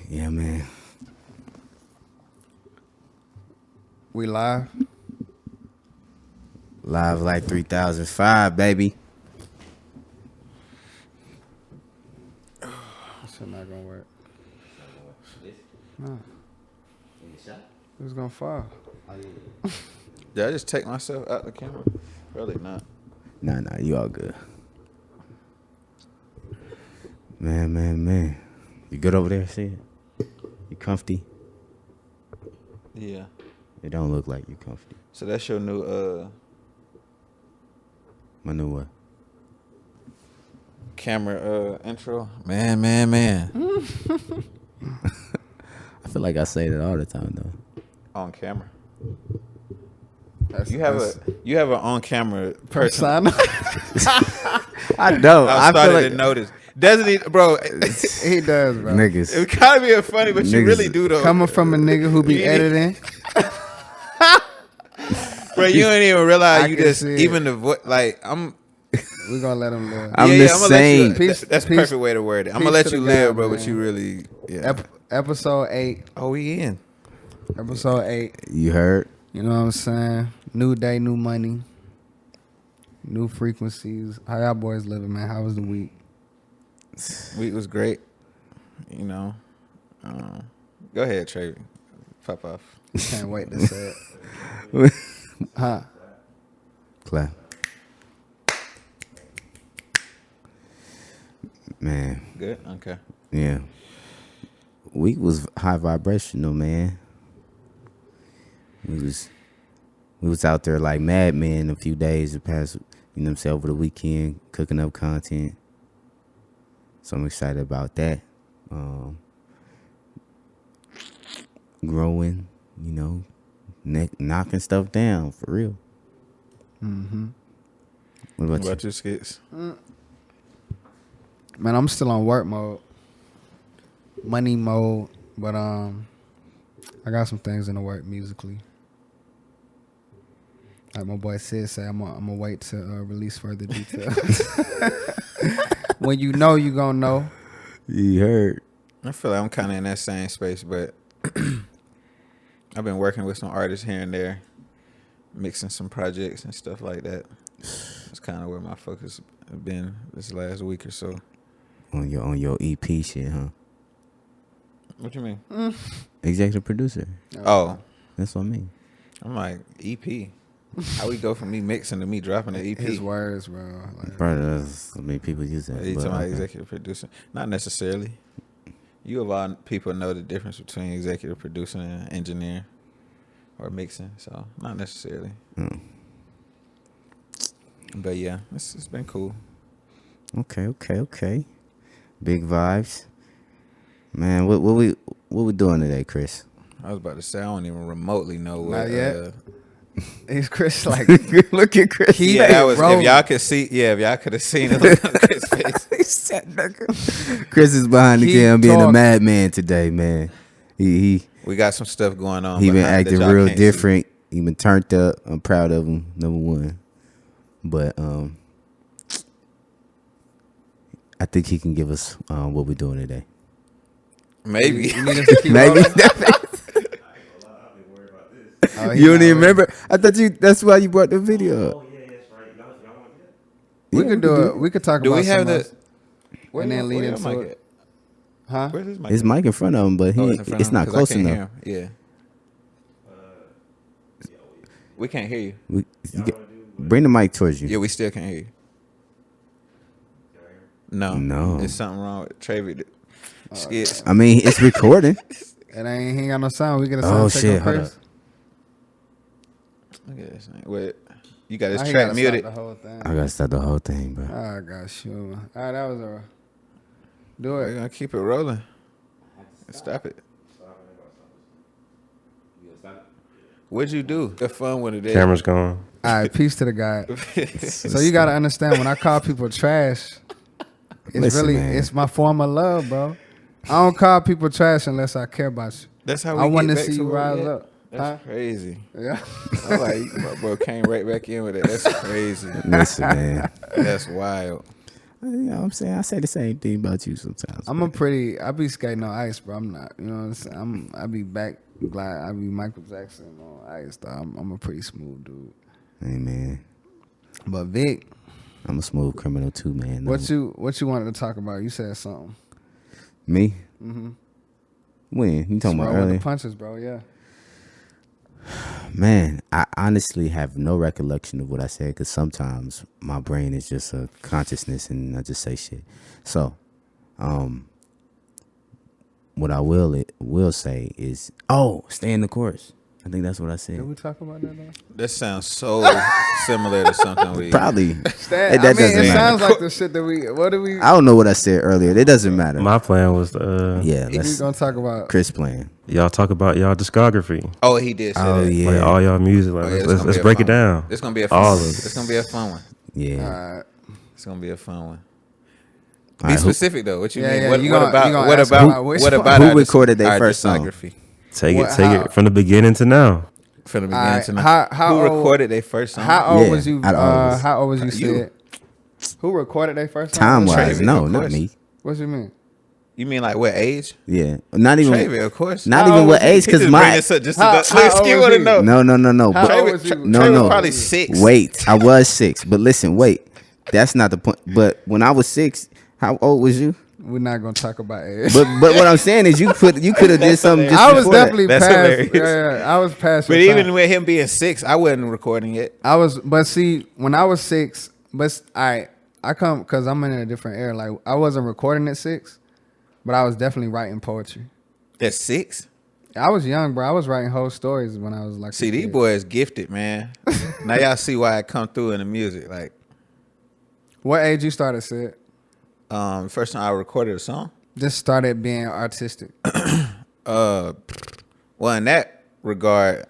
Yeah, man. We live? Live like 3005, baby. This is not gonna work. No. It was gonna fall. Did I just take myself out the camera? Probably not. Nah, you all good. Man. You good over there, see it? You comfy? Yeah. It don't look like you comfy. So that's your new My new what? camera intro. Man. I feel like I say that all the time, though. On camera. That's, You have an on camera person. persona. I don't. I I feel started like to notice. Doesn't he, bro? He does, bro. niggas. It kind of be funny, but you Niggas really do though. Coming from a nigga who be Yeah. editing. Bro, you don't even realize I you can just see it. even the voice. Like I'm. We gonna let him live. I'm the I'ma let same. you- Peace- that's peace- perfect way to word it. I'm gonna peace let to you the live, guy, bro. man. But you really, yeah. Episode 8. Oh, we in. Episode 8. You heard? You know what I'm saying? New day, new money. New frequencies. How y'all boys living, man? How was the week? Week was great. You know. Go ahead, Trayvick. Pop off. Can't wait to say it. Huh? Clap. Man, Good. Okay. yeah. Week was high vibrational, man. We was out there like madmen a few days the past, you know what I'm saying, over the weekend, cooking up content. So I'm excited about that. Growing, you know, knocking stuff down for real. Mm-hmm. What What about about you, Skitz? Man, I'm still on work mode. Money mode. But I got some things in the work musically. Like my boy Sid said, I'm gonna wait to release further details. When you know, you gonna know. You heard? I feel like I'm kind of in that same space, but I've been working with some artists here and there, mixing some projects and stuff like that. That's kind of where my focus has been this last week or so. On your EP shit, huh? What you mean? Executive producer. Oh, That's what I mean. I'm like EP. How we go from me mixing to me dropping the EP? His words, bro. Like, Probably that's I mean people use that. You but, talking about okay. executive producer? Not necessarily. You of all people know the difference between executive producer and engineer or mixing, so not necessarily. Mm. But yeah, it's been cool. Okay. Big vibes. Man, what we doing today, Chris? I was about to say I don't even remotely know what. Not yet. He's Chris like Look at Chris. Yeah, that was rolling. if y'all could see. Yeah, if y'all could have seen it look on Chris' face. Chris is behind the Keep camera being a talking. madman today, man. He We got some stuff going on. been behind that acting y'all real can't different. He been turned up. I'm proud of him, number one. But I think he can give us what we're doing today. see. Maybe. You need us to keep Maybe. rolling? Oh, he You don't not even ready. remember? I thought that's why you brought the video up. We Yeah, could do it. We could talk Do about we have something the? else. And then lead where into your it. mic at? Huh? Where's his mic? His mic in front of him, but Oh, in front of it's him, not 'cause I close can't enough. hear him. Yeah. We can't hear you. Bring the mic towards you. Yeah, we still can't hear you. No. No. There's something wrong with Trayvick. Skitz. I mean, it's recording. He ain't got no sound. We get a Oh, sound check shit, on hold Chris. Look at this thing. Wait, you got Now his he track gotta muted. stop the whole thing. I gotta start the whole thing, bro. I got you. All right, that was a. Do We're it. gonna keep it rolling. Stop it. What'd you do? Have fun with it. Camera's gone. All right, peace to the guy. So you gotta understand when I call people trash, it's Listen, really man. it's my form of love, bro. I don't call people trash unless I care about you. That's how we I want to get back see you where we rise at. up. That's Huh? crazy. Yeah. I'm like, my bro came right back in with it. That's crazy. Listen, man. That's wild. You know what I'm saying? I say the same thing about you sometimes. I be skating on ice, bro. I'm not. You know what I'm saying? I be back glide. I be Michael Jackson on ice, though. I'm a pretty smooth dude. Hey, man. But Vic, I'm a smooth criminal too, man. what you wanted to talk about? You said something. Me? Mm-hmm. When? You talking about Roll with earlier? the punches, bro. Yeah. Man, I honestly have no recollection of what I said because sometimes my brain is just a consciousness and I just say shit. So, what I will say is, stay in the course. I think that's what I Did said. we talk about that though? That sounds so similar to something we Probably. That doesn't it matter. sounds like the shit that what do we? I don't know what I said earlier. It doesn't matter. My plan was Yeah, We let's gonna talk about. Chris playing. y'all talk about y'all discography, Oh, he did say Oh that. yeah, like all y'all music. Like Oh, yeah, let's break it down. It's gonna be a All fun one. of it. It's gonna be a fun one. yeah. It's gonna be a fun one. All Be right, specific though. What you Yeah, mean? yeah, What, you what gonna- about you gonna what ask about about which what one? about Who our recorded their our first song? discography? Take What- it how- from the beginning to now. From the All beginning right, to now. how Who old- recorded their first song? How old Yeah, was you? out of all of us. How old was you? You. Said who recorded their first song? Time What wise, Trayvick, no, of not course. me. you mean? You mean like what age? Yeah, not even. Trayvick, of course. Not How even old what was he? age? He Because just my bring this up just to How- look. how Skip old want to was know. he? no. How But old was you? no, Trayvick no. probably 6. Wait, I was 6. But listen, wait. That's not the point. But when I was 6, how old was you? We're not gonna talk about age. But what I'm saying is you could have did something just I was before that. definitely That's past. hilarious. Yeah, I was past. But your even time. with him being 6, I wasn't recording it. I was, but see, when I was 6, but I come because I'm in a different era. Like I wasn't recording at 6, but I was definitely writing poetry. At 6? I was young, bro. I was writing whole stories when I was like. See, a these kid. boys gifted, man. Now y'all see why I come through in the music. Like, What age you started, Sid? first time I recorded a song. Just started being artistic. Well, in that regard,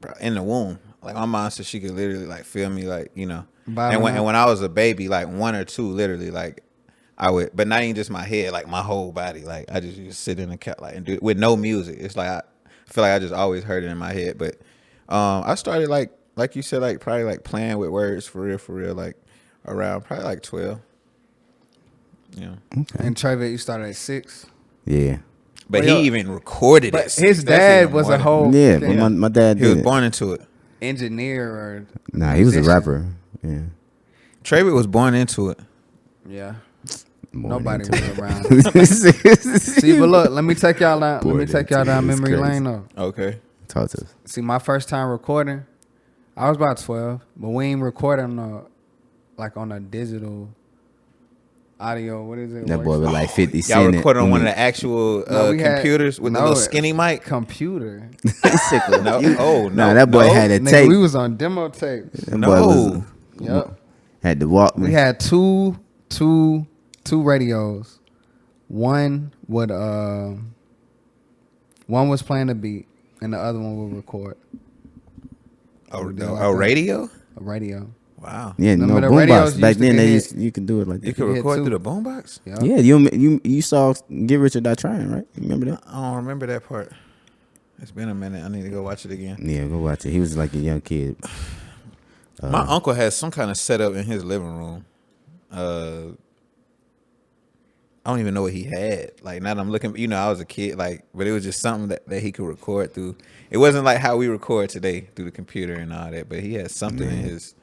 bro, in the womb, like my mom said, she could literally like feel me, like And when I was a baby, like 1 or 2, literally, like I would, but not even just my head, like my whole body, like I just used to sit in the cat, like and do it with no music. It's like I feel like I just always heard it in my head. But I started like you said, like probably like playing with words for real, like around probably like 12. Yeah. Okay. And Trayvick, you started at 6. Yeah. But Well, he even recorded But it. his That's dad even was more a than- whole Yeah, thing. but my dad He was did. born into it. engineer or Nah, he was a musician. rapper. Yeah. Trayvick was born into it. Yeah. Born Nobody into was around. it. See, but look, let me take y'all down. Let me Born take y'all into it. down It's memory crazy. lane though. Okay. Talk to us. See, my first time recording, I was about 12, but we ain't recording on a digital audio. What is it? That boy was like 50 Y'all Cent. recorded on one of the actual No, we had- computers with the no, little skinny mic? computer. No. Oh, no. Nah, that boy no. had a Nigga, tape. we was on demo tapes. That boy No. was- Yep. had to walk. We had two radios. One would one was playing the beat, and the other one would record A radio? a radio. Wow. Yeah, no Remember the radios boombox. Back used to then, get they hit? you could do it like You that. could hit record two. through the boombox? Yep. Yeah, you saw Get Rich or Die Trying, right? You remember that? I don't remember that part. It's been a minute. I need to go watch it again. Yeah, go watch it. He was like a young kid. My uncle has some kind of setup in his living room. I don't even know what he had. Like now that I'm looking, I was a kid, like, but it was just something that he could record through. It wasn't like how we record today through the computer and all that, but he had something in his.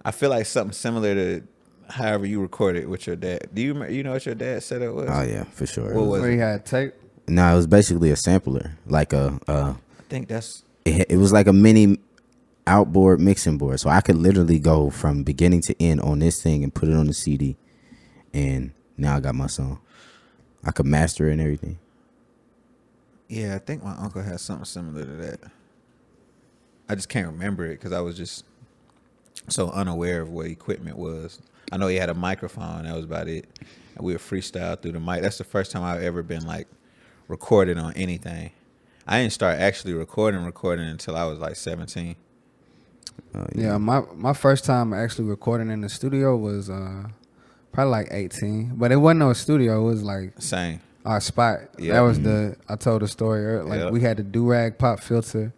I feel like something similar to however you recorded with your dad. Do you know what your dad's setup was? Oh yeah, for sure. What was Where it? he had tape. No, it was basically a sampler, like I think that's it was like a mini outboard mixing board, so I could literally go from beginning to end on this thing and put it on the CD, and now I got my song. I could master it and everything. Yeah, I think my uncle has something similar to that. I just can't remember it because I was just so unaware of what equipment was. I know he had a microphone. That was about it. And we would freestyle through the mic. That's the first time I've ever been like recorded on anything. I didn't start actually recording until I was like 17. Yeah, my first time actually recording in the studio was probably like 18, but it wasn't no studio. It was like Same. our spot. Yeah. That was I told the story earlier. Like Yeah. we had the do-rag pop filter,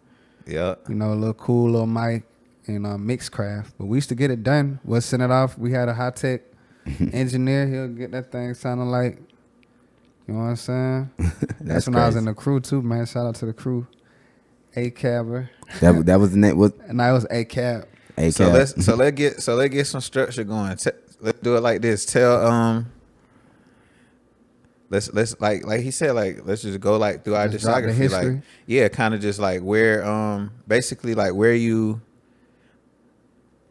Yep. a little cool little mic and Mixcraft. But we used to get it done. We'll send it off. We had a high-tech engineer. He'll get that thing sounding like, you know what I'm saying? That's when crazy. I was in the crew too, man. Shout out to the crew. A-Cabber. That was the name. What? And I was A-Cab. So let's get some structure going. Let's do it like this. Let's like he said, like let's just go like through our Just drop the discography, history. like kind of just like where basically like where you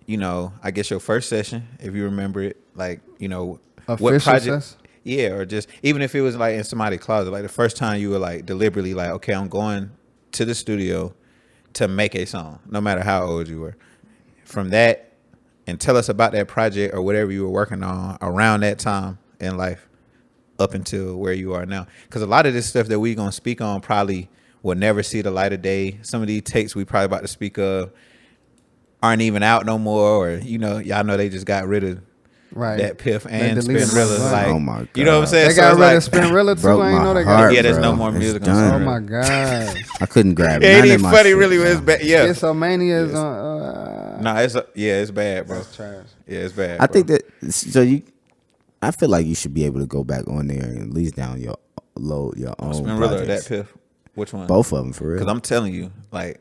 know, I guess your first session, if you remember it, like what Official project, session? yeah, or just even if it was like in somebody's closet, like the first time you were like deliberately like, okay, I'm going to the studio to make a song, no matter how old you were. From that, and tell us about that project or whatever you were working on around that time in life up until where you are now. Because a lot of this stuff that we're going to speak on probably will never see the light of day. Some of these takes we probably about to speak of aren't even out no more, or, y'all know they just got rid of Right. that Piff They and deleted Spinrilla. my Like, Oh my God. you know what I'm saying? They So got it's rid like, of Spinrilla too. Broke I ain't my know they heart, got. yeah, there's bro. no more It's music on done. Oh Spinrilla. my god. I couldn't grab It none ain't of my funny, shit, really. bro. It's bad. Yeah. Schizomania is Yes. on. No, it's bad, bro. That's trash. Yeah, it's bad. I bro. think that so I feel like you should be able to go back on there and at least down your own Spinrilla or that projects. Piff? Which one? Both of them for real. Because I'm telling you, like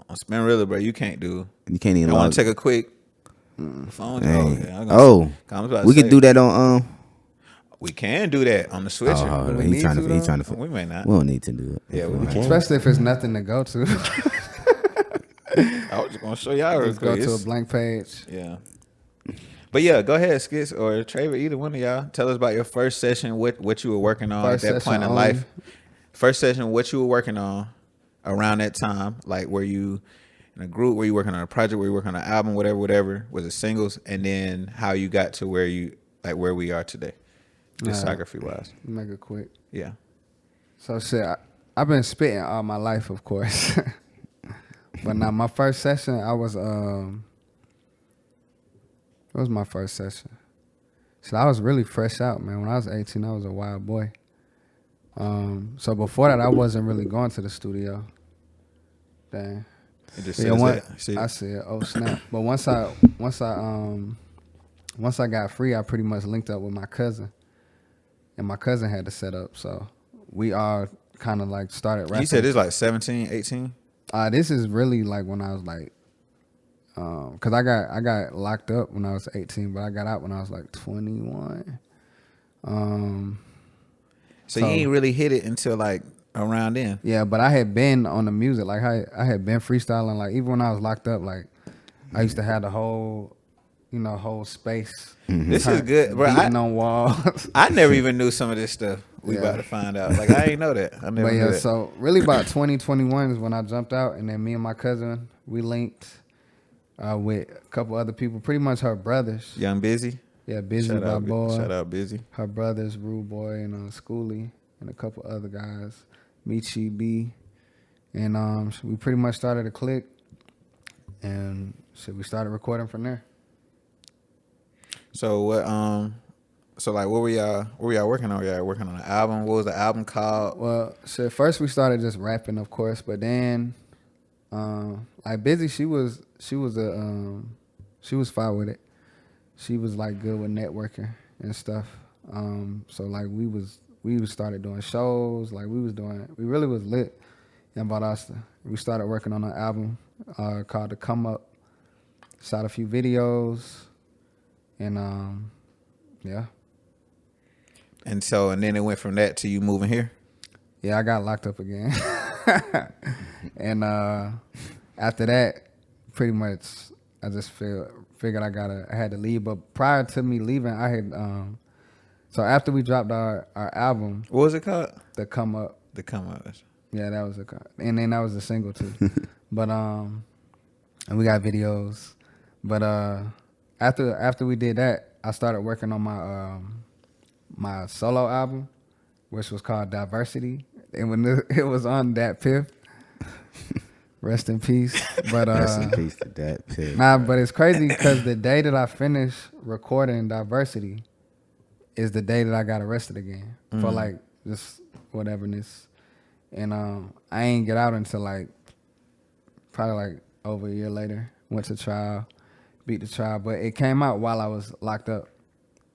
on Spinrilla, bro, you can't do. You can't even. I want log- to take a quick phone. Dang. Oh, we could do that on. We can do that on the switcher. Oh, we he need trying to, to. He though? trying to. We may not. We don't need to do it. Yeah, we can. Especially if it's nothing to go to. I was just gonna show y'all real Just go quick. to a It's- blank page. Yeah. But yeah, go ahead, Skitz or Trayvick, either one of y'all. Tell us about your first session, what you were working on First at that point session in only. life. First session, what you were working on around that time. Like, were you in a group? Were you working on a project? Were you working on an album? Whatever. Was it singles? And then how you got to where we are today, discography wise. Make it quick. Yeah. So shit, I've been spitting all my life, of course. But now my first session, I was what was my first session? So I was really fresh out, man. When I was 18, I was a wild boy. So before that, I wasn't really going to the studio. Dang. It just Yeah, says one- that. See? I said, oh snap. But once I got free, I pretty much linked up with my cousin. And my cousin had the setup, so we all kind of like started rapping. You said it's like 17, 18? This is really like when I was like, cause I got locked up when I was 18, but I got out when I was like 21. So you ain't really hit it until like around then. Yeah, but I had been on the music, like I had been freestyling, like even when I was locked up, like I used to have the whole space. This is good, bro. Beating on walls. I never even knew some of this stuff we Yeah. about to find out. Like, I ain't know that. I never But knew yeah, that. so really about 2021 is when I jumped out, and then me and my cousin, we linked with a couple other people, pretty much her brothers. Young Busy. Yeah, Busy Shout my out, boy. shout out Busy. Her brothers, Rude Boy and Schoolie, and a couple other guys, Michi B. And we pretty much started a clique, and we started recording from there. So what? So like, what were y'all working on? Were y'all working on an album? What was the album called? Well, first we started just rapping, of course, but then, like Busy, she was fine with it. She was like good with networking and stuff. So like we started doing shows. Like we really was lit in Valdosta. We started working on an album called The Come Up. Shot a few videos, and yeah. And then it went from that to you moving here. Yeah, I got locked up again. And after that, pretty much, I just figured I had to leave. But prior to me leaving, I had so after we dropped our album, What was it called? The Come Up. The Come Up. Yeah, that was and then that was a single too. But and we got videos. But after we did that, I started working on my my solo album, which was called Diversity. And when it was on that Piff, rest in peace. But Rest in peace to that pig. nah, but it's crazy because the day that I finished recording Diversity is the day that I got arrested again for like just whateverness. And I ain't get out until like probably like over a year later. Went to trial, beat the trial, but it came out while I was locked up.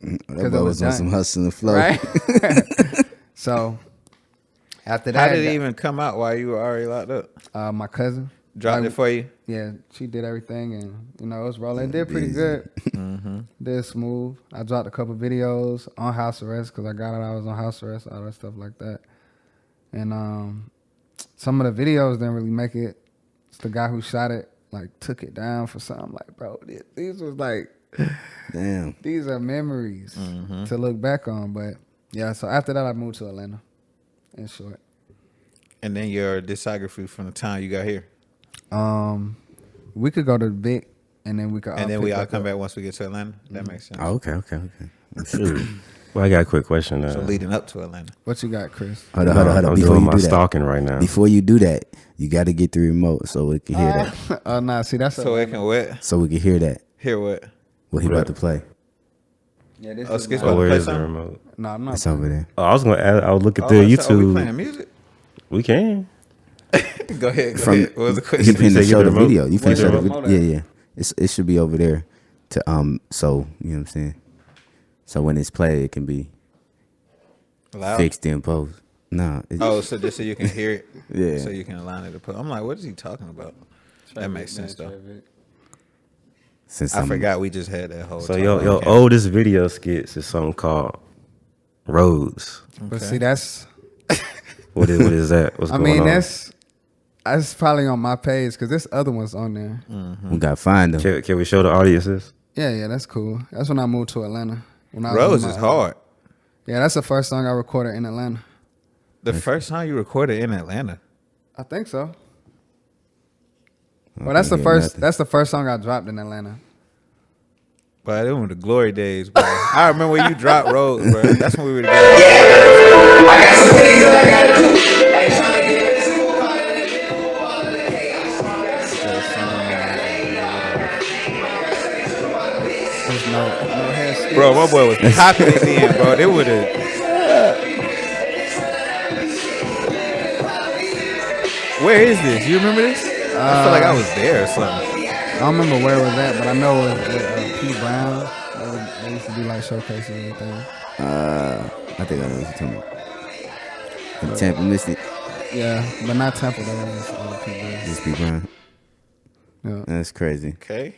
That boy was on some hustling flow. Right? So after that, How did it even come out while you were already locked up? my cousin Dropped it for you? Yeah, she did everything, and it was rolling. It did pretty good. Did smooth. I dropped a couple videos on house arrest because I got it. I was on house arrest, all that stuff like that. And some of the videos didn't really make it. It's the guy who shot it took it down for something. Like, bro, these was like, damn, these are memories to look back on. But yeah, so after that, I moved to Atlanta. In short. And then your discography from the time you got here. We could go to the Vic, and then we could. And then we all come back once we get to Atlanta. That makes sense. Oh, okay. I'm sure. Well, I got a quick question. So leading up to Atlanta. What you got, Chris? Hold on. I'm Before doing you my do that, stalking right now. before you do that, you got to get the remote so we can hear that. Oh, nah. See, that's So it can what? So we can hear that. Hear what? What he about to play? Yeah, this Oh, is Skitz my- Oh, where play is the something? remote? No, I'm not. It's over there. Oh, I was gonna add, I'll look at the So, we YouTube. playing music? We can. Go ahead. From What was the you question? finna say show get the the remote? video. You finna Where's show the the remote video. Yeah. It should be over there. To so you know what I'm saying. So when it's played, it can be Loud? fixed in post. No. Oh, so just so you can hear it. Yeah. So you can align it to put. I'm like, what is he talking about? That makes sense though. Since I forgot we just had that whole. So talk your on camera. oldest video skits is something called Roads. But see, that's. What is that? What's I going mean, on? that's probably on my page because this other one's on there. we got to find them. Can we show the audiences? Yeah, that's cool. That's when I moved to Atlanta. When I was Rose with is my- hard. Yeah, that's the first song I recorded in Atlanta. The first time you recorded in Atlanta. I think so. I Well, that's the can't hear first. nothing. That's the first song I dropped in Atlanta. But it was the glory days, bro. I remember when you dropped Rose, bro. That's when we were together. I got some things that I gotta do. Hey, trying to get this There's no hair skits. Bro, my boy was popping it then, bro. They would have. Where is this? You remember this? I feel like I was there or something. I don't remember where it was at, but I know it was with P. Brown. They used to do like showcases and everything. I think I know what you're talking about. The Tampa Mystic. Yeah, but not Temple though. It was P. Brown. Just be Brown. Yeah. That's crazy. Okay.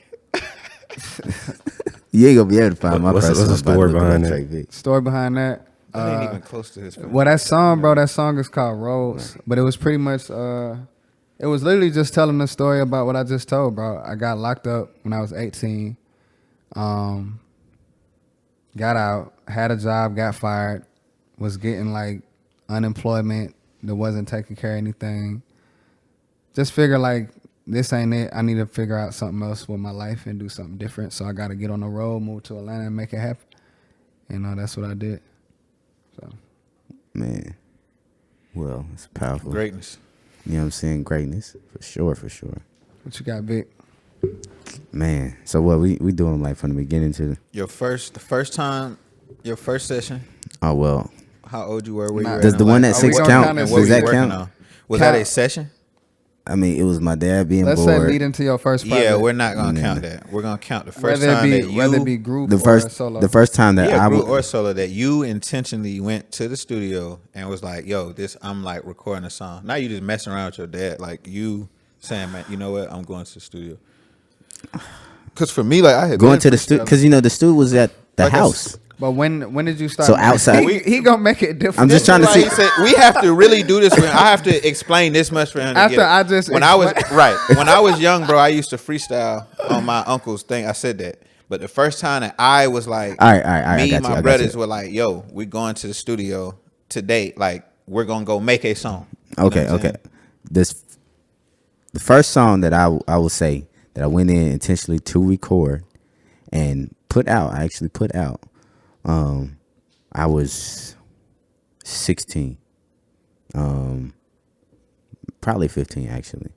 You ain't gonna be able to find my What's first the one by story looking behind at that? Trayvick. Story behind that. That ain't even close to his. Well, that song, bro, that song is called Roads, but it was pretty much, it was literally just telling the story about what I just told, bro. I got locked up when I was 18, got out, had a job, got fired, was getting like unemployment that wasn't taking care of anything. Just figure like, this ain't it. I need to figure out something else with my life and do something different. So I got to get on the road, move to Atlanta and make it happen. You know, that's what I did. So. Man. Well, it's powerful. Greatness. You know what I'm saying? Greatness. For sure. What you got, Vic? Man. So what we doing like from the beginning to The first time, your first session. oh well. How old you were? Where you Nah. were Does in the life? one at Are we 6 gonna count? count as- And what Does were you that working count? on? Was that a Count. session? I mean, it was my dad being Let's say bored. lead into your first project. Yeah, we're not gonna Nah. count that. We're gonna count the first whether time that whether it you, be group the or first solo. the first time that yeah, I group would or solo, that you intentionally went to the studio and was like, "Yo, this I'm like recording a song." Now you just messing around with your dad, like you saying, "Man, you know what? I'm going to the studio." Because for me, like I had going been to the studio because the studio was at the Like house. But when did you start? So outside- he gonna make it different. I'm just trying to Like see. he said, we have to really do this. I have to explain this much for him. To After get it. I just when I was explain- right when I was young, bro, I used to freestyle on my uncle's thing. I said that, but the first time that I was like, All right, I me got and you, I my got brothers you. were like, "Yo, we going to the studio today. Like, we're gonna go make a song." You know Okay, what I'm okay. saying? The first song that I will say that I went in intentionally to record and put out. I actually put out. I was 16, probably 15 actually.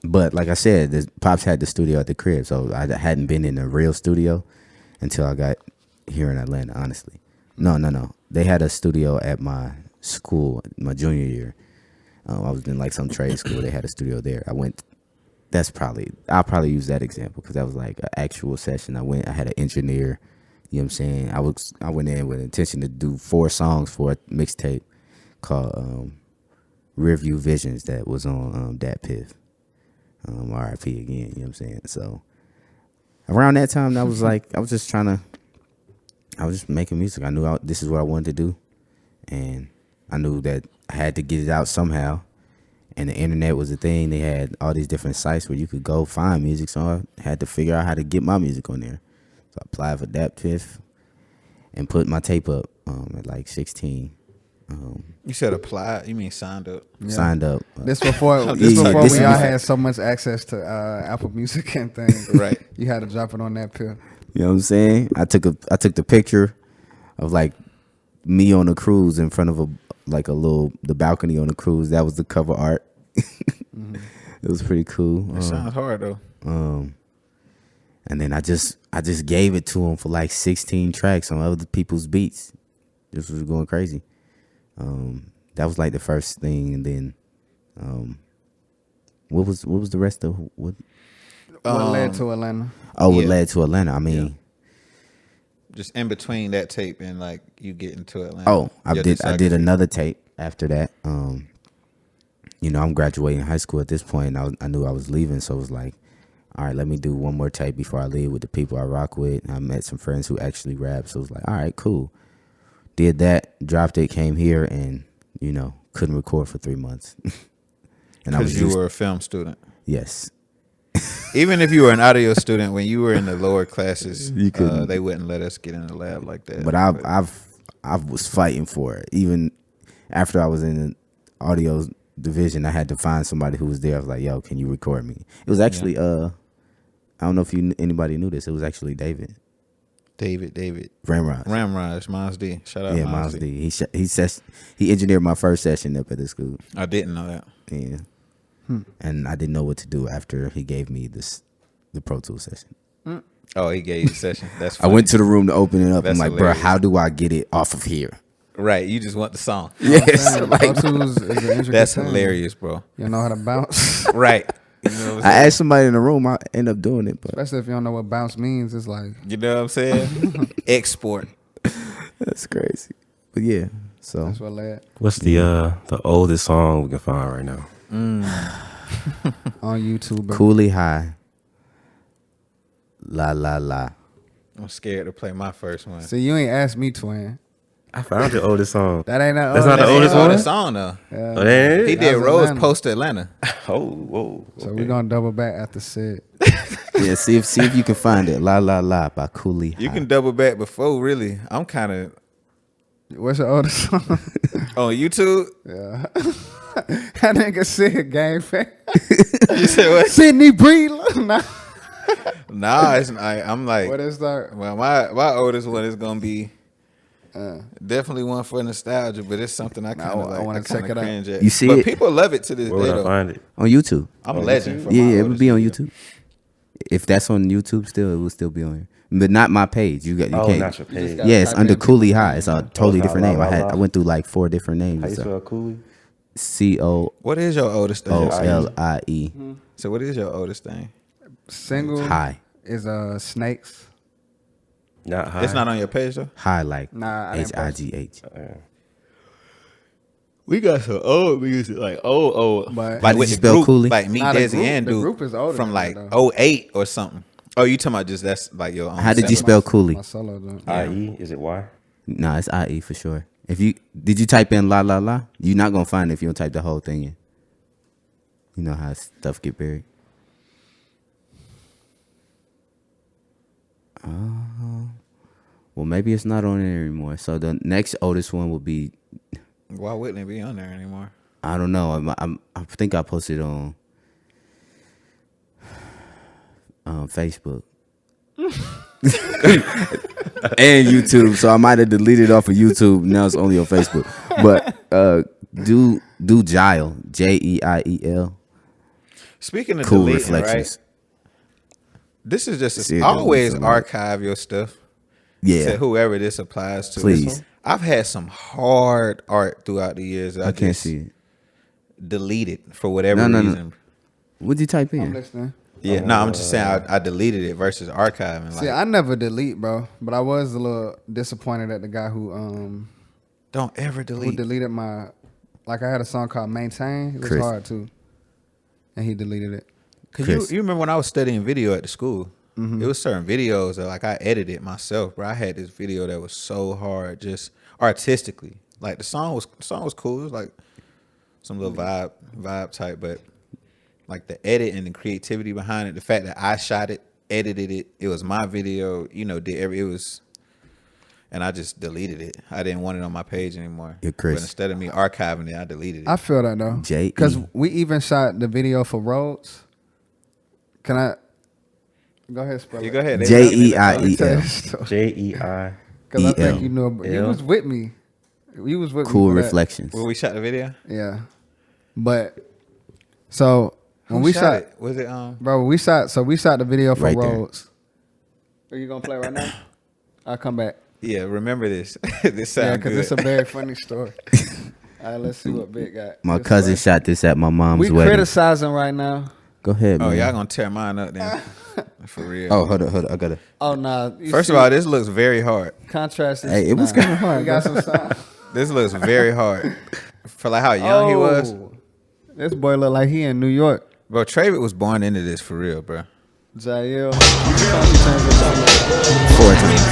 But like I said, Pops had the studio at the crib, so I hadn't been in a real studio until I got here in Atlanta. Honestly, no. They had a studio at my school, my junior year. I was in like some trade school. They had a studio there. I went I'll probably use that example because that was like an actual session. I had an engineer, you know what I'm saying? I went in with intention to do 4 songs for a mixtape called Rearview Visions that was on Dat Piff. RIP again, you know what I'm saying? So around that time, I was just making music. I knew this is what I wanted to do, and I knew that I had to get it out somehow. And the internet was a thing. They had all these different sites where you could go find music. So I had to figure out how to get my music on there. So I applied for Dat Piff and put my tape up at like 16. You said applied. You mean signed up? Yeah. Signed up. This before this we all is- had so much access to Apple Music and things. Right. You had to drop it on that pill. You know what I'm saying? I took the picture of like me on a cruise in front of the balcony on the cruise. That was the cover art. It was pretty cool. It sounds hard though. And then I just gave it to him for like 16 tracks on other people's beats. This was going crazy. That was like the first thing, and then what was the rest of what? What led to Atlanta? Oh, what Yeah. led to Atlanta? I mean. Yeah. Just in between that tape and like you getting to Atlanta. Oh, I Your did discography. another tape after that. You know, I'm graduating high school at this point. And I knew I was leaving, so it was like, all right, let me do one more tape before I leave with the people I rock with. I met some friends who actually rap, so it was like, all right, cool. Did that, dropped it, came here, and you know, couldn't record for 3 months. And I was Because you were a film student. yes, Even if you were an audio student, when you were in the lower classes, You couldn't. they wouldn't let us get in the lab like that. but I was fighting for it. Even after I was in the audio division, I had to find somebody who was there. I was like, yo, can you record me? It was actually I don't know if anybody knew this. It was actually David Ramrod. Ramrod, Miles D. Shout out Yeah, Miles Miles D. D. He engineered my first session up at the school. I didn't know that. Yeah. And I didn't know what to do after he gave me the Pro Tools session. Oh, he gave you the session. That's I funny. went to the room to open it up. That's I'm like, bro, hilarious. how do I get it off of here? Right, you just want the song. Yes. Damn, like, Pro Tools is an intricate That's thing. hilarious, bro. You know how to bounce, Right. You know what I'm I saying? asked somebody in the room. I end up doing it, but especially if you don't know what bounce means. It's like You know what I'm saying? Export. that's crazy. But yeah, so that's what led What's the oldest song we can find right now? on YouTube. Bro. Cooley High. La la la. I'm scared to play my first one. See, you ain't asked me, twin. I found your oldest song. That ain't that. That's not the That ain't oldest the one? oldest song though. Oh, that ain't He it? did was Rose Atlanta. Post Atlanta. Oh, whoa. So okay. we gonna double back after Sid. Yeah, see if you can find it. La la la by Cooley High. You can double back before, really. I'm kind of What's your oldest song? on YouTube. Yeah. That nigga Sid gang fan. You said what? Sidney Breedlove. Nah. Nah, it's not. I'm like, What is that? well, my oldest one is gonna be definitely one for nostalgia, but it's something I kind of I like. wanna check kinda it out. cringe at. You see but it? people love it to this Where day. would I Though. find it? on YouTube. I'm a legend. For Yeah, my it would oldest be on video. YouTube. If that's on YouTube still, it will still be on here. But not my page. You Oh, can't. not your page. gotta Yeah, it's type under in Cooley High. It's a totally Oh, different la, name. la, I la. went through like 4 different names. How you and stuff. spell Cooley? What is your oldest thing? COLIE. So what is your oldest thing? Single High. is Snakes. Not high. It's not on your page though. High like Nah, I didn't post HIGH. We got some old music, like old. But Why did with you the spell group, Cooley? Like me, Nah, the Desi, group- and the Duke group is older from than like that, though. 08 or something. Oh, you talking about just that's like your own? How did you separate- spell Cooley? my solo joint. IE? Is it Y? No, it's IE for sure. If you did you type in la la la, you're not gonna find it if you don't type the whole thing in. You know how stuff get buried. Well, maybe it's not on there anymore. So the next oldest one will be, Why wouldn't it be on there anymore? I don't know. I think I posted on Facebook and YouTube. So I might have deleted it off of YouTube. Now it's only on Facebook. But do Jail, JEIEL. Speaking of Cool deleting, reflections. right? This is just See it always deleting. archive your stuff to Yeah, whoever this applies to. Please. I've had some hard art throughout the years. That I can't just see it. deleted for whatever No. reason. What'd you type I'm in? listening. Yeah, no, I'm just saying I deleted it versus archiving. See, Like, I never delete, bro, but I was a little disappointed at the guy who don't ever delete. deleted my. Like I had a song called "Maintain." It was Chris. hard too, and he deleted it. Cause Chris. you remember when I was studying video at the school? It was certain videos that like I edited myself, bro. I had this video that was so hard, just artistically. Like the song was cool. It was like some little vibe type, but like the edit and the creativity behind it, the fact that I shot it, edited it, it was my video, it was, and I just deleted it. I didn't want it on my page anymore. Yeah, Chris. But instead of me archiving it, I deleted it. I feel that though, J.E. because we even shot the video for Rhodes. Can I go ahead? Spell You it. go ahead. JEIEL. JEI. Because I EL. think you know, you was with me. You was with Cool me. for that. Reflections. Where we shot the video? Yeah, but so when we shot it? Was it bro, we shot the video for Right there. Rhodes. Are you gonna play right now? I'll come back. Yeah, remember this. This sounds Yeah, because good. it's a very funny story. All right, let's see what Big got. My This cousin way. shot this at my mom's We wedding. criticizing right now. Go ahead, Oh, man. y'all gonna tear mine up then. For real. Oh, hold on. I gotta. Oh nah. you First see, of all, this looks very hard. contrast. Is, Hey, it was nah. kinda hard, We got bro. some sound. This looks very hard. For like how young he was. Oh, this boy look like he in New York. Bro, Trayvick was born into this for real, bro. Jael. 4 times.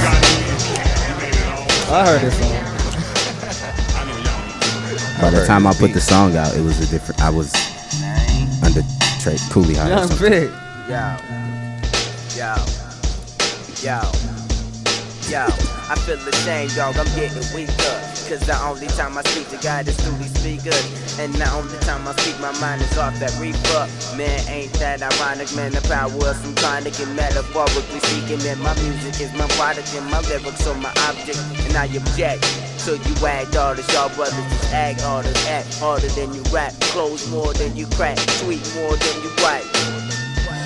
I heard this song. By the time I put the song out, it was a different. I was under Trey Cooley High. or Young something. Big. Yo, I feel ashamed, dog, I'm getting weaker. Cause the only time I speak to God is through these speakers. And the only time I speak, my mind is off that reefer. Man, ain't that ironic, man, the power of some chronic and metaphorically speaking. Man, my music is my product and my lyrics are my object. And I object. So you act artists, y'all brothers just act artists. Act harder than you rap, close more than you crack, tweet more than you write.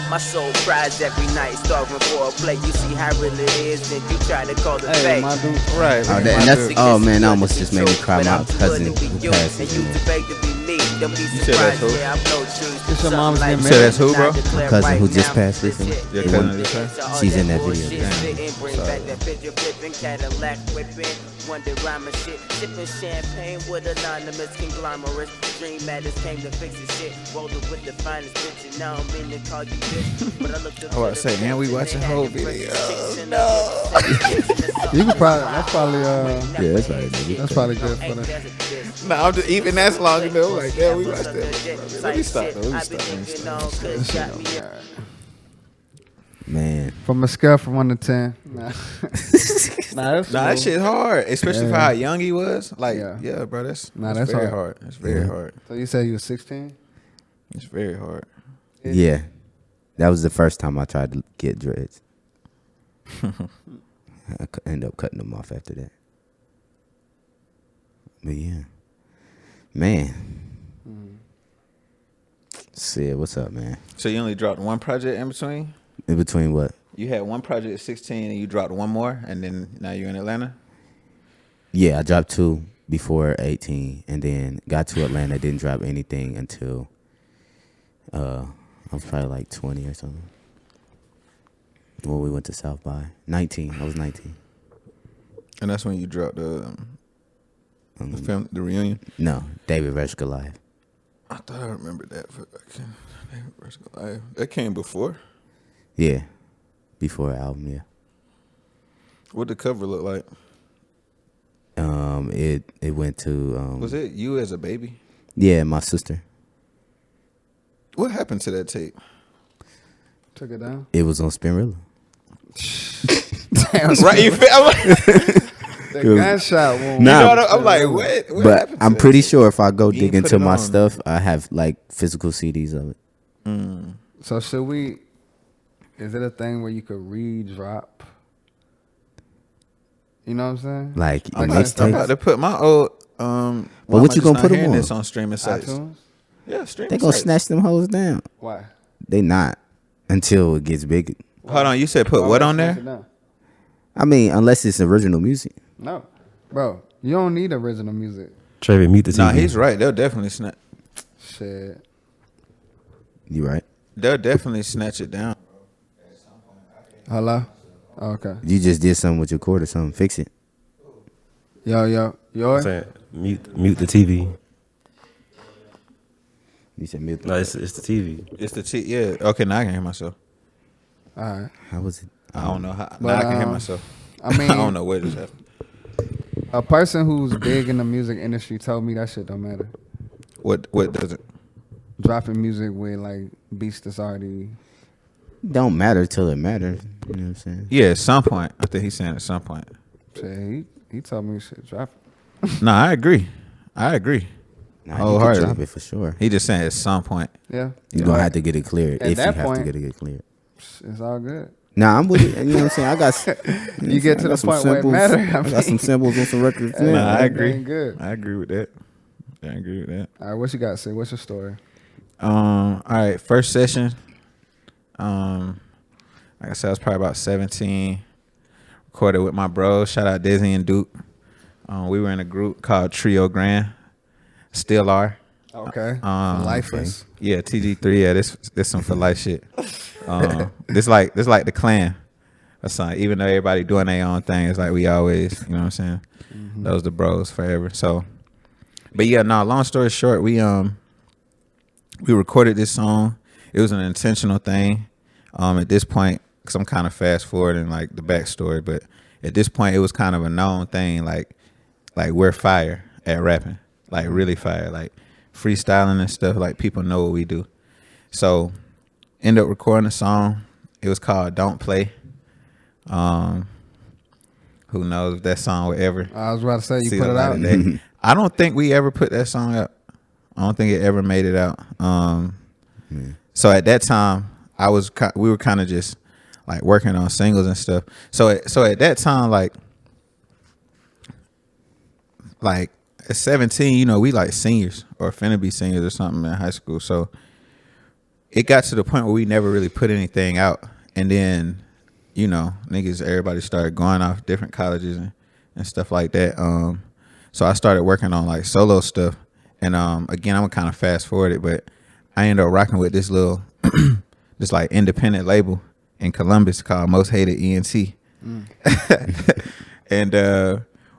My soul cries every night, starving for a play. You see how real it is, then you try to call it Hey, fake. my dude. Right. Oh, and that's man, that almost just made me cry. My cousin who passed And his you man. debate to be me, don't be said that's surprised, who? yeah, I blow trees. It's your mom's name, You said that's who, bro? My cousin who just passed recently. Your cousin just passed? She's in that video. Bring back that picture flipping, Cadillac whipping, wonder rhyming shit, sipping champagne with anonymous conglomerates. Dream matters came to fix the shit, rolled it with the finest bitch, and now I'm in to call you bitch. But I looked up I was about to say, man, we watching the whole video. You could probably. That's probably. Yeah, that's right. Nigga. That's probably good for that. No, I'm just, even that's long enough. Like, yeah, we watched that. Let me stop, though. Let me stop. Man, From a scale from 1 to 10. Nah, that's Nah, that shit hard, especially for Yeah. how young he was. Like, Yeah. yeah, bro, that's that's very hard. hard. It's very hard. So you said you was 16? It's very hard. yeah, that was the first time I tried to get dreads. I ended up cutting them off after that. But yeah, man. Sid, what's up, man? So you only dropped one project in between? In between what? You had one project at 16 and you dropped one more, and then now you're in Atlanta? Yeah, I dropped 2 before 18, and then got to Atlanta. Didn't drop anything until I was probably like 20 or something. When we went to South by 19, I was 19. And that's when you dropped the film, the reunion? No, David vs. Goliath. I thought I remembered that. David vs. Goliath. That came before? Yeah, before album. Yeah. What the cover look like? It went to Was it you as a baby? yeah, my sister. What happened to that tape? Took it down? It was on Spinrilla. Damn, Right, you feel? I'm like, the gunshot wound. Nah. you know what I'm like, what But happened to I'm that pretty tape? sure if I go You dig ain't put into it my on. stuff, I have like physical CDs of it. So should we, is it a thing where you could re-drop? You know what I'm saying? Like I'm in about to- I'm about mixtapes. to put my old. Why what am I you just gonna not put 'em hearing on? This on streaming sites. iTunes? Yeah, streaming. They gonna sites. snatch them hoes down. Why? They not until it gets big. Hold on, you said put Why what would on you take there? it down? I mean, unless it's original music. No. Bro, you don't need original music. Trayvick, mute the TV. Nah, he's right. They'll definitely snap. Shit. You right? They'll definitely snatch it down. Hello? Okay. You just did something with your cord or something. Fix it. Yo. I'm saying mute the TV. You said mute. No, it's the TV. It's the yeah. Okay, now I can hear myself. All right. How was it? I don't know how. But, Now I can hear myself. I mean, I don't know what just happened. a person who's big in the music industry told me that shit don't matter. What does it? Dropping music with like beats that's already. Don't matter till it matters. You know what I'm saying? Yeah, at some point. I think he's saying at some point. Shit, he told me shit drop. No, I agree. Nah, you can Wholeheartedly. drop it for sure. He just saying at some point. Yeah. You're going to have to get it cleared At if you that have point- to get it cleared. It's all good. Nah, I'm with it. You know what I'm saying? I got. You get to the point where it matter. I I got some mean, symbols on some records. Hey, Nah, I everything agree. Good. I agree with that. All right, what you got to say? What's your story? All right, first session. Like I said, I was probably about 17. Recorded with my bros. Shout out Desi and Duke. We were in a group called Trio Grand. Still are. Okay. Um, Lifers. Yeah, TG3. Yeah, this some for life shit. This like the clan or something. Even though everybody doing their own thing, it's like we always, you know what I'm saying? Mm-hmm. Those the bros forever. So, but yeah, no. Long story short, we recorded this song. It was an intentional thing. At this point, because I'm kind of fast forwarding like the backstory, but at this point, it was kind of a known thing. Like we're fire at rapping, like really fire, like freestyling and stuff. Like people know what we do. So, end up recording a song. It was called "Don't Play." Who knows if that song will ever I was about to say you see put the it light out. of day. I don't think we ever put that song out. I don't think it ever made it out. So at that time, we were kind of just like working on singles and stuff. So at that time, like at 17, you know, we like seniors or finna be seniors or something in high school. So it got to the point where we never really put anything out, and then, you know, everybody started going off different colleges and stuff like that. So I started working on like solo stuff, and again, I'm gonna kind of fast forward it, but I ended up rocking with this little, this like independent label in Columbus called Most Hated ENT, and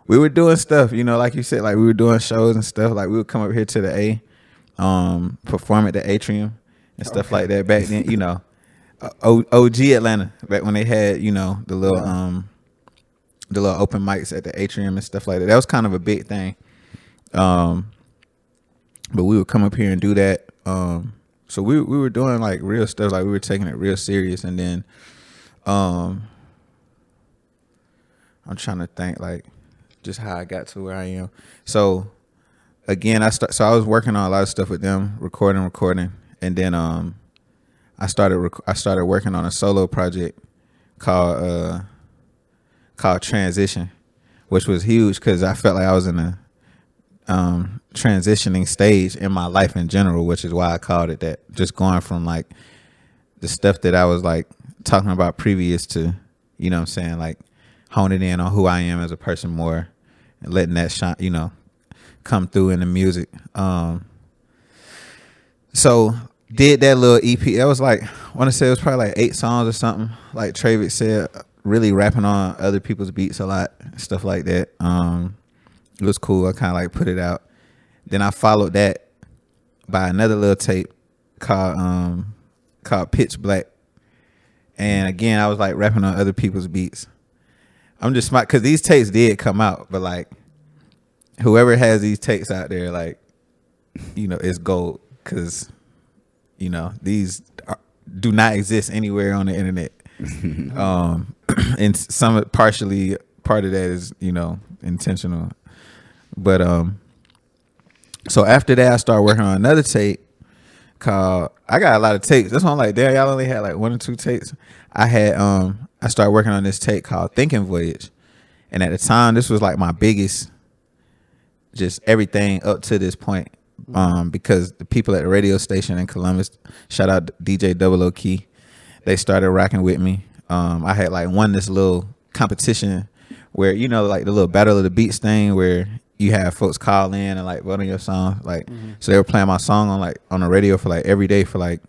we were doing stuff, you know, like you said, like we were doing shows and stuff. Like we would come up here to the A, perform at the Atrium and stuff like that. Back then, you know, OG Atlanta, back when they had, you know, the little open mics at the Atrium and stuff like that. That was kind of a big thing. But we would come up here and do that. So we were doing like real stuff, like we were taking it real serious. And then I'm trying to think like just how I got to where I am. So again, I was working on a lot of stuff with them, recording, and then I started working on a solo project called Transition, which was huge because I felt like I was in a transitioning stage in my life in general, which is why I called it that. Just going from like the stuff that I was like talking about previous to, you know what I'm saying, like honing in on who I am as a person more and letting that shine, you know, come through in the music. So did that little EP. That was like, I want to say it was probably like 8 songs or something. Like Trayvick said, really rapping on other people's beats a lot, stuff like that. It was cool. I kind of like put it out. Then I followed that by another little tape called Pitch Black. And again, I was like rapping on other people's beats. I'm just smart because these tapes did come out, but like whoever has these tapes out there, like, you know, it's gold because, you know, these do not exist anywhere on the internet. And part of that is, you know, intentional. But so after that, I started working on another tape called, I got a lot of tapes. That's why I'm like, damn, y'all only had like 1 or 2 tapes. I started working on this tape called Thinking Voyage. And at the time, this was like my biggest, just everything up to this point. Because the people at the radio station in Columbus, shout out DJ Double O Key, they started rocking with me. I had like won this little competition where, you know, like the little Battle of the Beats thing where you have folks call in and like vote on your song. Like, so they were playing my song on the radio for like every day for like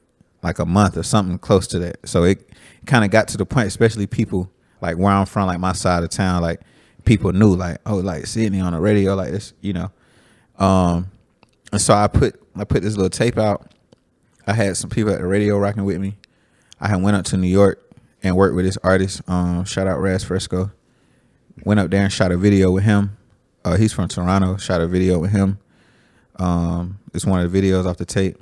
like a month or something close to that. So it kind of got to the point, especially people like where I'm from, like my side of town, like people knew like, oh, like Sidney on the radio, like this, you know. And so I put this little tape out. I had some people at the radio rocking with me. I had went up to New York and worked with this artist. Shout out Raz Fresco. Went up there and shot a video with him. He's from Toronto. Shot a video with him. It's one of the videos off the tape.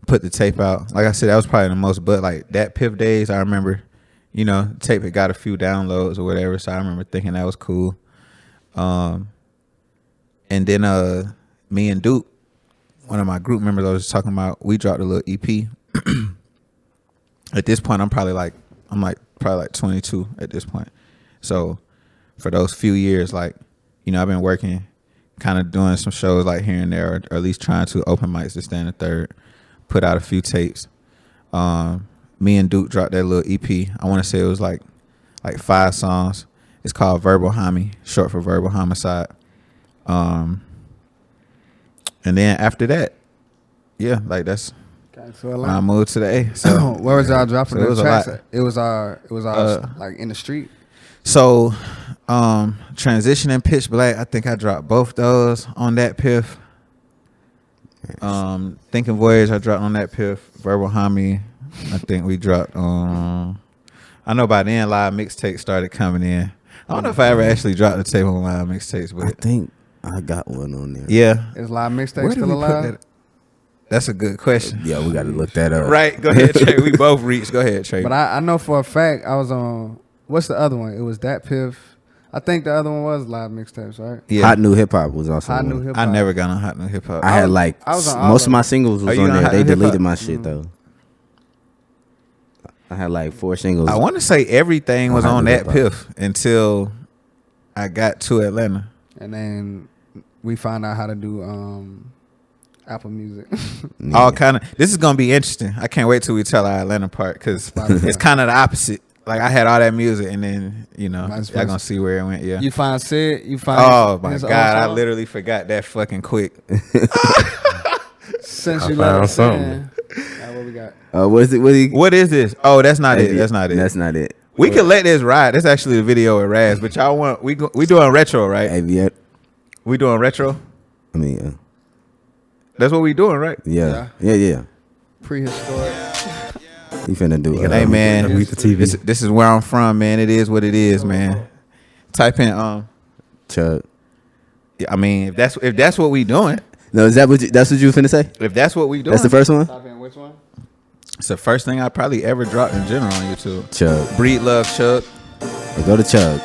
Put the tape out. Like I said, that was probably the most, but like that Piff days, I remember, you know, the tape had got a few downloads or whatever. So I remember thinking that was cool. And then me and Duke, one of my group members I was talking about, we dropped a little EP. At this point, I'm probably like 22 at this point. So for those few years, like, you know, I've been working, kind of doing some shows like here and there, or at least trying to open mics to stand a third, put out a few tapes. Me and Duke dropped that little EP. I want to say it was like 5 songs. It's called Verbal Homie, short for Verbal Homicide. And then after that, yeah, like that's when I moved to the A. So where was y'all dropping so the tracks? It was like in the street. So Transitioning, Pitch Black, I think I dropped both those on that Piff. Thinking Voyage, I dropped on that Piff. Verbal Homie, I think we dropped on. I know by then live mixtapes started coming in. I don't know if I ever actually dropped the tape on live mixtapes, but I think I got one on there. yeah. Is live mixtape still alive? That's a good question. Yeah, we got to look that up. Right, go ahead, Trey. We both reached. Go ahead, Trey. But I know for a fact I was on. What's the other one? It was that Piff. I think the other one was live mixtapes, right? Yeah. Hot New Hip Hop was also Hot one. New Hip I Hop. never got on Hot New Hip Hop. I had like I was on all most of of my them. singles was you on on there. Hot They New Hip deleted Hop? my shit though. I had like 4 singles. I want to say everything was Hot on New that Hip Hop. Piff until I got to Atlanta. And then we found out how to do Apple Music. Yeah. All kind of. This is gonna be interesting. I can't wait till we tell our Atlanta part because it's kind of the opposite. Like I had all that music and then Vice y'all versa. gonna see where it went. Yeah. You find Sid. You find. Oh my his God! old I song? literally forgot that fucking quick. Since I you found left, something. what we got? What is this? Oh, that's not it. That's not it. That's not it. We could let this ride. That's actually the video with Raz. But y'all want we doing retro, right? Aviat. We doing retro. I mean, That's what we doing, right? yeah. Prehistoric. You finna do it. Hey man, Beat the TV. This is where I'm from, man. It is what it is, man. Type in Chug. yeah, I mean, if that's what we doing, No, is that that's what you finna say? if that's what we doing, That's the first one? Type in which one? it's the first thing I probably ever dropped in general on YouTube. Chug. Breedlove, Chuck. Go to Chug.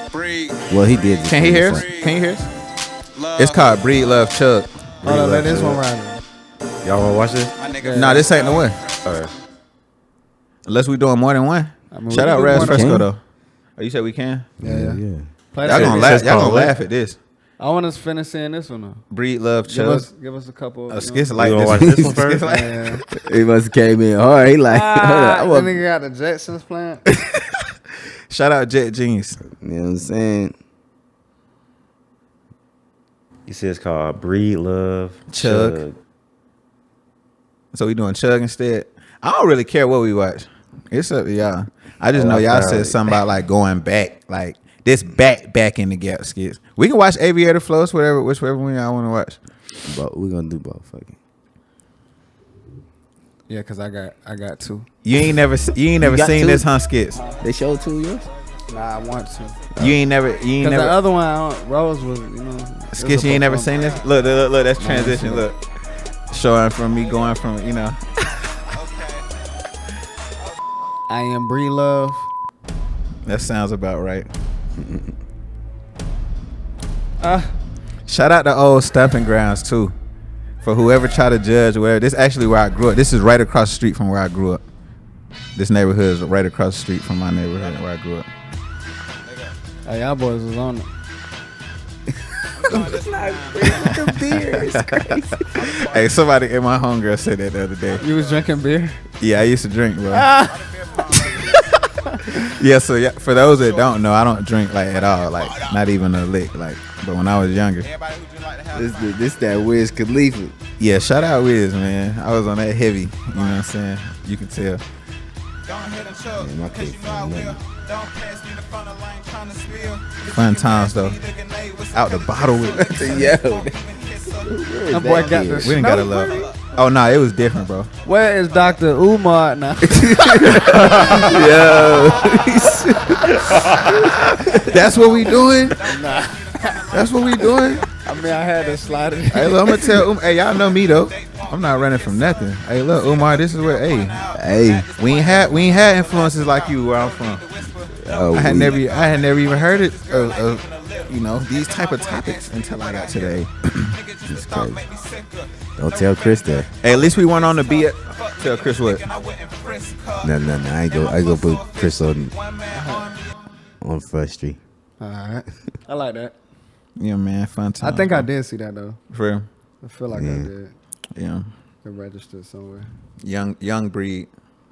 Well, he did. just Can he do hear this us? one. Can you hear us? It's called Breedlove, Chuck. Hold on, let this one ride. Y'all want to watch this? Nah, this ain't the one. All right. Unless we doing more than one. I mean, Shout we out can do Raz more than Fresco one. though. Oh, you said we can? Yeah. Play Y'all that. gonna It laugh. says Y'all gonna called laugh at this. I want us to finish saying this one though. Breedlove, Chuck. Give us a couple. Skitz like You this. want to watch this one first? Skitz like- Yeah. He must have came in hard. He like, hold on, I That want, nigga got the Jetsons playing. Shout out Jet Genius. you know what I'm saying? He says it's called Breedlove, Chug. So we doing Chug instead. I don't really care what we watch. It's up to y'all. I just know I y'all found said it. something about like going back, like this back in the gap skits. We can watch Aviator Flows, whichever one y'all want to watch. But we're gonna do both. Fuck it. Yeah, cause I got 2. You ain't never got seen two? this, huh, Skits? They showed 2 of yours? Nah, I want to. You ain't never Cause the other one, Rose was, Skits. You ain't never seen this. Look, that's transition. Look, showing from me going from I am Breedlove. That sounds about right. Shout out to old Stomping Grounds too. For whoever tried to judge or whatever, this is actually where I grew up. This is right across the street from where I grew up. This neighborhood is right across the street from my neighborhood where I grew up. Hey, y'all boys was on it. Hey, somebody in my homegirl said that the other day. You was drinking beer? Yeah, I used to drink, bro. Yeah, so yeah, for those that don't know, I don't drink like at all, like not even a lick. Like, but when I was younger, This that Wiz Khalifa. yeah, shout out Wiz, man. I was on that heavy. You know what I'm saying? You can tell. Man, I can't find nothing. Fun times though. Out the bottle with it. Yo, That boy got the We didn't gotta love. Oh no, it was different, bro. Where is Dr. Umar now? That's what we doing. That's what we doing. I mean, I had to slide it. Hey, look, I'm gonna tell. Hey, y'all know me though. I'm not running from nothing. Hey, look, Umar, this is where. Hey, we ain't had influences like you where I'm from. I had never even heard it of these type of topics until I got today. it's crazy. Don't tell Chris that. Hey, at least we weren't on the beat. Tell Chris what? No. I ain't go put Chris on First Street. All right. I like that. Yeah, man, fun time. I think I did see that, though. For real. I feel like I did. Yeah. It registered somewhere. Young breed.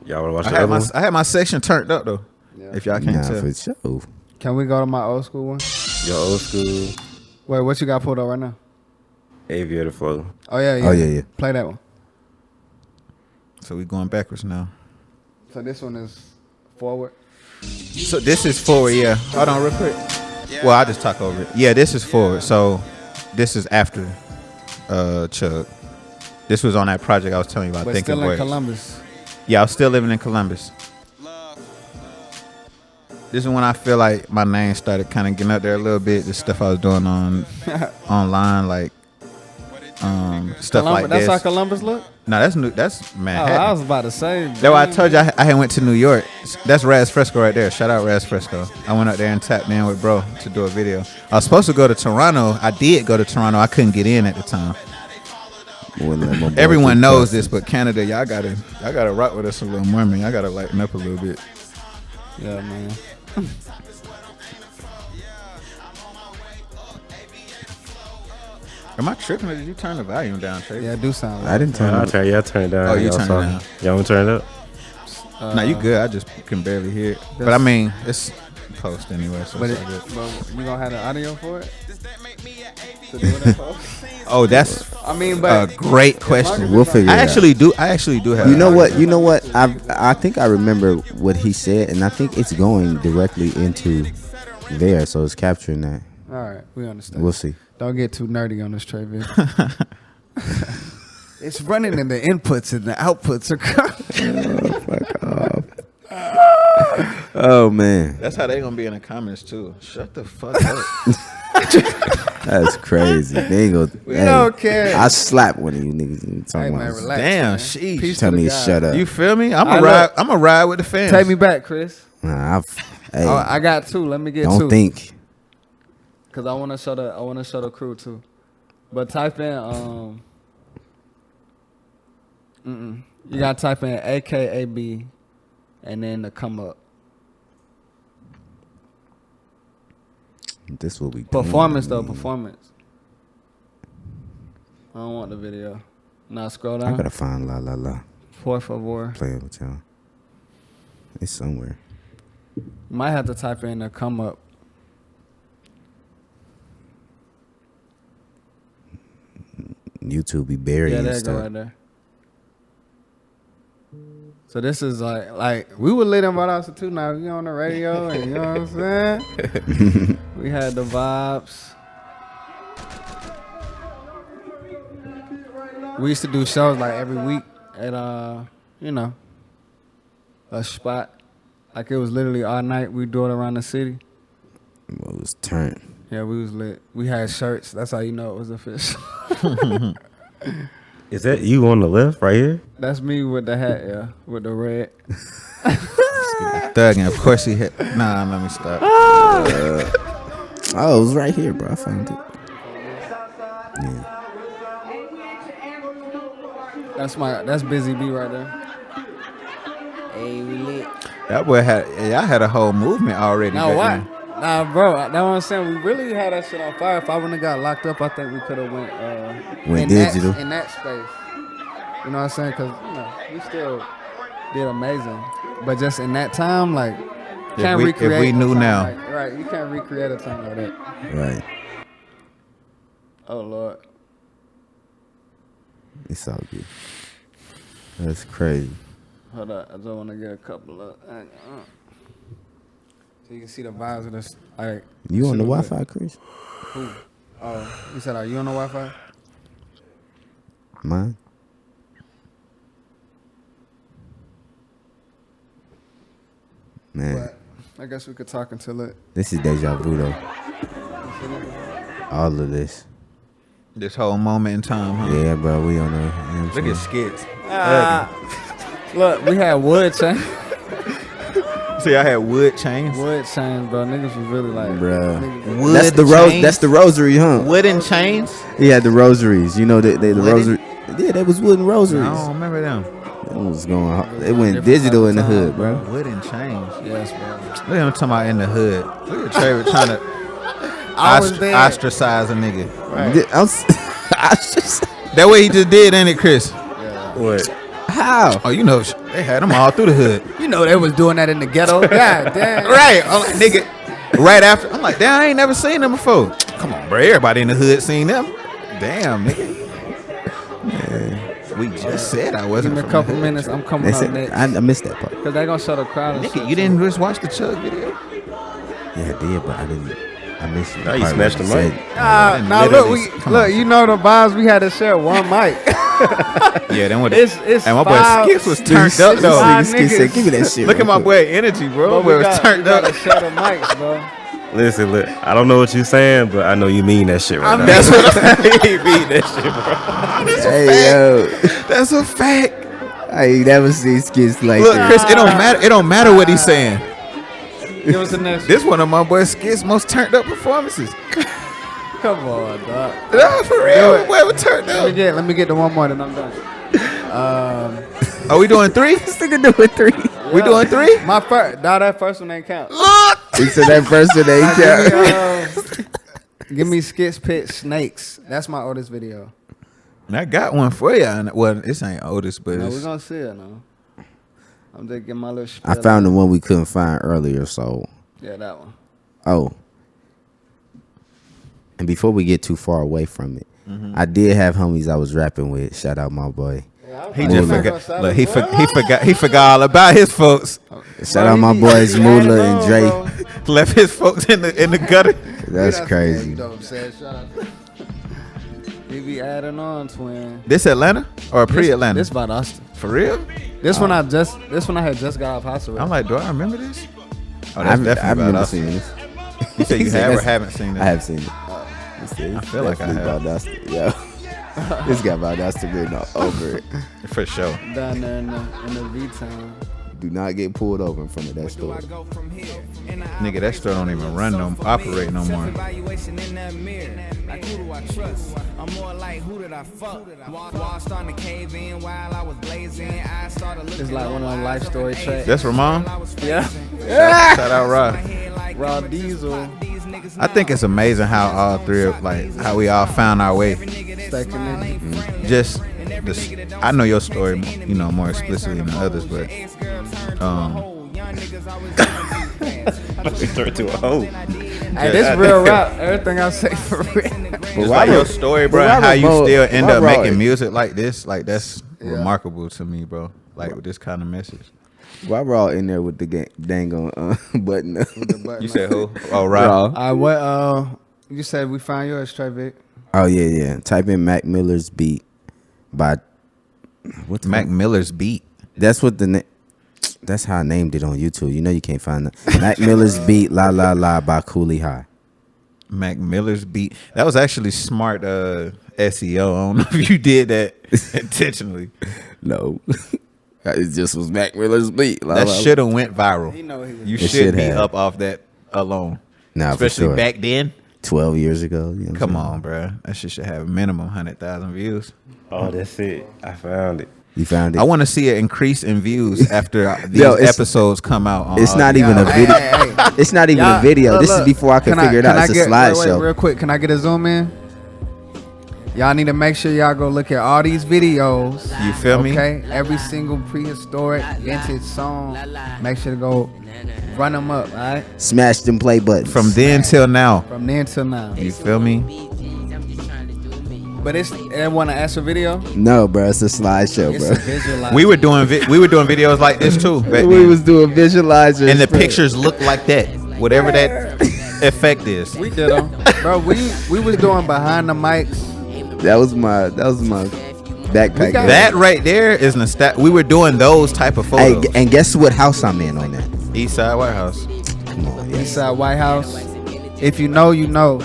Y'all want to watch the other one? I had my section turned up though. Yeah. If y'all can't tell. For sure. Can we go to my old school one? Your old school Wait, what you got pulled up right now? Aviator Flow. Oh, yeah. Oh, yeah. Play that one. So we going backwards now. So this one is forward. So this is forward, yeah. Hold on real quick. Well, I'll just talk over it. Yeah, this is forward. So this is after Chug. This was on that project I was telling you about. But Thinking still in Voice. Columbus. Yeah, I was still living in Columbus. This is when I feel like my name started kind of getting up there a little bit. The stuff I was doing on online, like stuff like That's this. how Columbus look? No, that's new. That's Oh, Manhattan. I was about to say. That's why I told you I had went to New York. That's Raz Fresco right there. Shout out Raz Fresco. I went up there and tapped in with bro to do a video. I was supposed to go to Toronto. I did go to Toronto. I couldn't get in at the time. Everyone knows this, but Canada, y'all gotta rock with us a little more, man. Y'all gotta lighten up a little bit. Yeah, man. Am I tripping or did you turn the volume down, Trey? Yeah, it do sound like I didn't turn it. I turn it down. Oh, you Y'all turn it saw- down. Y'all want to turn it up? Nah, you good. I just can barely hear it. But I mean, it's post anyway, so But, it's all good. but you gonna have the audio for it? To do it in post? Oh, that's I mean, a but great question. We'll figure it I out. actually do have. You know what? I think I remember what he said, and I think it's going directly into there, so it's capturing that. all right, we understand. We'll see. Don't get too nerdy on this, Trayvick. It's running in the inputs and the outputs are Oh man, That's how they gonna be in the comments too. Shut the fuck up. that's crazy. They ain't gonna. We don't care. I slap one of you niggas. Hey, Talking man, about, relax. Damn, man. sheesh. Peace tell to me the to God. shut up. You feel me? I'm I a ride. I'm a ride with the fans. Take me back, Chris. Nah, hey, Oh, I got two. Let me get don't two. think. Cause I wanna show the crew too. But type in you gotta type in AKAB and then to come up. This will be Performance though, performance. I don't want the video. Now scroll I down. gotta find La La La. Por favor. Playing with y'all. It's somewhere. Might have to type in to come up. YouTube be buried Yeah, and there you go stuff. right there. So this is like we were lit in White House too. Now we on the radio, and you know what I'm saying. We had the vibes. We used to do shows like every week at a spot. Like it was literally all night. We do it around the city. Well, it was turned. Yeah, we was lit. We had shirts. That's how you know it was official. Is that you on the left right here? That's me with the hat, yeah, with the red. Thugging. Of course he hit. Nah, let me stop. Oh, it was right here, bro. I found it. Yeah. That's Busy B right there. Hey, we lit. That boy y'all had a whole movement already. Now back what? then. Nah, bro. That's what I'm saying. We really had that shit on fire. If I wouldn't have got locked up, I think we could have went Went in digital. in that space. You know what I'm saying? Because we still did amazing, but just in that time, like Can't recreate if we a knew time now. like- right, you can't recreate a time like that. Right. Oh Lord. It's all good. That's crazy. Hold up, I just want to get a couple of. So you can see the vibes of this. All right. You on the See what- Wi-Fi, Chris? Who? Oh, you said, are you on the Wi-Fi? Mine? Man, But I guess we could talk until it. this is deja vu though. All of this. This whole moment in time, huh? Yeah, bro. We on the. Look at Skitz. Look, we had wood chains. See, I had wood chains. Wood chains, bro. Niggas was really like, Bruh. niggas- Wood That's the chains? That's the rosary, huh? Wooden chains? He had the rosaries. You know, the Wooden? rosary. Yeah, they was wooden I rosaries. don't remember them. That was going. It went Different digital type in the of hood, time, bro. Wooden chains. Yes, bro. Look at him talking about in the hood. Look at Trayvick trying to I was there. ostracize a nigga. I just, That way he just did, ain't it, Chris? What? how? Oh, you know, they had them all through the hood. You know they was doing that in the ghetto. God damn. Right. I'm like, nigga, right after. I'm like, damn, I ain't never seen them before. Come on, bro. Everybody in the hood seen them. Damn, nigga. We just said I Give wasn't me a from couple the hood. minutes. I'm coming They up said, next. I missed that part. Because they going to show the crowd and Nigga, shit, you too. didn't just watch the Chug video? Yeah, I did, but I didn't. I missed it. Now you smashed the mic. Now look, Literally, come look, on. you know the vibes. We had to share one mic. Yeah, then what? It's and my boy five- Skitz was turned up it's though. five Skitz said, give me that shit. Look at real my quick. boy energy, bro. But Boy we was got turned to up. share the mics, bro. Listen, look. I don't know what you're saying, but I know you mean that shit right now. That's what you mean that shit, bro. Hey, yo. That's a fact. I ain't never seen Skitz like Look, that. Chris, it don't matter. It don't matter what he's saying. Give us the next. This one of my boy Skitz most turned up performances. Come on, dog. No, for real. Boy, we turned up. Let me get the one more, then I'm done. Are we doing three? This nigga doing 3. We doing three? My first, that first one ain't count. Look. He said that first one ain't count. Give me Skitz Pittz Snakes. That's my oldest video. I got one for you. Well, this ain't oldest, but No, we're it's, gonna see it now. I'm just getting my little. I found the one we couldn't find earlier, so. Yeah, that one. Oh. And before we get too far away from it, I did have homies I was rapping with. Shout out my boy. he Moolah. just forgot. Look, he forgot all about his folks. Shout out my boys Moolah and Dre. Left his folks in the gutter. That's crazy. You know what I'm saying? Shout out. He be adding on, twin. This Atlanta or pre-Atlanta? This about Austin. For real? This one I had just got off house arrest. I'm like, do I remember this? Oh, I've that's definitely never about us. seen this. You said you He said have or that's- haven't seen this? I have seen it. I feel like I have. Yeah. This guy Valdosta written all over it. For sure. down there in the V-Town. Do not get pulled over in front of that store. Nigga, that store don't even operate no more. Evaluation in that mirror. Like who do I trust? I'm more like who did I fuck? Wall starting to cave in while I was blazing. I started looking. It's like one of them life story tracks. That's Ramon? Yeah. Shout out Rod. Raw Diesel. I think it's amazing how all three of how we all found our way. Stay connected. Just I know your story, more explicitly than others, but Turn to a hoe. Hey, this real rap. Everything I say for real. it's like your story, bro, and how you still end up making music like this, like that's remarkable to me, bro. Like with this kind of message. Why Raw in there with the dang on button? You said who? Oh, Raw. You said we found yours, Trayvick. Oh yeah. Type in Mac Miller's beat by what's Mac Miller's beat. That's what that's how I named it on YouTube. You know you can't find that. Mac Miller's beat La La La by Cooley High. Mac Miller's beat. That was actually smart SEO. I don't know if you did that intentionally. No. It just was Mac Miller's beat. La, That la, la. should have went viral. You It should should be have. up off that alone. Nah, for Especially sure. back then. 12 years ago. You know what Come I'm saying? on, bro. That shit should have minimum 100,000 views. Oh, that's it. I found it. You found it? I want to see an increase in views after these it's come out. On It's not even a video. It's not even a video. This is before I can figure it out. It's a slideshow. Wait, real quick. Can I get a zoom in? Y'all need to make sure y'all go look at all these videos. You feel me? Okay, every single prehistoric vintage song. Make sure to go run them up. All right, Smash them play buttons. From then till now. from then till now. You feel me? But they want to ask a video. No, bro, it's a slideshow, It's bro. a visualizer. We were doing videos like this too. Back We then. was doing visualizers, And the bro. pictures look like that. Whatever that effect is. We did them, bro. We was doing behind the mics. That was my backpack. got- That right there is nostalgia. We were doing those type of Hey, photos. and guess what house I'm in on that? East Side White House. Come on, yeah. Eastside White House. If you know, you know.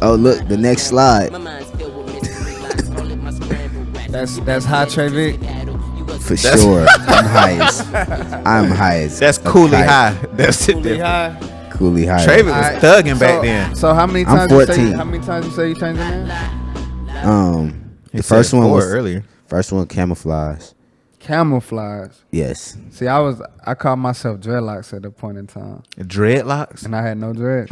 Oh, look, the next slide. That's high Trayvick. For sure. I'm highest. I'm highest. That's Cooley High. That's it. Pretty high. Cooley high. Trayvick was Alright, thugging back then. So how many I'm times? You say, 14. how many times you say you changed your name? He The first said one 4 was earlier. First one camouflage. Camouflage. Yes. See, I called myself dreadlocks at a point in time, Dreadlocks. and I had no dreads.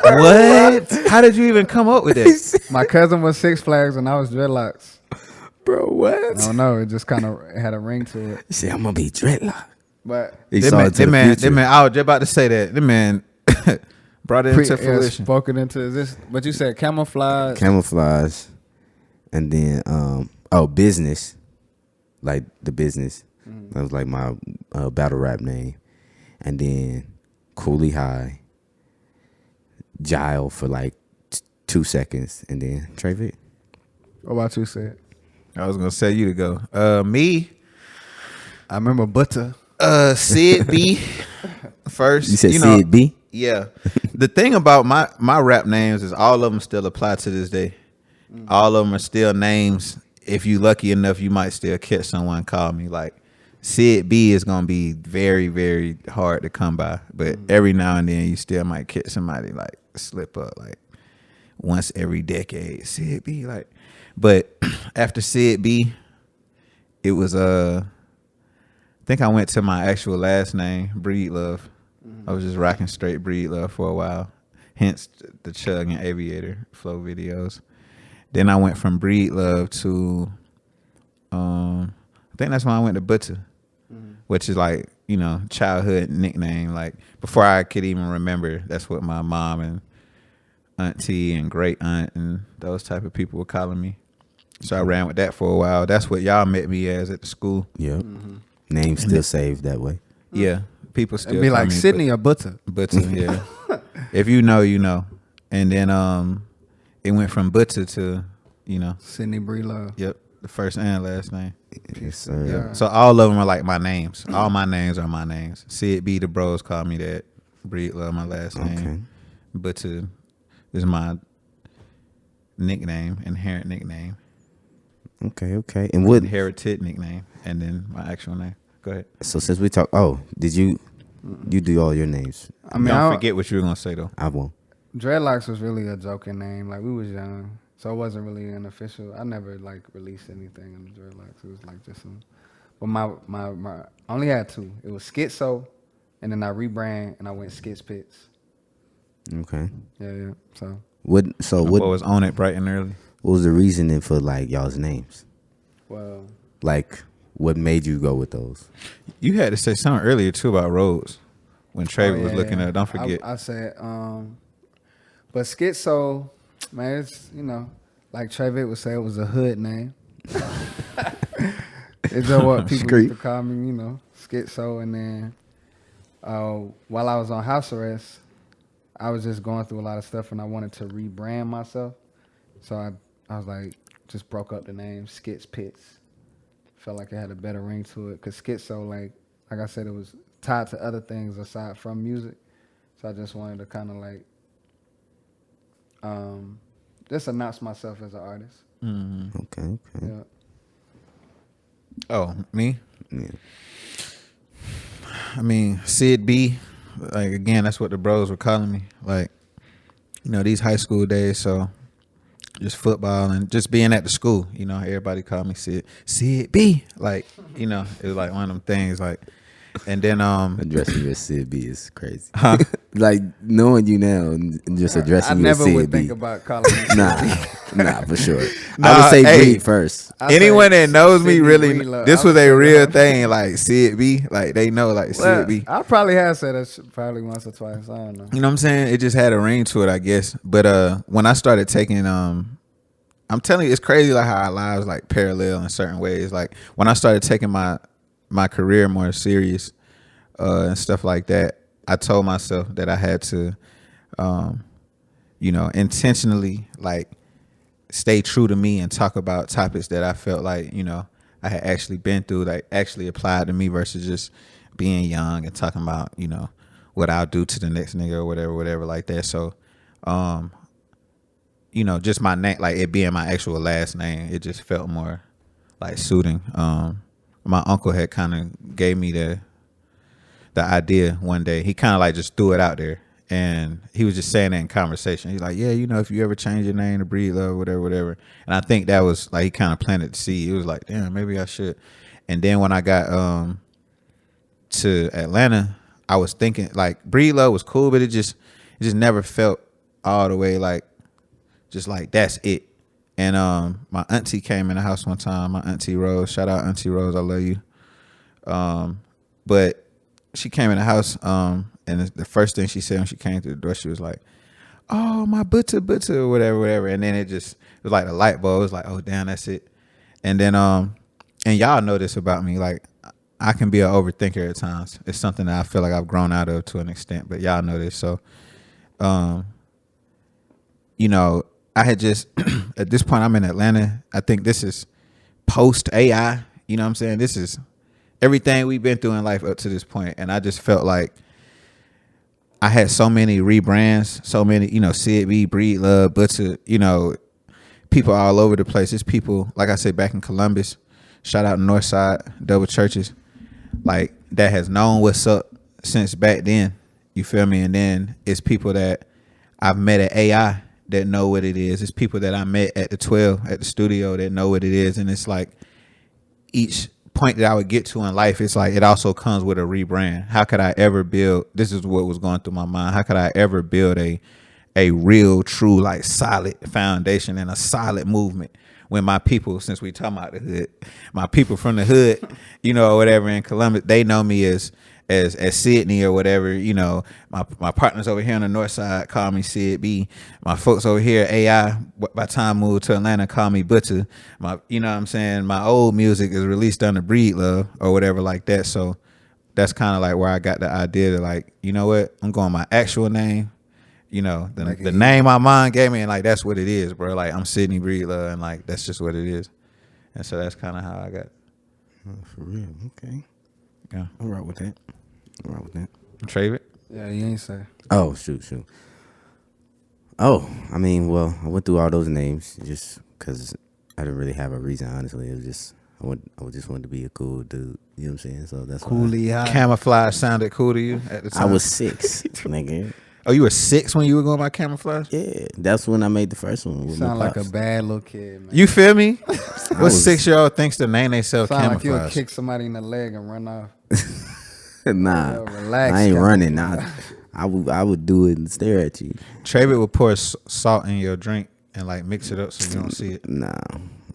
What? How did you even come up with that? My cousin was Six Flags, and I was dreadlocks. Bro, what? I don't know. It just kind of had a ring to it. He said, I'm gonna be dreadlock. But He That saw man, it to that the man, future. that man, I was just about to say that. That man brought it into fruition. spoken into this. But you said camouflage. Camouflage. And then business. Like the business. That was like my battle rap name. And then Cooley High. Gile for like 2 seconds. And then Trayvick. What about you said? I was gonna say you to go. Me, I remember Butter. Sid B first. You said know, Sid B? Yeah. The thing about my rap names is all of them still apply to this day. All of them are still names. If you lucky enough, you might still catch someone call me. Like Sid B is gonna be very, very hard to come by. But every now and then you still might catch somebody like slip up like once every decade. Sid B, like, but after Sid B, it was I think I went to my actual last name, Breedlove. I was just rocking straight Breedlove for a while. Hence the Chug and Aviator flow videos. Then I went from Breedlove to I think that's when I went to Butter, which is like, you know, childhood nickname. Like before I could even remember, that's what my mom and auntie and great aunt and those type of people were calling me. So I ran with that for a while. That's what y'all met me as at the school. Yep. Name still saved that way. Yeah, people still It'd be call like me Sidney or Butter. Butter, yeah. If you know, you know. And then it went from Butter to, you know, Sidney Breedlove. yep, the first and last name. Yes, sir. Yeah. So all of them are like my names. All my names are my names. Sid B, the bros call me that. Breedlove, my last name. Okay. Butter is my nickname, inherent nickname, Okay. And what? inherited nickname, and then my actual name. Go ahead. So since we talk, did you do all your names? I mean, Don't forget what you were gonna say though. I won't. Dreadlocks was really a joking name. Like we was young, so it wasn't really an official. I never like released anything in the Dreadlocks. It was like just some. But my I only had 2. It was Skitzo, and then I rebrand and I went Skitz Pittz. Okay. Yeah. So What What was on it bright and early? what was the reasoning for like y'all's names? well, Like what made you go with those? You had to say something earlier too about roads when Trayvick was yeah, looking yeah. at it. Don't forget. I said, but Skitzo, man, it's like Trayvick would say, it was a hood name. It's just what people used to call me, Skitzo. And then while I was on house arrest, I was just going through a lot of stuff, and I wanted to rebrand myself. So I was like, just broke up the name Skitz Pittz. Felt like it had a better ring to it, because Skitzo, like I said, it was tied to other things aside from music. So I just wanted to kind of like just announce myself as an artist. Mm-hmm. Okay. Yeah. Oh, me? Yeah. I mean, Sid B, like, again, that's what the bros were calling me. Like, these high school days, so just football and just being at the school, everybody called me Sid B. Like, it was like one of them things, like, And then Addressing you as Sid B is crazy. Like knowing you now and just addressing you as never would Sid B. think about calling you. Nah, for sure. Nah, I would say hey. Breed first. I anyone say that knows me Sidney really, Breedlove. this I was would a say real that. thing. Like Sid B, like they know, like Well, Sid B. I probably have said that shit probably once or twice. I don't know. You know what I'm saying? It just had a ring to it, I guess. But when I started taking I'm telling you, it's crazy like how our lives like parallel in certain ways. Like when I started taking my career more serious and stuff like that, I told myself that I had to intentionally like stay true to me and talk about topics that I felt like, I had actually been through, like actually applied to me versus just being young and talking about, what I'll do to the next nigga or whatever like that. So just my name, like it being my actual last name, it just felt more like suiting. My uncle had kind of gave me the idea one day. He kind of like just threw it out there, and he was just saying that in conversation. He's like, yeah, if you ever change your name to Breedlove, whatever. And I think that was like, he kind of planted the seed. It was like, damn, maybe I should. And then when I got to Atlanta, I was thinking like Breedlove was cool, but it just never felt all the way like, just like that's it. And my auntie came in the house one time. My auntie Rose, shout out Auntie Rose, I love you. But she came in the house, and the first thing she said when she came to the door, she was like, "Oh, my butter, or whatever." And then it was like a light bulb. It was like, "Oh, damn, that's it." And then and y'all know this about me, like I can be an overthinker at times. It's something that I feel like I've grown out of to an extent, but y'all know this. So, I had just, at this point, I'm in Atlanta. I think this is post AI. You know what I'm saying? This is everything we've been through in life up to this point. And I just felt like I had so many rebrands, so many, Sid B, Breedlove, Butcher, people all over the place. There's people, like I said, back in Columbus, shout out Northside, Double Churches, like that has known what's up since back then. You feel me? And then it's people that I've met at AI that know what it is. It's people that I met at the 12 at the studio that know what it is. And it's like each point that I would get to in life, it's like it also comes with a rebrand. How could I ever build, this is what was going through my mind, how could I ever build a real, true, like solid foundation and a solid movement when my people, since we talking about the hood, my people from the hood, or whatever in Columbus, they know me as Sidney or whatever, my partners over here on the north side call me Sid B. My folks over here, AI, by the time I moved to Atlanta, call me Butcher. My old music is released under Breedlove or whatever like that. So that's kind of like where I got the idea to like, you know what, I'm going my actual name, the name my mom gave me, and like that's what it is, bro. Like I'm Sidney Breedlove, and like that's just what it is. And so that's kind of how I got. Oh, for real, okay. Yeah, I'm right with that. Trayvick? Yeah, you ain't say. Oh, shoot. Oh, I mean, well, I went through all those names just because I didn't really have a reason, honestly. It was just, I just wanted to be a cool dude. You know what I'm saying? So that's Coolie high. Camouflage sounded cool to you at the time? I was 6, nigga. Oh, you were 6 when you were going by camouflage? Yeah, that's when I made the first one. You With my sound like a pops. bad little kid, man. You feel me? What was- 6-year-old thinks to name themselves Sound like camouflage? you'll kick somebody in the leg and run off. Nah, Yo, relax, I ain't guy. running. Nah, I would do it and stare at you. Trayvick would pour salt in your drink and like mix it up so you don't see it. Nah,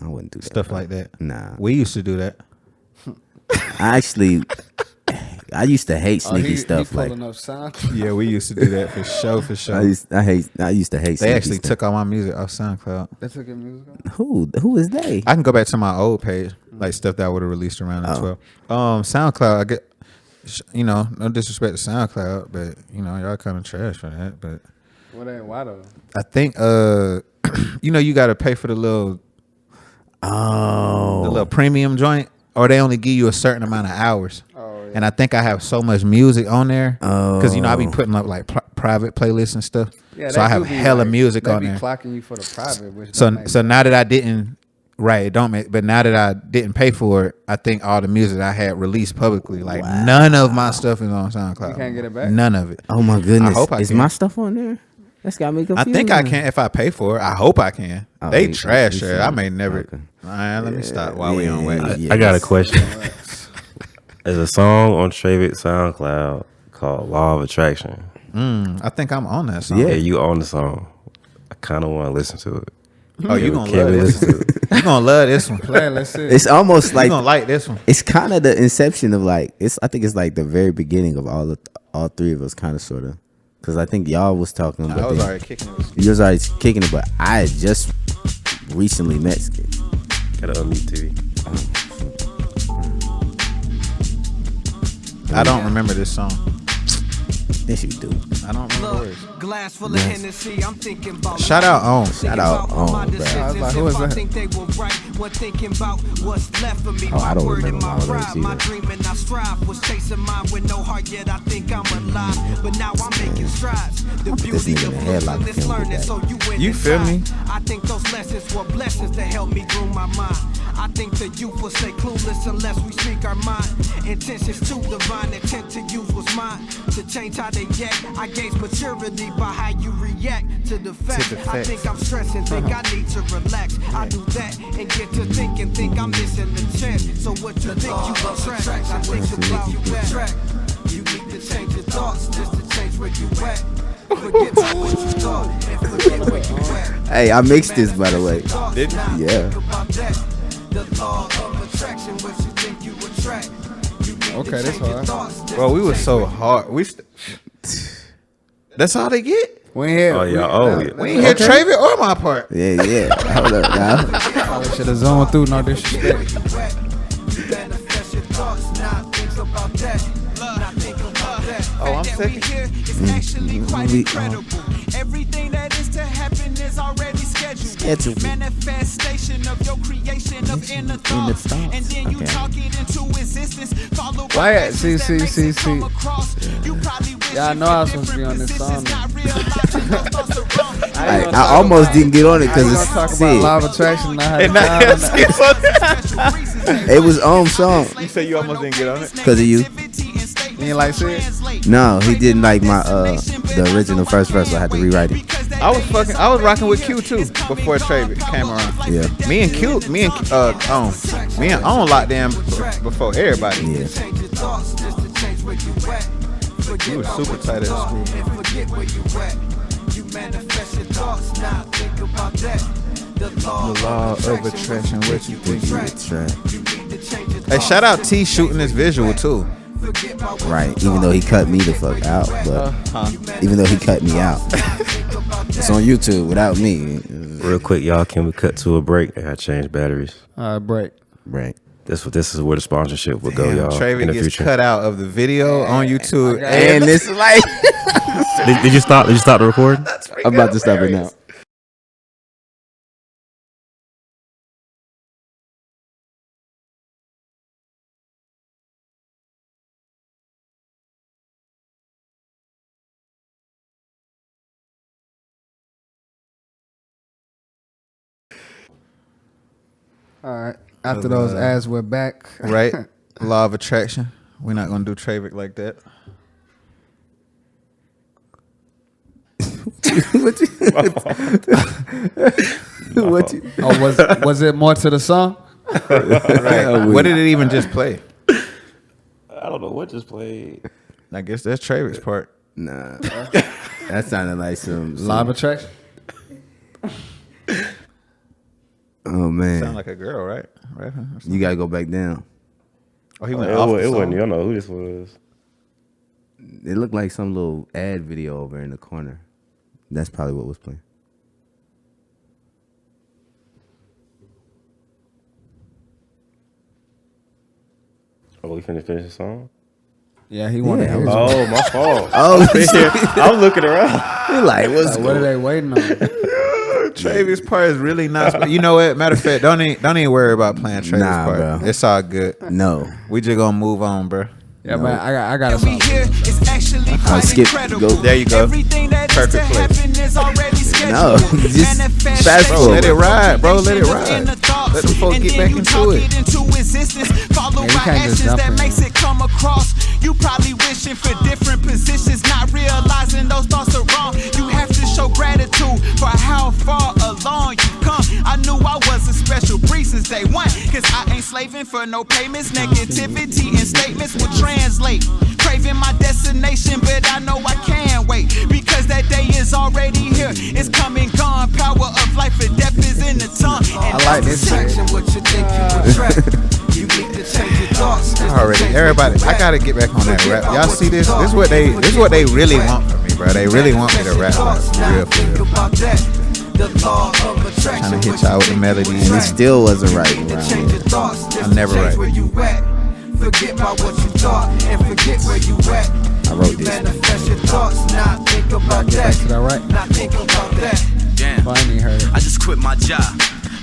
I wouldn't do that. Stuff bro. like that. Nah, We used to do that. I used to hate sneaky stuff. He Like pulling up sound. Yeah, we used to do that for sure. I used to hate. They sneaky actually stuff. took all my music off SoundCloud. They took your music off? Who is they? I can go back to my old page, like stuff that I would have released around the 12. SoundCloud, I get, no disrespect to SoundCloud, but y'all kind of trash for that. But Why though? I think you got to pay for the little premium joint, or they only give you a certain amount of hours. Oh, yeah. And I think I have so much music on there because I be putting up like private playlists and stuff. Yeah, So I have hella music on they there. be clocking you for the private, which So don't make sense. now that I didn't, right, it don't make, but now that I didn't pay for it, I think all the music I had released publicly, like none of my stuff is on SoundCloud. You can't get it back? None of it. Oh my goodness! I hope I is can. my stuff on there? That's got me I confused. think I can if I pay for it. I hope I can. Oh, They you- trash you it. said- I may never. okay. All right, let me stop while we on way. Yeah, I got a question. There's a song on Trayvick SoundCloud called Law of Attraction. I think I'm on that song. Yeah, you own the song. I kind of want to listen to it. Oh, you gonna Can love we this? listen to it? You gonna love this one. Play, let's see. It's almost You like gonna like this one. it's kind of the inception of like it's. I think it's like the very beginning of all three of us, kind of sorta. Because I think y'all was talking about. I was already kicking it. You was already kicking it, but I had just recently met Skitz. Gotta unmute TV. I don't remember this song. Yes, you do. I don't remember words. Glass full of Hennessy, I'm thinking about Shout out on. Shout out on, bro. I was like, who is that? think they were right when thinking about what's left for me. Oh, I don't My word and remember my all those pride, my either. dream and I strive was chasing mine with no heart, yet I think I'm alive. But now I'm making strides. The this beauty nigga of in the headlock losing is can't get learning, that. so you win. You feel me? I think those lessons were blessings to help me groom my mind. I think the youth will stay clueless unless we speak our mind. Intentions too divine, intent to use was mine. To change how they get, I gauge maturity by how you react to the facts. I think I'm stressing, think I need to relax. I do that and get to thinking, think I'm missing the chance. So what you think you attract? I think about that. You need to change your thoughts just to change where you at. Forget what you thought and forget where you at. Hey, I mixed this, by the way. Did you? Yeah. The law of attraction, what you think you attract. Okay, that's hard. Bro, we was so hard. That's all they get. We ain't here. Oh, yeah. Oh, yeah. We ain't hear Trayvick or my part. Yeah, yeah. Hold up, now. Probably should have zoned through. No disrespect. Oh, I'm sick. It's actually quite incredible. Everything that is to happen is already scheduled. Manifestation of your creation of inner thoughts. And then you talk it into existence. Follow Why at see. Y'all know I was supposed to be on this song. I almost didn't get on it because Gonna it's talk about sick. law of attraction. I had And time now on that. It was song You say you almost didn't get on it? because of you. You ain't like Sid? No, he didn't like my the original first verse. So I had to rewrite it. I was rocking with Q too before Trayvick came around. Yeah, Me and On locked in before everybody. yeah. We was super tight at school. The law of attraction, what you think you attract. Hey, shout out T shooting this visual too. Right. Even though he cut me the fuck out, but even though he cut me out, it's on YouTube without me. Real quick, y'all, can we cut to a break? I gotta change batteries. All right, break. Right. This is where the sponsorship will go, y'all. In Trayvick the gets future. cut out of the video on YouTube. And this is like Did you stop? Did you stop the recording? I'm about to stop it now. All right. After those ads, we're back. Right? Law of attraction. We're not gonna do Trayvick like that. What you? Oh, was it more to the song? Right. What did it even just play? I don't know what just played. I guess that's Trayvick's part. Nah, that sounded like some Law of attraction. Oh man, Sound like a girl, right? Right. you gotta go back down. Oh, he It, went off the wasn't. song. You don't know who this was. It looked like some little ad video over in the corner. That's probably what was playing. Oh, we finished the song. Yeah, he wanted. Yeah, his. Oh, my fault. Oh, I'm looking around. you like what's What are they waiting on? Trayvick's part is really not. You know what? Matter of fact, don't even worry about playing Trayvick's Nah, part. bro. It's all good. No. We just gonna move on, bro. Yeah, man, I got a We song. here is actually quite skip. incredible. Go. There you go. Everything that is Perfect to place. happen is already No, scheduled. just Manifestation fast Bro, forward. let it ride, bro. Let it of ride. inner thoughts. Let the folks And get then back you into talk it. into existence. Follow Yeah, you by can't just actions jump that in. makes it come across. You probably wishing for different positions, not realizing those thoughts are wrong. You have to show gratitude for how far along you come. I knew I was a special breed since day one. Cause I ain't slaving for no payments. Negativity and statements will translate. Craving my destination, but I know I can't wait. Because that day is already here. It's coming, gone. Power of life and death is in the tongue. And I like this section. What you think you attract? You need to change your thoughts. Already, everybody, I gotta get back on that rap. Y'all see this? This is what they really want from me, bro. They really want me to rap like real for real. Trying to hit y'all with the melodies. And it still wasn't right around here. I'm never right. Forget about what you thought and forget where you at. I wrote this. Manifest your thoughts, not think about Get back that. to that right. Not think about that. Damn. I ain't heard it. I just quit my job.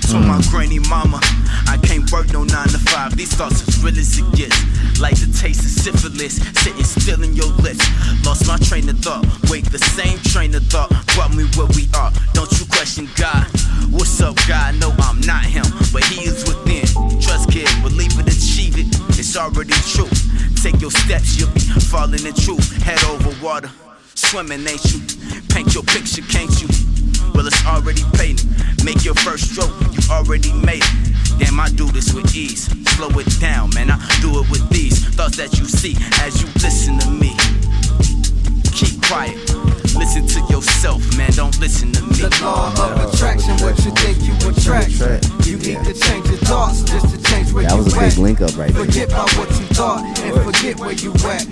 Told my granny mama I can't work no 9 to 5. These thoughts as real as it gets. Like the taste of syphilis sitting still in your lips. Lost my train of thought. Wait, the same train of thought brought me where we are. Don't you question God? What's up, God? No, I'm not him, but he is within. Trust, kid, believe it, achieve it. It's already true. Take your steps, you'll be falling in truth. Head over water, swimming, ain't you? Paint your picture, can't you? Well, it's already painted. Make your first stroke, you already made it. Damn, I do this with ease. Slow it down, man, I do it with these thoughts that you see as you listen to me. Keep quiet, listen to yourself, man, don't listen to me. The law of attraction, what you think you attract. You need to change your thoughts just to change where you at. That was a big link up right there. Forget about what you thought and forget where you at.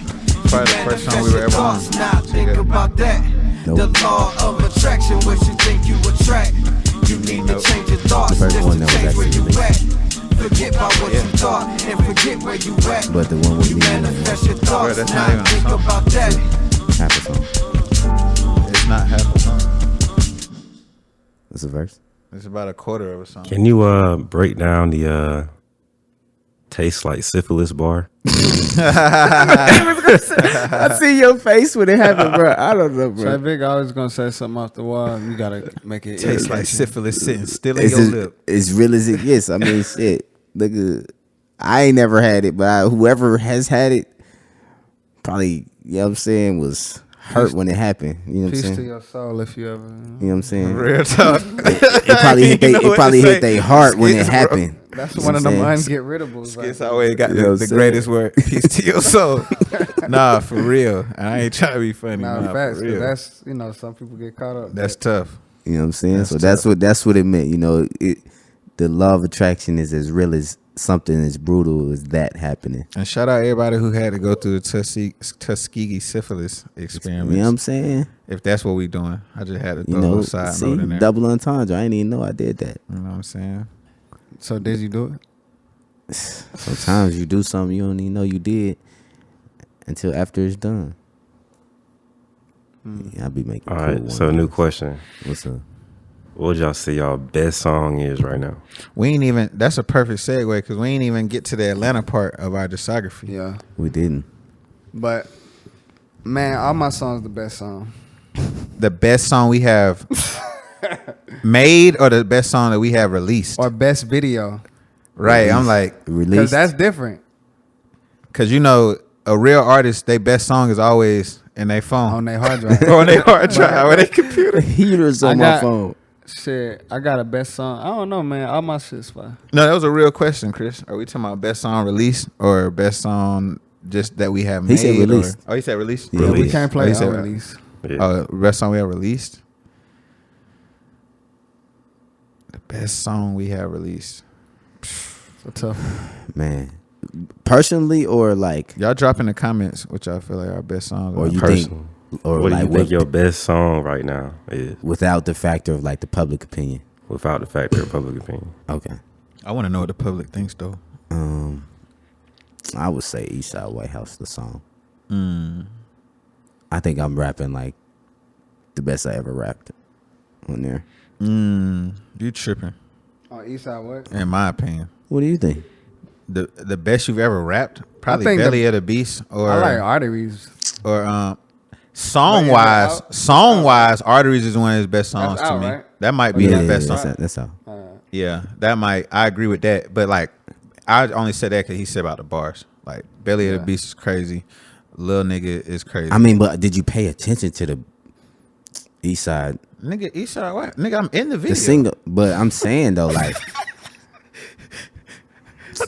Probably the first song we were ever on. Now think about that. Nope. The law of attraction, what you think you attract. You need to change your thoughts The first just one to that was change where you actually at. Forget about what you thought and forget where you at. But the one with You me manifest your thoughts, that's not now even a think song. about that. half a song. It's not half a song. That's a verse. It's about a quarter of a song. Can you break down the taste like syphilis bar? I see your face when it happened, bro. I don't know, bro. Trayvick always gonna say something off the wall. You gotta make it. Tastes like syphilis sitting still in It's your as, lip. as real as it gets. I mean, shit. Look, I ain't never had it, but whoever has had it probably, you know what I'm saying, was hurt when it happened. You know what I'm Peace to saying? your soul if you ever. You know what I'm saying? Real talk. It probably hit their heart when it Skitz, bro. happened. That's You know one what of them I'm saying? unget-ridables. Skitz always got You know what the I'm greatest saying? word. Peace to your soul. Nah, for real. I ain't trying to be funny. Nah, Nah, facts. for 'Cause real. that's some people get caught up. That's tough. You know what I'm saying? That's So tough. that's what it meant. You know, the law of attraction is as real as something as brutal as that happening. And shout out everybody who had to go through the Tuskegee syphilis experiment. You know what I'm saying? If that's what we doing, I just had to You throw a know, little side see, note in there. double entendre. I didn't even know I did that. You know what I'm saying? So did you do it? Sometimes you do something you don't even know you did until after it's done. Yeah, I'll be making. All cool right, ones. so new question. What's up? What would y'all say y'all best song is right now? We ain't even. That's a perfect segue because we ain't even get to the Atlanta part of our discography. Yeah. We didn't. But man, all my songs the best song. The best song we have made, or the best song that we have released. Or best video. Right. I'm like, Because Release. that's different. because you know, a real artist, their best song is always in their phone On their hard drive. or on their hard drive or their computer. Heaters I on my got- phone. Shit, I got a best song. I don't know, man. All my shit's fine. No, that was a real question, Chris. Are we talking about best song released or best song just that we have made? He said released. Oh, he said released? Yeah, Yeah, we Release. can't Oh, play you said- release. Yeah. Best song we have released? The best song we have released. It's a tough one. Man, personally or like, Y'all drop in the comments what y'all feel like our best songs or are. you Personal. think, or What do like you think your best song right now is without the factor of like the public opinion. without the factor of public opinion? Okay. I want to know what the public thinks though. I would say Eastside White House, the song. Mm. I think I'm rapping like the best I ever rapped on there. You tripping, On Eastside what? in my opinion. What do you think? The best you've ever rapped? Probably think Belly of the Beast or I like Arteries. or song wise, Arteries is one of his best songs That's to out, me. right? That might be his best that's song. that's all. Yeah, that might. I agree with that. But like, I only said that because he said about the bars. Like, Belly of the Beast is crazy. Lil Nigga is crazy. I mean, but did you pay attention to the Eastside, nigga, Eastside, what? Nigga, I'm in the video. the single? But I'm saying though, like,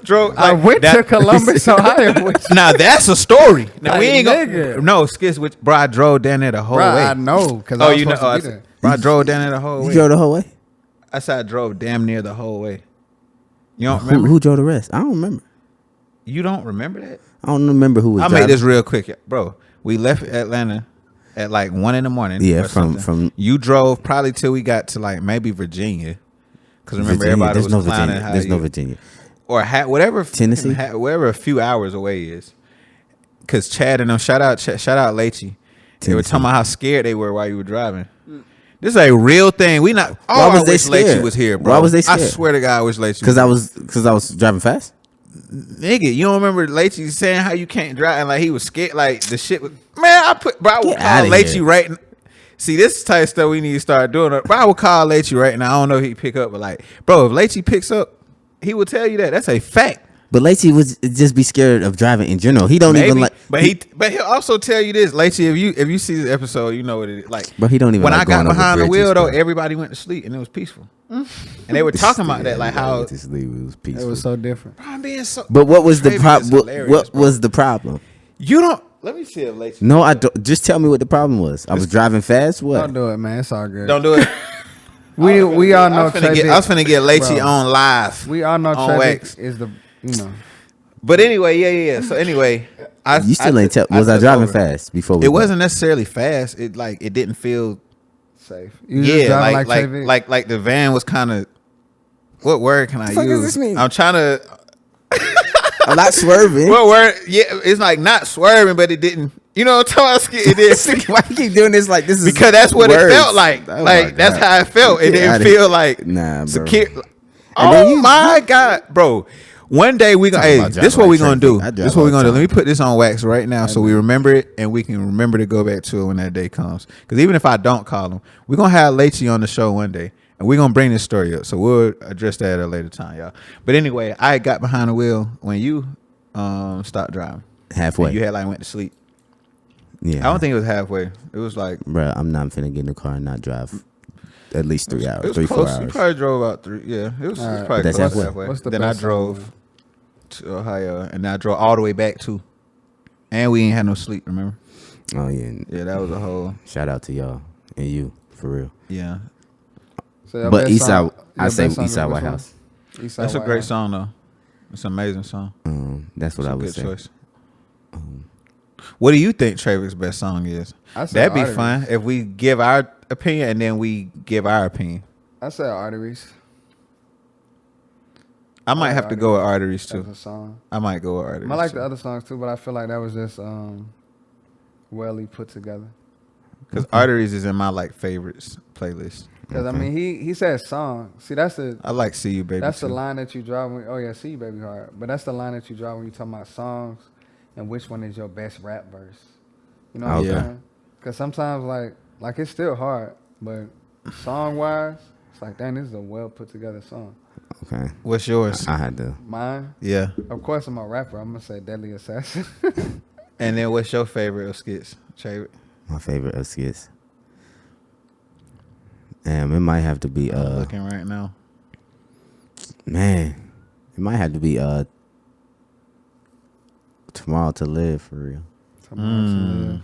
drove. I went to Columbus, Ohio. With you. Now that's a story. Now we Like, ain't nigga. gonna. No, Skitz, bro, I drove down there the whole Bruh, way. I know, because Oh, I was you know, supposed to be there. bro, I drove down there the whole You way. drove the whole way? I said I drove damn near the whole way. You don't Who, remember? who drove the rest? I don't remember. You don't remember that? I don't remember who was I'll driving. make this real quick, bro. We left Atlanta at like 1 a.m. Yeah, or something. from you drove probably till we got to like maybe Virginia, because remember Virginia. everybody There's was no clowning Virginia. how There's no you- Virginia. or whatever Tennessee? wherever a few hours away is. Because Chad and them, shout out Leachy. They were Tennessee. talking about how scared they were while you were driving. This is a real thing. We not. Why Oh, was I they wish Leachy scared? was here, bro. Why was they I scared? swear to God, I wish Leachy. Because I was driving fast. Nigga, you don't remember Leachy saying how you can't drive and like he was scared, like the shit was. Man, I would Get call outta Leachy here. right. See, this is the type of stuff we need to start doing. Bro, I would call Leachy right now. I don't know if he'd pick up, but like, bro, if Leachy picks up, he will tell you that. That's a fact. But Lacey would just be scared of driving in general. He don't even like. but he'll also tell you this, Leachy. If you see this episode, you know what it is. Like, But he don't even. when like I got going over behind the bridges, wheel though, bro. everybody went to sleep and it was peaceful. And they were talking about that, like how it was peaceful. It was so different. bro, I'm being so. But what was the Trayvick problem? is hilarious, What bro. was the problem? You don't. Let me see if Leachy. No, I don't. Just tell me what the problem was. I was driving fast. What? Don't do it, man. It's all good. Don't do it. We all I know was finna get Leachy Bro. on live. We all know on wax. Trayvick is the, you know. But anyway, yeah. So anyway, You still ain't tell. Was I took driving over. fast before? We It left? wasn't necessarily fast. It didn't feel. Safe. You just driving like Trayvick? like the van was kind of. What word can I fuck use? does this mean? I'm trying to. I'm not swerving. What word? Yeah, it's like not swerving, but it didn't. You know what I'm talking about? It didn't. Why you keep doing this? Like this is Because that's what words. it felt like. Oh my Like that's God. how it felt. It Get didn't outta feel here. like Nah, bro. secure. then Oh you- my God, bro! One day we gonna. Talking Hey, about this driving what we like gonna do. Trayvick. I drive This what we all the gonna do. Let time. me put this on wax right now, so we remember it and we can remember to go back to it when that day comes. Because even if I don't call him, we're gonna have Leachy on the show one day, and we're gonna bring this story up. So we'll address that at a later time, y'all. But anyway, I got behind the wheel when you stopped driving. Halfway. And you had like went to sleep. Yeah. I don't think it was halfway. It was like. Bro, I'm not finna get in the car and not drive at least 3 hours, It was 3-4 close. You hours. probably drove about 3. Yeah, it was Alright. probably That's close halfway. halfway. What's the Then I best song, drove man? to Ohio, and I drove all the way back too. And we ain't had no sleep. Remember? Oh yeah. Yeah, that was a whole. Shout out to y'all and you for real. Yeah, So your But best Eastside, song- I your say best song is Eastside which White one? House. Eastside that's a White great House. song though. It's an amazing song. That's what It's I a would good say. choice. What do you think Trayvick's best song is? I said That'd be Arteries. fun if we give our opinion and then we give our opinion. I said Arteries. I might have to go with Arteries That's too. a song. I might go with Arteries. I like too. the other songs too, but I feel like that was just well put together. Because Arteries is in my like favorites playlist. Because I mean, he said song. See, that's the I like See You Baby. that's too. the line that you draw when. Oh yeah, see you, baby hard. But that's the line that you draw when you talking about songs and which one is your best rap verse. You know what Okay. I'm saying? Because sometimes like it's still hard, but song wise, it's like dang, this is a well put together song. Okay. What's yours? I had to. Mine, Yeah. of course, I'm a rapper. I'm gonna say Deadly Assassin. And then what's your favorite of Skitz? Trayvick? My favorite of Skitz. Damn, it might have to be I'm looking right now. man. It might have to be Tomorrow to Live for real.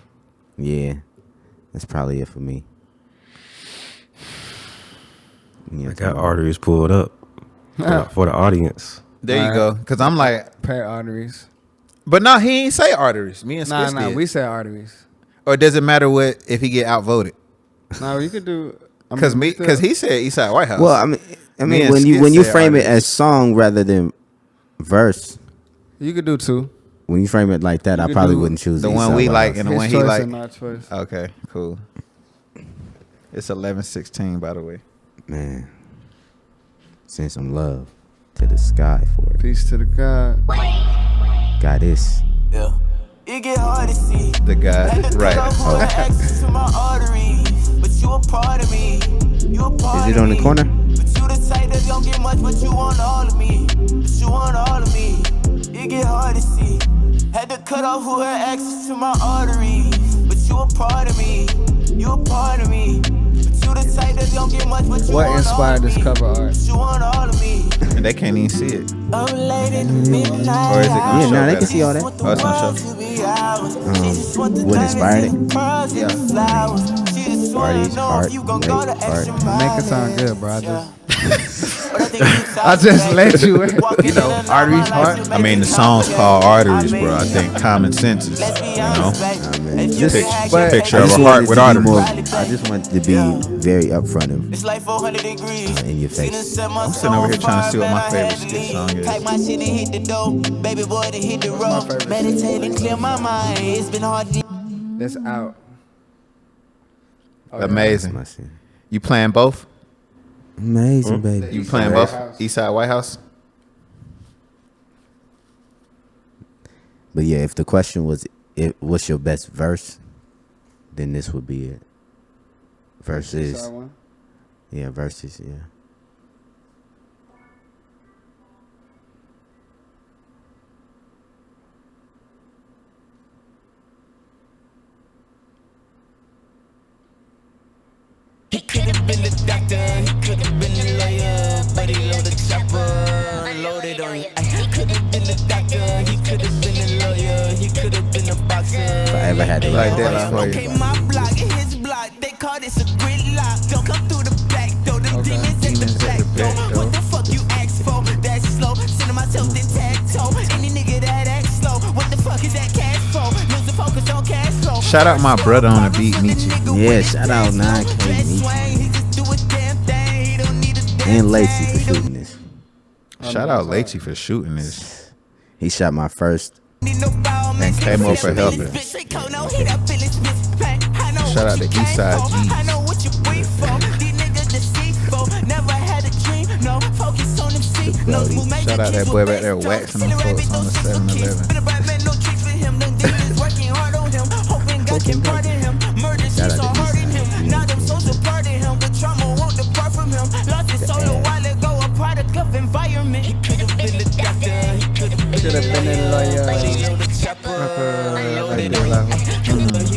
Yeah. That's probably it for me. Yeah, I got arteries pulled up for the audience. There you Alright. go. Because I'm like, Pair arteries. but no, he ain't say Arteries. Me and Nah, Skitz nah, did. we said arteries. Or does it matter what if he get outvoted? No, you could do. I Because mean, he said Eastside White House. Well, I mean Me and when you Skitz said frame it artists. as song rather than verse, you could do two. when you frame it like that, I could probably do wouldn't choose the Eastside one we White like House. and the His one he choice like. and our choice. Okay, cool. It's 11:16, by the way. Man, send some love to the sky for it. Peace to the God. Got this. Yeah. It get hard to see. The guy, right? Oh. Access to my arteries, but you a part of me. You a part Is it of on the me. corner? But you the type that don't get much, but you want all of me. But you want all of me. It get hard to see. Had to cut off who had access to my arteries, but you a part of me. You a part of me. But you the type that don't get much, but you What want inspired all of this me. cover art? But you want all of me. And they can't even see it. Yeah, Or is it gonna show no, they better? can see all that. Oh, it's gonna show. What inspired it? Yeah. Parties, heart, late, heart. Make it sound good, bro. I just let you, arteries, heart. I mean, the song's called Arteries, bro. I think common sense is, picture of a heart with arteries. I just want to be very upfront and in your face. I'm sitting over here trying to see what my favorite Skitz song is. That's out. Amazing. You playing both? Amazing, baby. You playing both? Eastside White House? But yeah, if the question was, what's your best verse, then this would be it. Verses. Yeah, verses, yeah. He could have been the doctor, he could have been the lawyer, but he loaded the chopper, loaded on you. He could have been the doctor, he could have been the lawyer, he could have been a boxer. If I ever had to Like that, Okay, my block and his block, they call this a gridlock. Don't come through the back door, them demons at the back door. What the fuck you ask for? That's slow, sending myself in tag-toe. Any nigga that acts slow, what the fuck is that cash for? Lose the focus on cash flow. Shout out my brother on the beat, Nietzsche. Yeah, shout out 9K Nietzsche. And Lacey for shooting this. Shout out Lacey for shooting this. He shot my first. And came over for helping. Shout out to Eastside G. Shout out that boy back there waxing them folks on the 7-Eleven. Shout out to Eastside. Should have been in lawyer.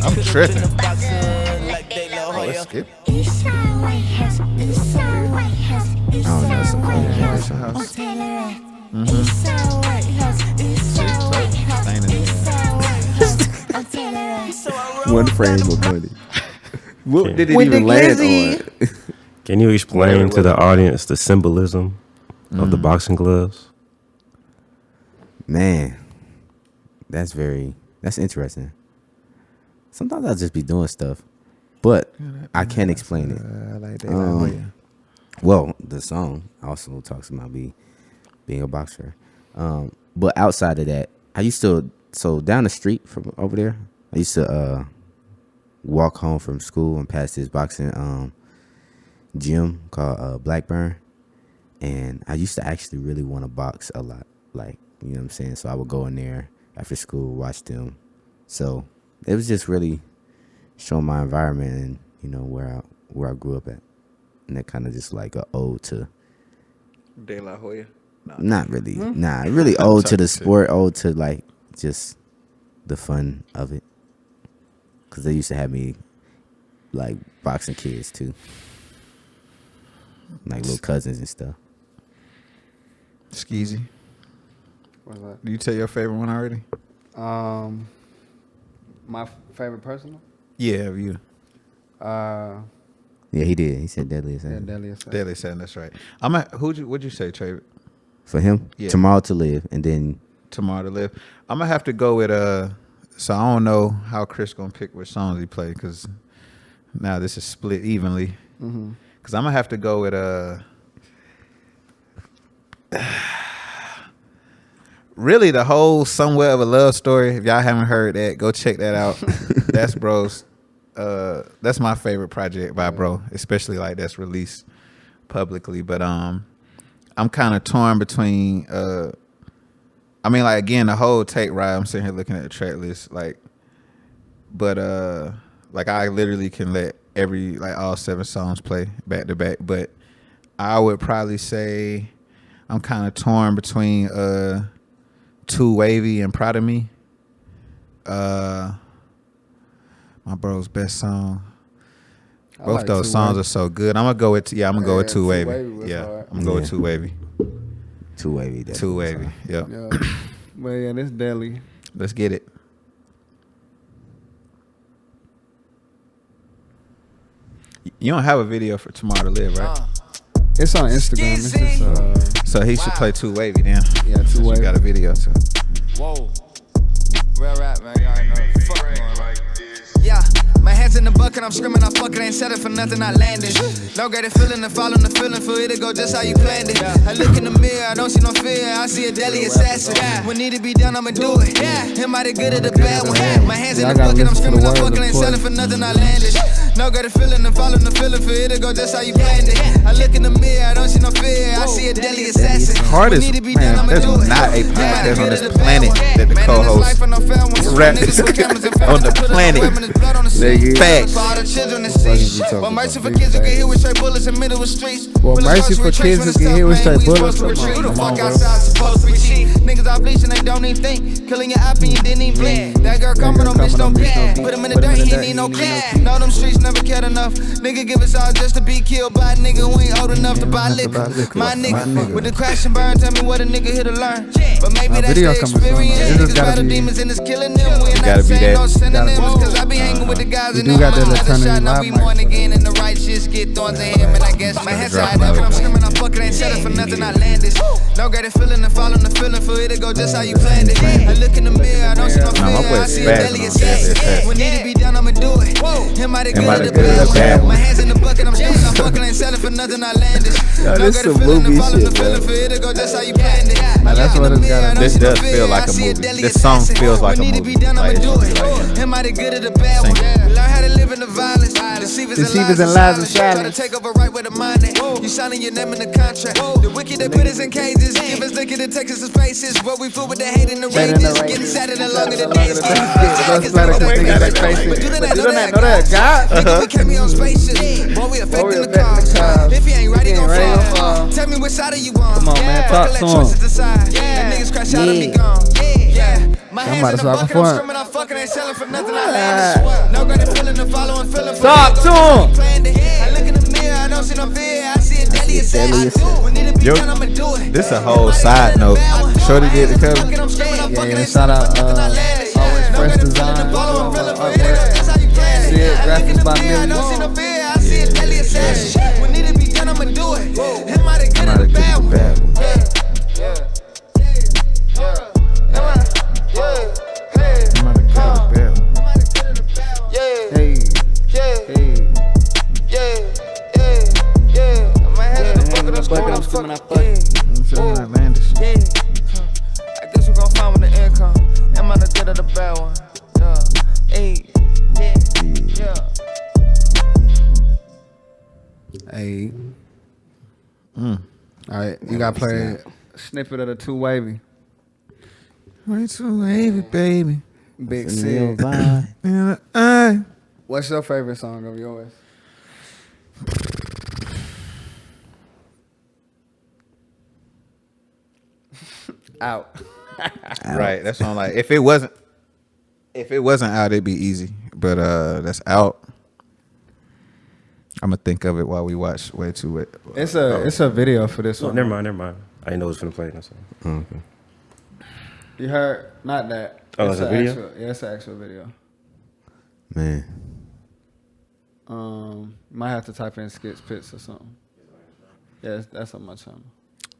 I'm tripping. Oh, let's skip. I don't know, some clean house. One frame of money. What did it even land on? Can you explain to the audience the symbolism of the boxing gloves? Man, that's interesting. Sometimes I'll just be doing stuff, but I can't explain it. Well, the song also talks about being a boxer. But outside of that, so down the street from over there, I used to walk home from school and pass this boxing gym called Blackburn. And I used to actually really want to box a lot. Like, you know what I'm saying? So I would go in there after school, watch them. So it was just really showing my environment and, you know, where I grew up at. And that kind of just like a ode to De La Hoya? No. Not really. Nah, really ode to the sport, ode to like just the fun of it. Because they used to have me like boxing kids too. Like little cousins and stuff. Skeezy. What's that? Did you tell your favorite one already? My favorite personal? Yeah, you. Yeah, he did. He said Deadly Assassin. Deadly Assassin. Deadly Assassin, that's right. What'd you say, Trayvick? For him? Yeah. Tomorrow to Live, and then Tomorrow to Live. I'm gonna have to go with so I don't know how Chris gonna pick which songs he play because now this is split evenly. Because I'm gonna have to go with really the whole Somewhere of a Love Story. If y'all haven't heard that, go check that out. That's bro's. That's my favorite project by bro, especially like that's released publicly. But I'm kind of torn between. I mean, like again, the whole Take Ride. I'm sitting here looking at the track list, like, but like I literally can let all 7 songs play back to back. But I would probably say I'm kind of torn between Too Wavy and Proud of Me. My bro's best song. Both those songs are so good. I'm gonna go with Too Wavy. Yeah, I'm gonna go with Too Wavy. Too wavy. Too wavy. Yep. Yeah. But yeah, this deadly. Let's get it. You don't have a video for Tomorrow to Live, right? It's on Instagram. It's just, So he should play Too Wavy then. Yeah, Too Wavy. You got a video too. Whoa. Real rap, man. Y'all know. Fuck going on. Yeah. My hands in the bucket, I'm screaming, I fuck it, ain't settle for nothing, I landed. No greater feeling than following the feeling for it to go just how you planned it. I look in the mirror, I don't see no fear, I see a deadly assassin. When need to be done, I'ma do it. Am I the good or the bad one? My hands in the bucket, I'm screaming, I fuck it, ain't selling for nothing, I landed. No greater feeling than following the feeling for it to go just how you planned it. I look in the mirror, I don't see no fear, I see a deadly assassin. Hardest, man, there's not a podcast on this planet that the co-host rap on the planet. Facts. Well, mercy for kids who get hit with straight bullets in middle of streets. Well, mercy for kids who get hit with straight bullets. Who the fuck outside supposed to be cheap? Niggas out bleaching, they don't even think. Killing your eye and you didn't even blink. That girl coming on, bitch, don't care. Put him in the dirt, he need no care. Know them streets never cared enough. Nigga give us all just to be killed by a nigga who ain't old enough to buy liquor. My nigga, with the crash and burn, tell me what a nigga here to learn. But maybe that's the experience. Niggas battle demons and it's killing them. We're not saying no synonyms, cause I be hanging with the guys in the shot, now we born again and the right shit get thrown to him. And I guess my head's side up and I'm screaming, I'm fucking ain't settle for nothing, I landed. No greater feeling than following the feeling for it to go just how you planned it. I look in the mirror, I don't see no fear, I see a deadly assassin. When need to be done, I'ma do it. Am I the good or the bad one? My hands in the bucket, I'm screaming, I'm fucking ain't selling for nothing, I landed. No greater feeling than following the feeling for it to go just how you planned it. That's what it's got. This does feel like a movie. This song feels like a movie. Am I the good or the bad one? Learn how to live in the violence. Deceivers and lies and silence. Try to take over right where the mind is. You signing your name in the contract. The wicked they put us in cages. Give us liquor to take us to spaces. What we fool with the hate and the rages. Getting sadder the longer the days. But you don't know that God? We kept me on spaceships. Boy, we affecting the cars. If he ain't right, he gon' fall. Tell me which side are you on? Come on, man, talk to him. That niggas crash out and be gone. Yeah. My hands in the bucket, I'm for screaming, I'm fucking, ain't selling for nothing, I landed. No greater feeling than following feeling for talk to him. I look in the mirror, I don't see no fear, I see a deadly assassin. When need to be done, I'ma do it. This a whole side note. Shorty did the cover. Yeah, shout out Always Fresh Design. See it, graphics by I don't see no fear, I see a deadly assassin. When need to be done, I'ma do it. Am I the good or the bad one? I guess we're gonna find with the income. Am I the good or the bad one? Hey. Alright, you gotta play a snippet of the Too Wavy. Way Too Wavy, baby. Big C. What's your favorite song of yours? Out. Right. That's what I'm like. If it wasn't out, it'd be easy. But that's out. I'm gonna think of it while we watch Way Too Wavy. It's a video for this one. Never mind. I didn't know it was finna play this one. Okay. You heard? Not that. Oh, it's a video? Yeah, it's an actual video. Man. Might have to type in Skitz Pittz or something. Yeah, that's on my channel.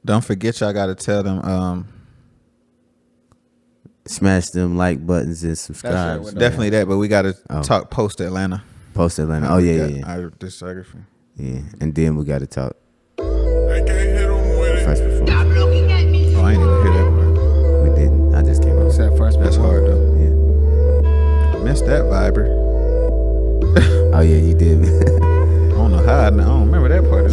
Don't forget, y'all gotta tell them. Smash them like buttons and subscribe. Definitely that, but we gotta talk post Atlanta. Post Atlanta. Oh yeah. Our discography. Yeah, and then we gotta talk. I can't hit them with it. First performance. Oh, I ain't even hear that part. We didn't. I just came out. That first. That's hard though. Yeah. I missed that viber. Oh yeah, you did. I don't know how. I don't remember that part.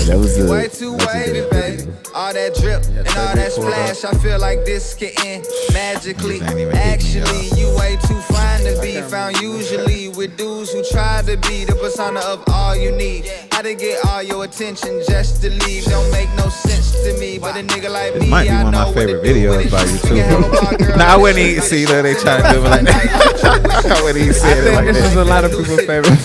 That was the Way too wavy, baby. All that drip and all that splash. I feel like this can end magically. Actually, you way too fine to be found usually with dudes who try to be the persona of all you need. How to get all your attention just to leave don't make no sense to me. But a nigga like me, It might be one of my favorite videos by you too. Nah, I wouldn't even see that they trying to do it like that. I wouldn't even say it like that. This is a lot of people's favorite.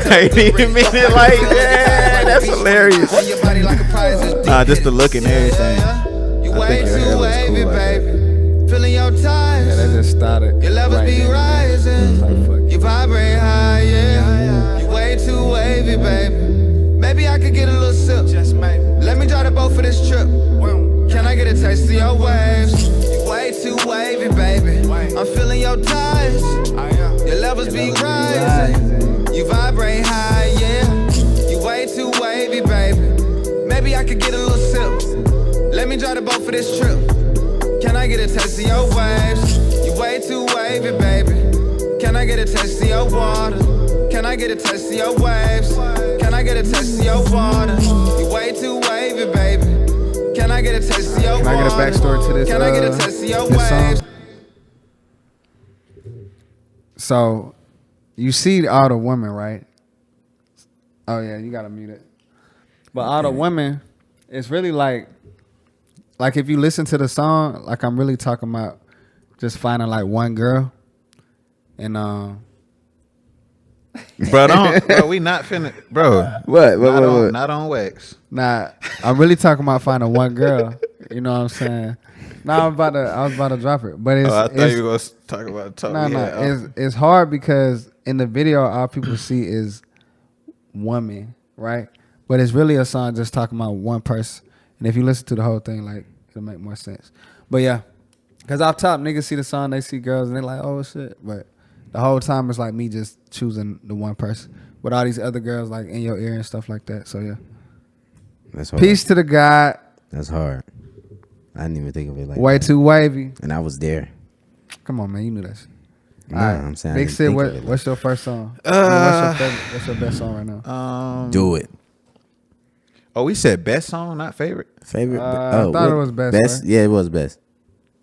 I ain't even mean it like that. That's hilarious. Your body like a prize is Nah, just the look and everything. You I way think your hair too looks cool wavy, like that. baby. Feeling your ties. Yeah, that just started. Your levels right be then. rising. Like, fuck it. You vibrate high, yeah. You way too wavy, baby. Maybe I could get a little sip. Just maybe. Let me drive the boat for this trip. Can I get a taste of your waves? You way too wavy, baby. I'm feeling your ties. Your levels be rising. You vibrate high, yeah. You way too wavy, baby. Maybe I could get a little sip. Let me drive the boat for this trip. Can I get a taste of your waves? You way too wavy, baby. Can I get a taste of your water? Can I get a taste of your waves? Can I get a taste of your water? You way too wavy, baby. Can I get a taste of your water? Can I get a backstory to this? Can I get a taste of your this waves? song? So, you see all the women, right? Oh yeah, you gotta mute it. But all the women, it's really like if you listen to the song, like I'm really talking about just finding like one girl, and Bro, we not finna, bro. What? Not on wax. nah, I'm really talking about finding one girl. You know what I'm saying? Nah, I was about to drop it, but it's I thought you were gonna talk about talk. it's hard because in the video all people see is woman, right? But it's really a song just talking about one person. And if you listen to the whole thing, like it'll make more sense. But yeah, because off top, niggas see the song, they see girls, and they're like, oh shit. But the whole time it's like me just choosing the one person with all these other girls like in your ear and stuff like that. So yeah, That's hard. peace to the God. That's hard. I didn't even think of it like Way that. too wavy. And I was there. Come on, man, you knew that shit. Nah, All right. I'm saying I Big didn't Sid, think of it like what's your first song? What's your best song right now? Do it. Oh, we said best song, not favorite. Favorite? I thought it was best, Best? right? Yeah, it was best.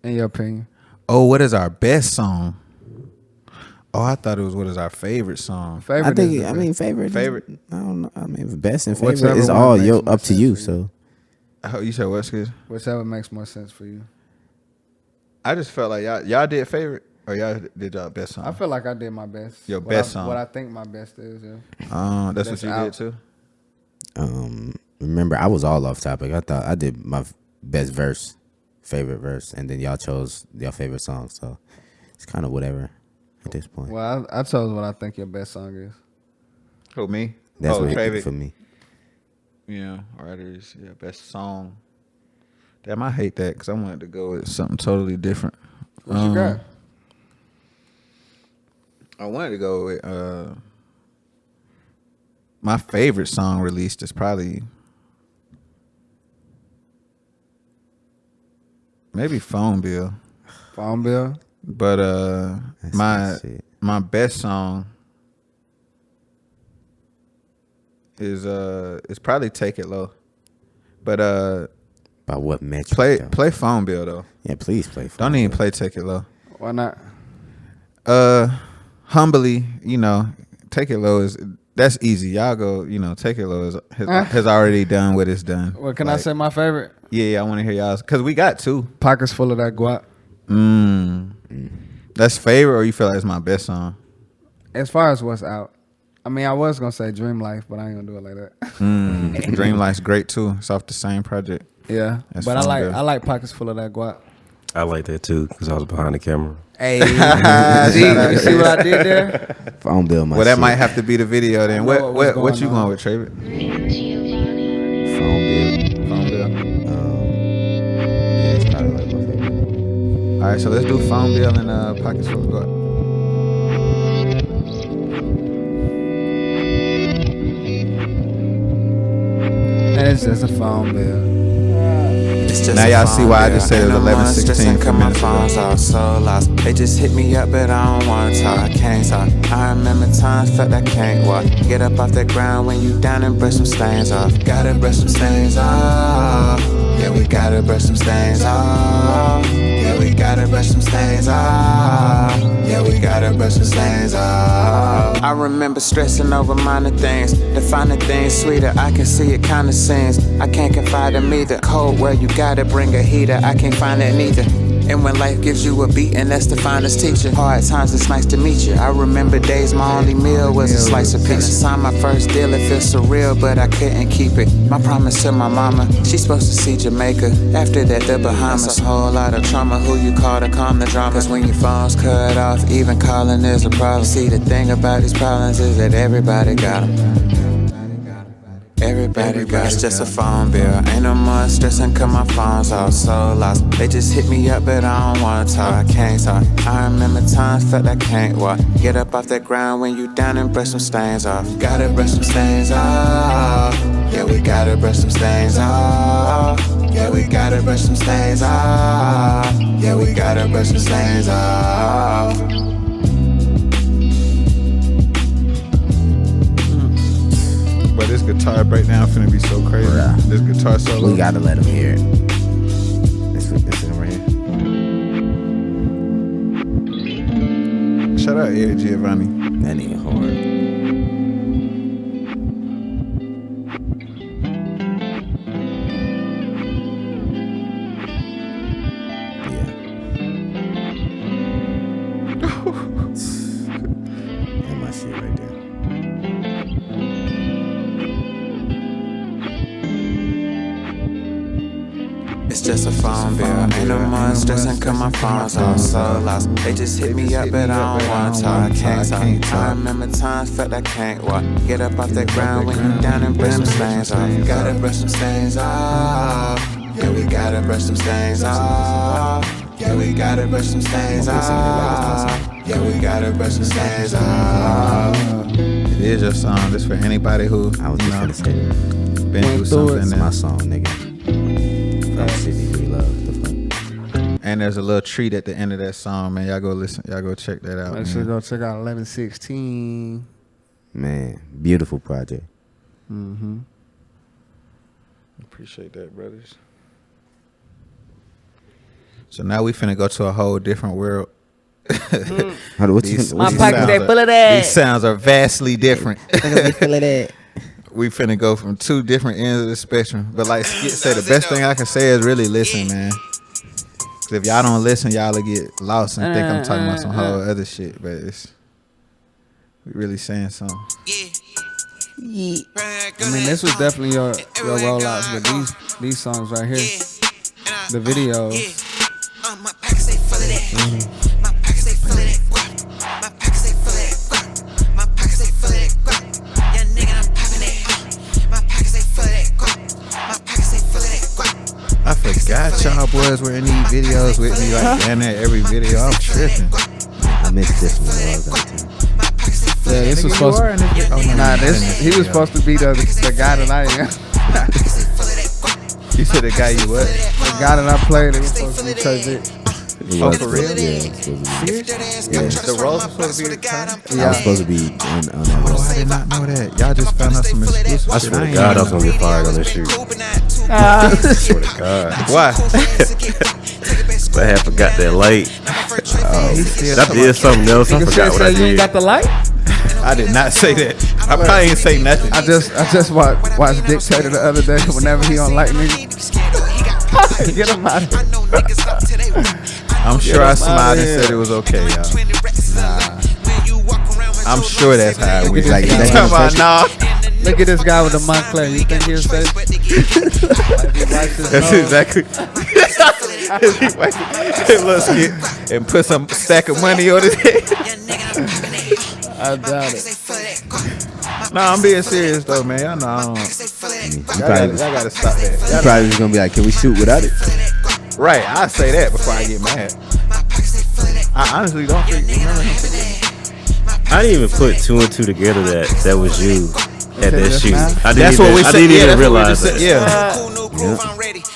In your opinion. Oh, what is our best song? Oh, I thought it was what is our favorite song. Favorite. I is think. the I best. mean, favorite. Favorite? I don't know. I mean, best and Whichever favorite is one all makes yo more up to sense you. for So Oh, you said what, Skitz? Whichever makes more sense for you. I just felt like y'all did favorite or y'all did y'all best song. I feel like I did my best. Your What best I- song. What I think my best is, yeah. That's That's what you out. did too. remember, I was all off topic. I thought I did my best verse, favorite verse, and then y'all chose your favorite song. So it's kind of whatever at this point. Well, I chose what I think your best song is. Who, me? That's oh, what Trayvick. for me. Yeah, artists. Yeah, best song. Damn, I hate that because I wanted to go with something totally different. What you got? I wanted to go with my favorite song released is probably maybe Phone Bill. Phone Bill. But That's my shit. my best song is probably Take It Low. But By what metric? though? play Phone Bill though. Yeah, please play. Don't Phone even Bill. play Take It Low. Why not? Humbly, Take It Low that's easy. Y'all go, Take It Low has already done what it's done. Well, can I say my favorite? Yeah, I want to hear y'all's because we got two. Pockets full of that guap. That's favorite, or you feel like it's my best song? As far as what's out, I mean, I was gonna say Dream Life, but I ain't gonna do it like that. Dream Life's great too. It's off the same project. Yeah, That's but Phone Bill. I like Pockets full of that guap. I like that too because I was behind the camera. Hey, you see what I did there? Phone Bill, my Well, that shit. might have to be the video then. I know What what's what you going on. going with, Trayvick? Phone Bill. Phone Bill. Yeah, it's probably like my favorite. All right, so let's do Phone Bill and Pockets Full of Guap. And it's just a phone bill. Now y'all see why I just said it was 11:16 cut my minutes ago. phones off so lost. They just hit me up, but I don't wanna talk. I can't talk. I remember times felt I can't walk. Get up off that ground when you down and brush some stains off. Gotta brush some stains off. Yeah, we gotta brush some stains off. Yeah, we gotta brush some stains off. Yeah, we gotta brush some stains off. I remember stressing over minor things. To find the things sweeter, I can see it kinda sings. I can't confide in me the cold where you gotta bring a heater. I can't find it neither. And when life gives you a beating, that's the finest teacher. Hard times, it's nice to meet you. I remember days my only meal was a slice of pizza. Signed my first deal, it feels surreal, but I couldn't keep it. My promise to my mama, she's supposed to see Jamaica. After that, the Bahamas. That's a whole lot of trauma, who you call to calm the drama. Cause when your phone's cut off, even calling is a problem. See, the thing about these problems is that everybody got them. Everybody got it's just a phone bill. Ain't no more stressing cause my phone's all so lost. They just hit me up but I don't wanna talk, I can't talk. I remember times felt I can't walk. Get up off that ground when you down and brush some stains off. Gotta brush some stains off. Yeah, we gotta brush some stains off. Yeah, we gotta brush some stains off. Yeah, we gotta brush some stains off. But this guitar breakdown finna be so crazy. Yeah. This guitar solo. We gotta let him hear it. This one right here. Shout out Eric Giovanni. That nigga hard. That's my shit right there. It's just a phone bill. Ain't no more stressing cause my phone's all so lost. They just hit me up but I don't wanna talk, I can't talk. I remember times felt I can't walk. Get up off that ground when you down and brush some stains off. Gotta brush some stains off. Yeah, we gotta brush some stains off. Yeah, we gotta brush some stains off. Yeah, we gotta brush some stains off. It is your song. This for anybody who I was just gonna say that. Been through something. It's my song, nigga. From Sidney Breedlove. And there's a little treat at the end of that song, man. Y'all go listen. Y'all go check that out. Make sure you go check out 1116. Man, beautiful project. Mm-hmm. Appreciate that, brothers. So now we finna go to a whole different world. My pockets, they full of that. These sounds are vastly different. They full of that. We finna go from two different ends of the spectrum. But like Skitz said, the best thing I can say is really listen, man. Cause if y'all don't listen, y'all will get lost and think I'm talking about some whole other shit. But we really saying something. I mean, this was definitely your rollouts, but these songs right here, the videos. My pockets they full of that. My pockets they full of that. My pockets they full of that. My pockets they full of that. Yeah, nigga, I'm popping that. My pockets they full of that. My pockets they full of that. I forgot y'all boys were in these videos with me, like down there every video. I'm tripping. I missed this one while I was out there. Yeah, this was supposed to. He was supposed to be the guy that I am. You said the guy you what? The guy that I played, it was supposed to be Trayvick. Oh, for real? Yeah, The role was supposed to be I was supposed to be on that role. I did not know that. Y'all just found out some exclusive. I swear to God, I was gonna get fired on this shoot. I swear to God. Why? I had forgot that light. I did something else. I forgot what I You did. got the light? I did not say that. I probably ain't say nothing. I just watched Dictator the other day. Whenever he on light, nigga, get him out of here. I'm sure I smiled and said it was okay, y'all. Nah. I'm sure that's how it went. Like, nah. Look at this guy with the Montclair. You think he'll say? That's exactly. Let's get and put some stack of money on his head. I doubt it. Nah, I'm being serious though, man. I know I don't. I gotta stop that. You probably just gonna be like, can we shoot without it? Right, I say that before I get mad. I honestly don't think. I didn't even put two and two together that was you at that shoot. I didn't even realize that.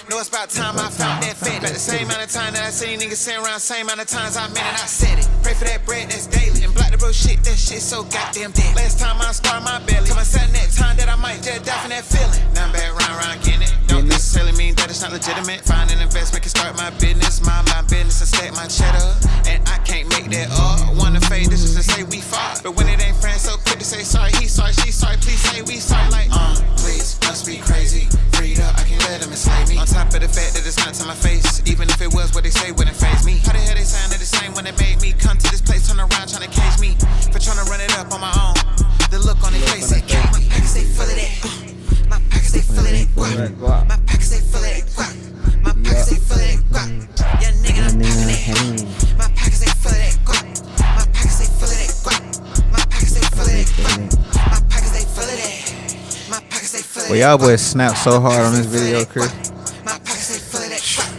Know it's about time I found that fat. Like the same amount of time that I seen niggas saying around, same amount of times I meant it, I said it. Pray for that bread, that's daily. And block the bro shit, that shit so goddamn dead. Last time I started my belly. Tell myself that time that I might just die from that feeling. Now I'm back round, getting it. Don't necessarily mean that it's not legitimate. Find an investment, can start my business. Mind my business and stack my cheddar. And I can't make that up. Wanna fade, this is to say we fought. But when it ain't friends, so quick to say sorry. He sorry, she sorry, please say we sorry. Like, please, must be crazy. Freed up, I can't let him inside. slay me. On top of the fact that it's not to my face. Even if it was what they say wouldn't faze me. How the hell they sounded the same when they made me come to this place, turn around trying to cage me for trying to run it up on my own. The look on their face, my pockets they full of that. My pockets they full of that guap. My pockets they full of that guap. My pockets they full of that guap. Yeah, nigga, I'm popping that. My pockets they full of that guap. My pockets they full of that guap. My pockets they full of that guap. My pockets they full of that. My pockets they full of that. Well, y'all boys snapped so hard on this video, Chris. My pockets they full of that guap.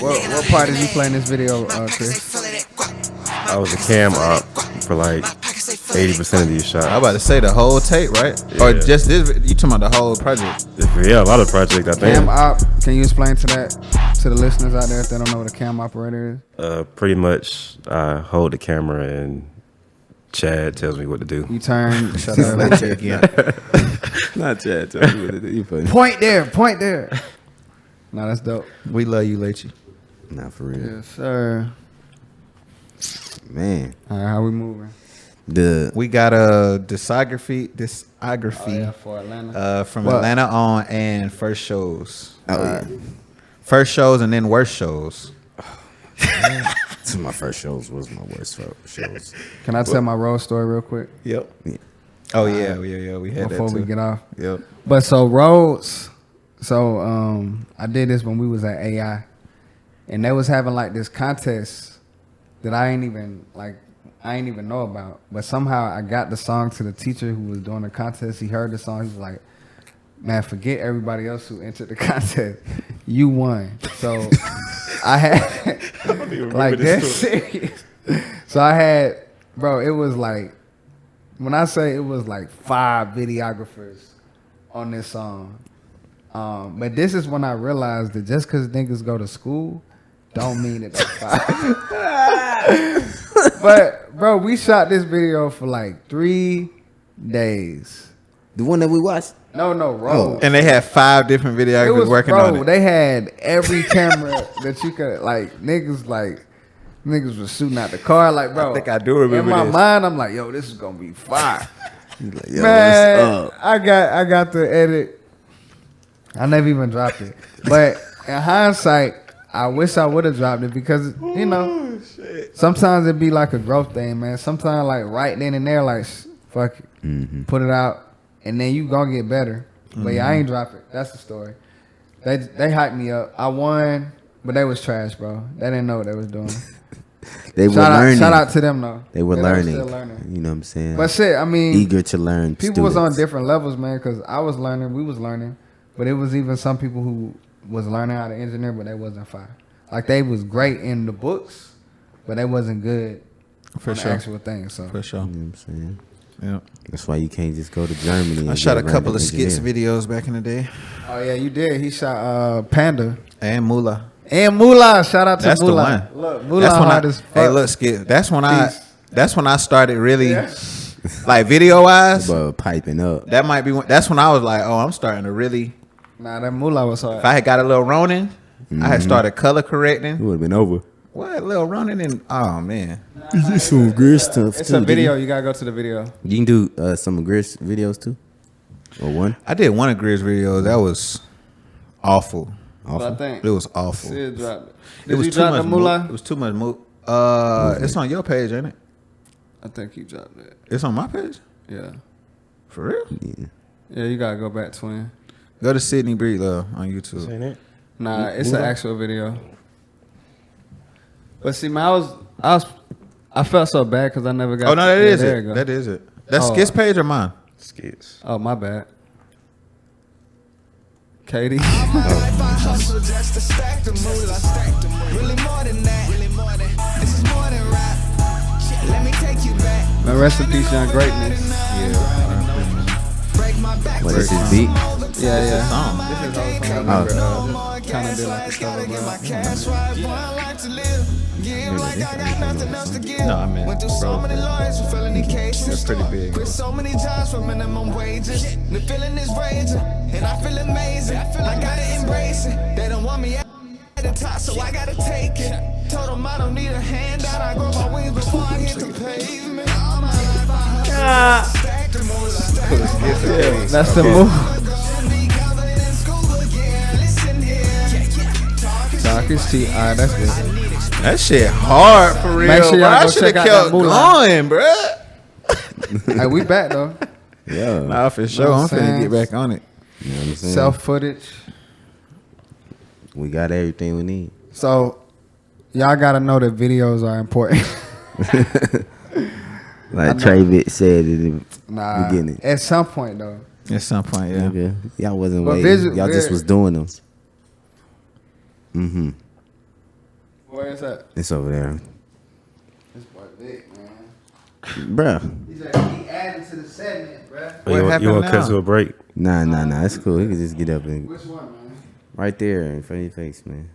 What part did you play in this video, Chris? I was a cam op for like 80% of these shots. I'm about to say the whole tape, right? Yeah. Or just this? You talking about the whole project? Yeah, a lot of projects, I think. Cam op. Can you explain to the listeners out there if they don't know what a cam operator is? Pretty much, I hold the camera and Chad tells me what to do. You turn. Shut up. Let you again. Not Chad. Tell me what to do. You funny. Point there. No, that's dope. We love you, Leachy. Not for real. Yes, sir. Man. All right, how we moving? We got a discography For Atlanta. from Atlanta on and first shows. Yeah. First shows and then worst shows. So my first shows was my worst shows. Can I tell my road story real quick? Yep. Yeah. Oh yeah, we had before that too. we get off. Yep. But so roads. So I did this when we was at AI, and they was having like this contest that I ain't even know about. But somehow I got the song to the teacher who was doing the contest. He heard the song. He was like, "Man, forget everybody else who entered the contest. You won." So I had like that's serious. So I had, bro. It was like, when I say it was like 5 videographers on this song. But this is when I realized that just because niggas go to school don't mean that they're 5. But bro, we shot this video for like 3 days. The one that we watched? No, Road. And they had 5 different videographers working on it. They had every camera that you could, like, niggas was shooting out the car, like, bro. I think I do remember in my this. mind, I'm like, yo, this is gonna be fire. Like, yo, Man, what's up? I got the edit. I never even dropped it. But in hindsight, I wish I would have dropped it because, you know, sometimes it be like a growth thing, man. Sometimes, like, right then and there, like, fuck it. Put it out, and then you gonna get better. But yeah, I ain't drop it. That's the story. They hyped me up. I won, but they was trash, bro. They didn't know what they was doing. They were learning. Shout out to them, though. They were learning. Still learning. You know what I'm saying? But shit, I mean, eager to learn. People was on different levels, man, because I was learning, we was learning. But it was even some people who was learning how to engineer, but they wasn't fire. Like, they was great in the books, but they wasn't good for the actual thing. So for sure. You know what I'm saying? Yeah. That's why you can't just go to Germany. I shot a couple of Skitz videos back in the day. Oh yeah, you did. He shot Panda and Moolah. Shout out to That's Moolah. the one. Look, Moolah hard as fuck. Hey, look, Skitz. That's when I started really like video wise. But piping up. That might be that's when I was like, oh, I'm starting to really. Nah, that Moolah was hard. If I had got a little Ronin, I had started color correcting. It would have been over. What, little Ronin and oh man. Is this some good stuff? It's a video. You gotta go to the video. You can do some of Grizz videos too, or one. I did one of Grizz videos. That was awful. I think it was awful. Sid dropped it. It was you too drop much the Moolah? It was too much. It's on your page, ain't it? I think you dropped it. It's on my page. Yeah. For real? Yeah, you gotta go back, twin. Go to Sidney Breedlove on YouTube. Ain't it? Nah, it's an actual video. But see, man, I felt so bad because I never got. Oh no, that is there it. you go. That is it. That's Skitz page or mine? Skitz. Oh, my bad. Katie. Hustle just to stack the moolah. Really more than that. This is more than rap. Let me take you back. Man, rest in peace, Young Greatness. What is his beat? Yeah. This is song. This is whole song. Kind of did like a cover, No, I mean, went through so many lawyers for felony cases. That's pretty big. Quit so many times for minimum wages. The feeling is raging, and I feel amazing. I gotta embrace it. They don't want me at the top, so I gotta take it. Told them I don't need a handout. I grow my wings before I hit the pavement. All my life I hustle, stack the moolah. That's the move. Pockets cheap. All right, that's good. That shit hard for real. Make sure y'all bro. I go should check have out kept that Moolah. going, bro. Hey, we back though. Yeah. Nah, for sure. I'm finna get back on it. You know what I'm saying? Self footage. We got everything we need. So y'all gotta know that videos are important. Like Trayvick said in the beginning. At some point though. At some point, yeah. Okay. Y'all wasn't But waiting. Y'all just was doing them. Mm-hmm. Where is that? It's over there. This boy Vic, man. Bruh. He added to the segment, bruh. You want to cut to a break? Nah. It's cool. He can just get up and... Which one, man? Right there in front of your face, man.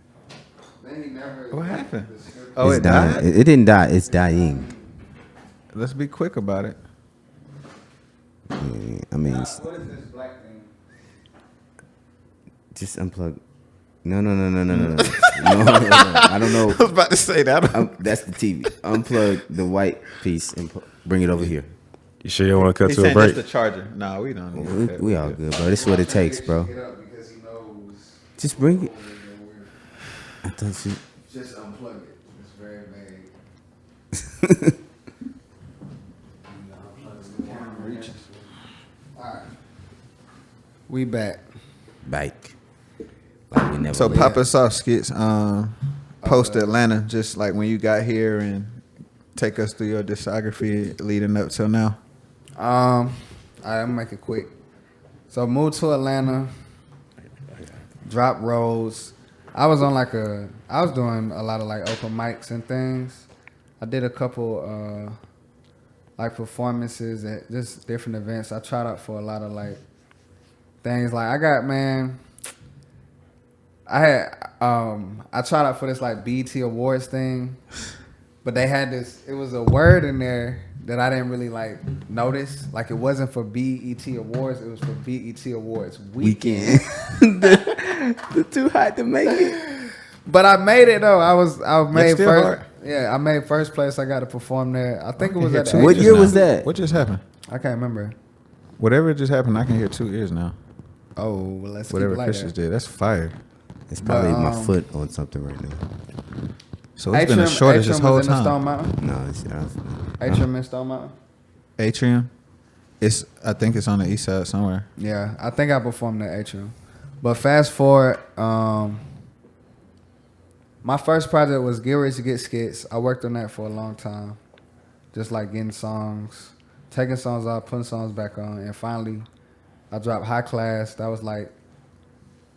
Then he never... What happened? Oh, It's it died? dying. It didn't die. It's dying. Let's be quick about it. Yeah, I mean... What is this black thing? Just unplug. No. I don't know. I was about to say that. That's the TV. Unplug the white piece and bring it over here. You sure you don't want to cut He's to a saying break? that's the charger. No, we don't need that. We all good, bro. This is what it takes, bro. Just bring it. I thought you... Just unplug it. It's very vague. Alright. We back. Bike. Like we never So left. pop us off, Skitz. Post Atlanta, just like when you got here, and take us through your discography leading up till now. I'll make it quick. So moved to Atlanta, dropped roles. I was doing a lot of like open mics and things. I did a couple like performances at just different events. I tried out for a lot of like things. Like I tried out for this like BET Awards thing, but they had this. It was a word in there that I didn't really like notice. Like it wasn't for BET Awards. It was for BET Awards Weekend. the too hot to make it. But I made it though. I made still first. hard. Yeah, I made first place. I got to perform there. I think it was at the What Ages year now. was that? What just happened? I can't remember. Whatever just happened, I can hear 2 ears now. Oh, well, let's Whatever keep it like Chris that. just did, that's fire. It's probably my foot on something right now. So it's been a shortage this whole was in the Stone time. Mountain. No, it's Atrium in Stone Mountain. Atrium, I think it's on the east side somewhere. Yeah, I think I performed at Atrium. But fast forward, my first project was Get Rich to Get Skitz. I worked on that for a long time. Just like getting songs, taking songs off, putting songs back on. And finally, I dropped High Class. That was like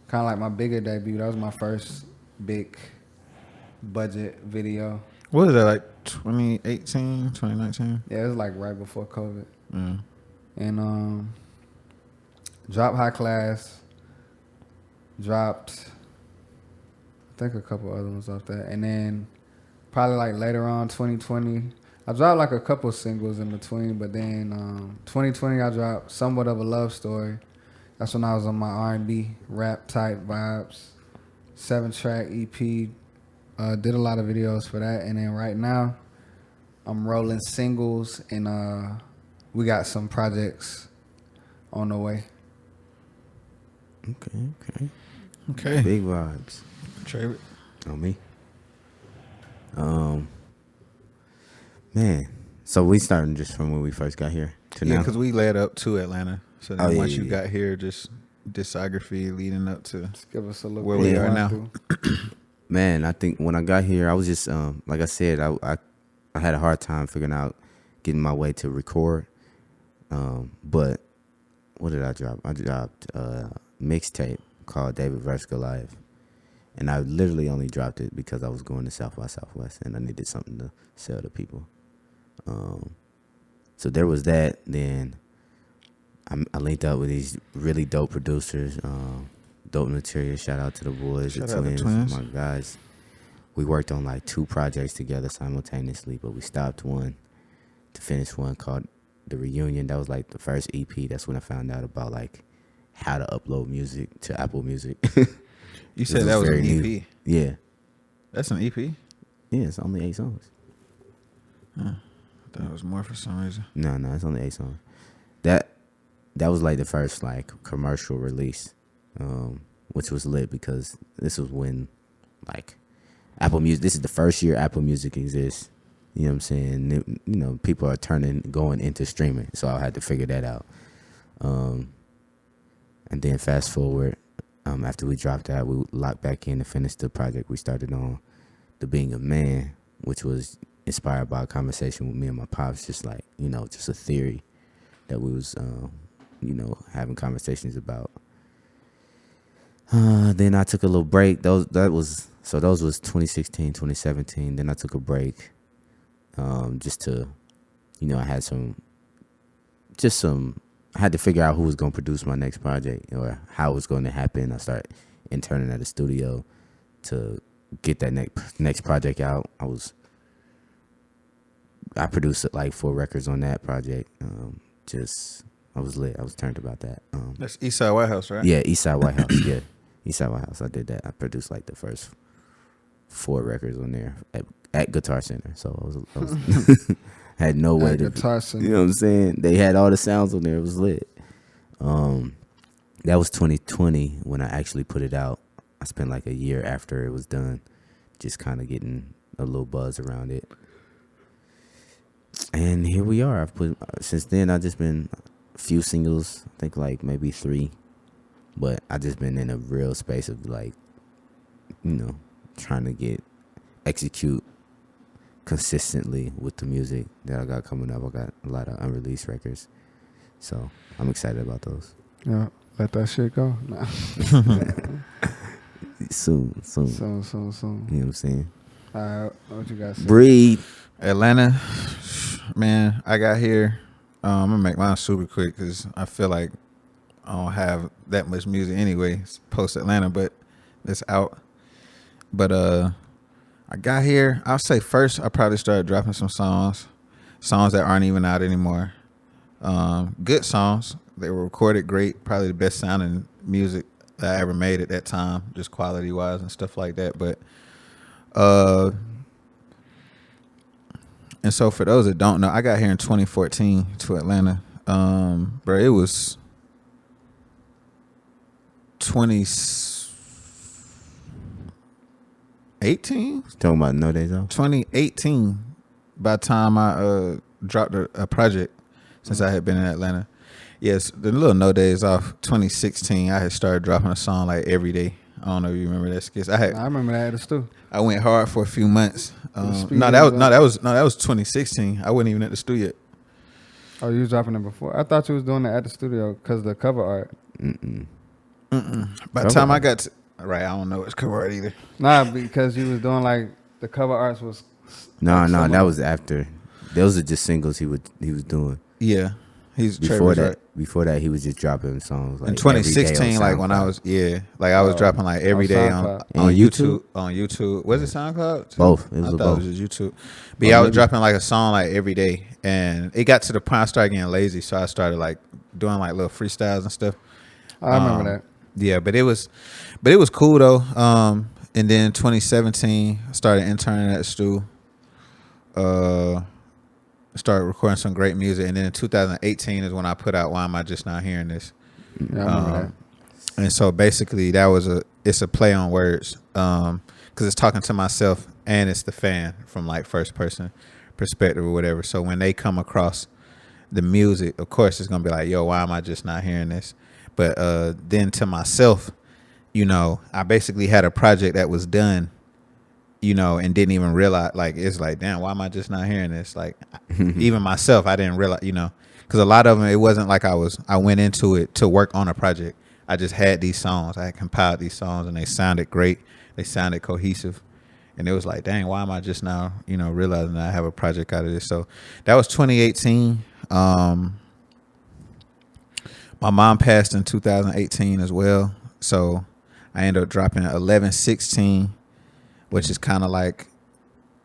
kind of like my bigger debut. That was my first big budget video. What was that, like 2018, 2019? Yeah, it was like right before COVID. Yeah. And dropped High Class. Dropped, I think, a couple other ones off that. And then probably like later on, 2020, I dropped like a couple singles in between. But then 2020, I dropped Somewhat of a Love Story. That's when I was on my R&B rap type vibes. 7-track EP. Did a lot of videos for that. And then right now, I'm rolling singles. And we got some projects on the way. Okay. Big vibes. Trayvick. On me. Man. So we starting just from when we first got here to Yeah, now. because we led up to Atlanta. So then once you yeah. got here, just discography leading up to Give us a look where we are now. Man, I think when I got here, I was just like I said, I had a hard time figuring out getting my way to record. But what did I drop? I dropped a mixtape called David vs. Goliath. And I literally only dropped it because I was going to South by Southwest and I needed something to sell to people. So there was that. Then I linked up with these really dope producers, dope material. Shout out to the boys, Shout the out to twins, Twins. my guys. We worked on like 2 projects together simultaneously, but we stopped one to finish one called The Reunion. That was like the first EP. That's when I found out about like how to upload music to Apple Music. You said that was an very EP. new. Yeah. That's an EP? Yeah, it's only 8 songs. I thought it was more for some reason. No, it's only 8 songs. That was like the first like commercial release, which was lit because this was when like Apple Music. This is the first year Apple Music exists. You know what I'm saying? People are going into streaming, so I had to figure that out. And then fast forward, after we dropped that, we locked back in and finished the project we started on, The Being a Man, which was inspired by a conversation with me and my pops, just like, just a theory that we was, having conversations about. Then I took a little break. Those was 2016, 2017. Then I took a break, just to, I had to figure out who was going to produce my next project or how it was going to happen. I started interning at a studio to get that next project out. I produced like 4 records on that project. I was lit. I was turned about that. That's Eastside White House, right? Yeah, Eastside White House. Yeah, Eastside White House. I did that. I produced like the first 4 records on there at Guitar Center. So I was had no way to. Guitar Center. You know what I'm saying? They had all the sounds on there. It was lit. That was 2020 when I actually put it out. I spent like a year after it was done, just kind of getting a little buzz around it. And here we are. Since then I've just been a few singles, I think like maybe 3, but I just been in a real space of like, trying to execute consistently with the music that I got coming up. I got a lot of unreleased records, so I'm excited about those. Yeah, let that shit go. Nah. Soon. Soon. You know what I'm saying? All right, what you got? Breed. Atlanta, man. I got here. I'm gonna make mine super quick because I feel like I don't have that much music anyway post Atlanta, but it's out. But I got here. I'll say first I probably started dropping some songs that aren't even out anymore. Good songs. They were recorded great. Probably the best sounding music that I ever made at that time, just quality wise and stuff like that. But and so for those that don't know, I got here in 2014 to Atlanta. Bro, it was 2018? Talking about No Days Off? 2018 by the time I dropped a project since I had been in Atlanta. Yes, the little No Days Off 2016, I had started dropping a song like every day. I don't know if you remember that, Skitz. I remember that too. I went hard for a few months. That was 2016. I wasn't even at the studio yet. Oh, you was dropping it before? I thought you was doing it at the studio because of the cover art. By the time I got to, right, I don't know what's cover art either. Nah, because you was doing like the cover arts was. No, that was after. Those are just singles he was doing. Yeah, he's before that. Before that, he was just dropping songs. Like in 2016, like when I was I was dropping like every day on YouTube. On YouTube, was it SoundCloud? Both. I thought it was just YouTube. But yeah, I was dropping like a song like every day, and it got to the point I started getting lazy, so I started like doing like little freestyles and stuff. I remember that. Yeah, but it was cool though. And then 2017, I started interning at the Stu. Started recording some great music, and then in 2018 is when I put out Why Am I Just Not Hearing This? Yeah, I remember that. And so basically it's a play on words, because it's talking to myself and it's the fan from like first person perspective or whatever. So when they come across the music, of course it's gonna be like, yo, why am I just not hearing this? But then to myself, I basically had a project that was done, and didn't even realize, like, it's like, damn, why am I just not hearing this? Like, even myself, I didn't realize, because a lot of them, it wasn't like I went into it to work on a project. I just had these songs. I had compiled these songs, and they sounded great. They sounded cohesive. And it was like, dang, why am I just now, realizing that I have a project out of this? So that was 2018. My mom passed in 2018 as well. So I ended up dropping 11/16, which is kind of like,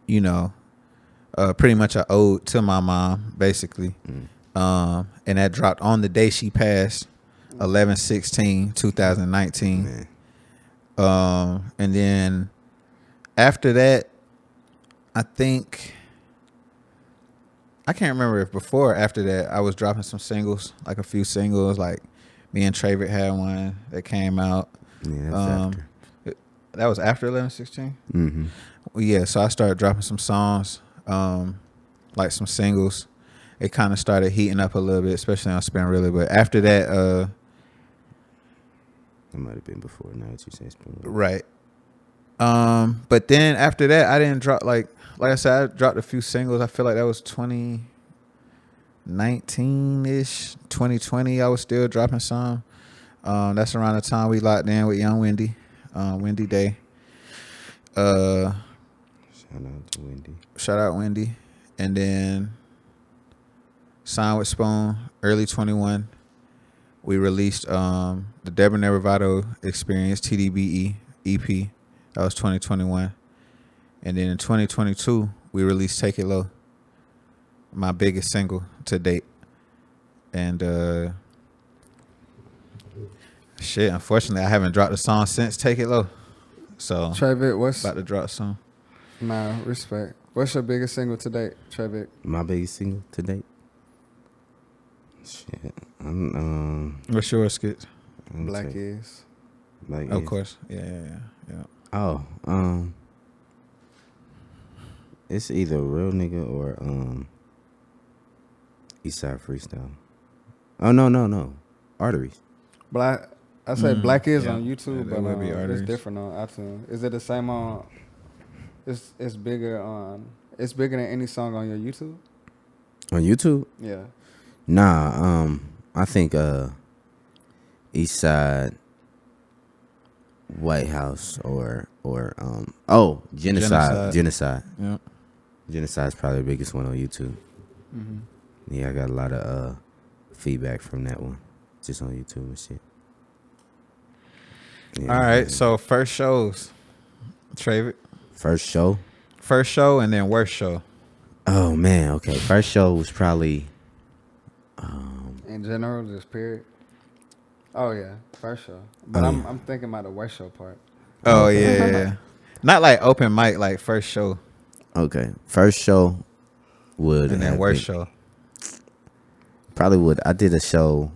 pretty much an ode to my mom, basically. And that dropped on the day she passed, 11/16/2019. And then after that, I think, I can't remember if before or after that, I was dropping some singles, like a few singles, like me and Trayvick had one that came out. Yeah, that's after. That was after 11/16. Mm-hmm. So I started dropping some songs, like some singles. It kind of started heating up a little bit, especially on Spin Really. But after that, it might have been before. Now that you say Spin Really. Right. But then after that, I didn't drop like I said, I dropped a few singles. I feel like that was 2019-ish, 2020. I was still dropping some. That's around the time we locked in with Young Wendy, Wendy Day. Shout out to Wendy. Shout out Wendy. And then signed with Spoon, early 21. We released the Debonair Bravado Experience, TDBE EP. That was 2021. And then in 2022, we released Take It Low, my biggest single to date. And unfortunately, I haven't dropped a song since Take It Low. So Trayvick, what's about to drop some? Nah, respect. What's your biggest single to date, Trayvick? My biggest single to date? Shit. What's yours, Skitz? Black Is. Black Of Is. course. Yeah. Oh, it's either Real Nigga or Eastside Freestyle. Oh no. Arteries. I said Black Is on Yeah, YouTube, that would be but Arteries. it's different on iTunes. Is it the same on? It's bigger on. It's bigger than any song on your YouTube. On YouTube? Yeah. Nah. I think Eastside, White House, or Genocide. Yeah. Genocide's probably the biggest one on YouTube. Mm-hmm. Yeah, I got a lot of feedback from that one, just on YouTube and shit. Yeah, All right. So first shows, Trayvick. First show, and then worst show. Oh man, okay. First show was probably In general, just period. Oh yeah, first show. But I'm thinking about the worst show part. Oh yeah. Not like open mic, like first show. Okay. First show would And then have worst been- show. Probably would. I did a show.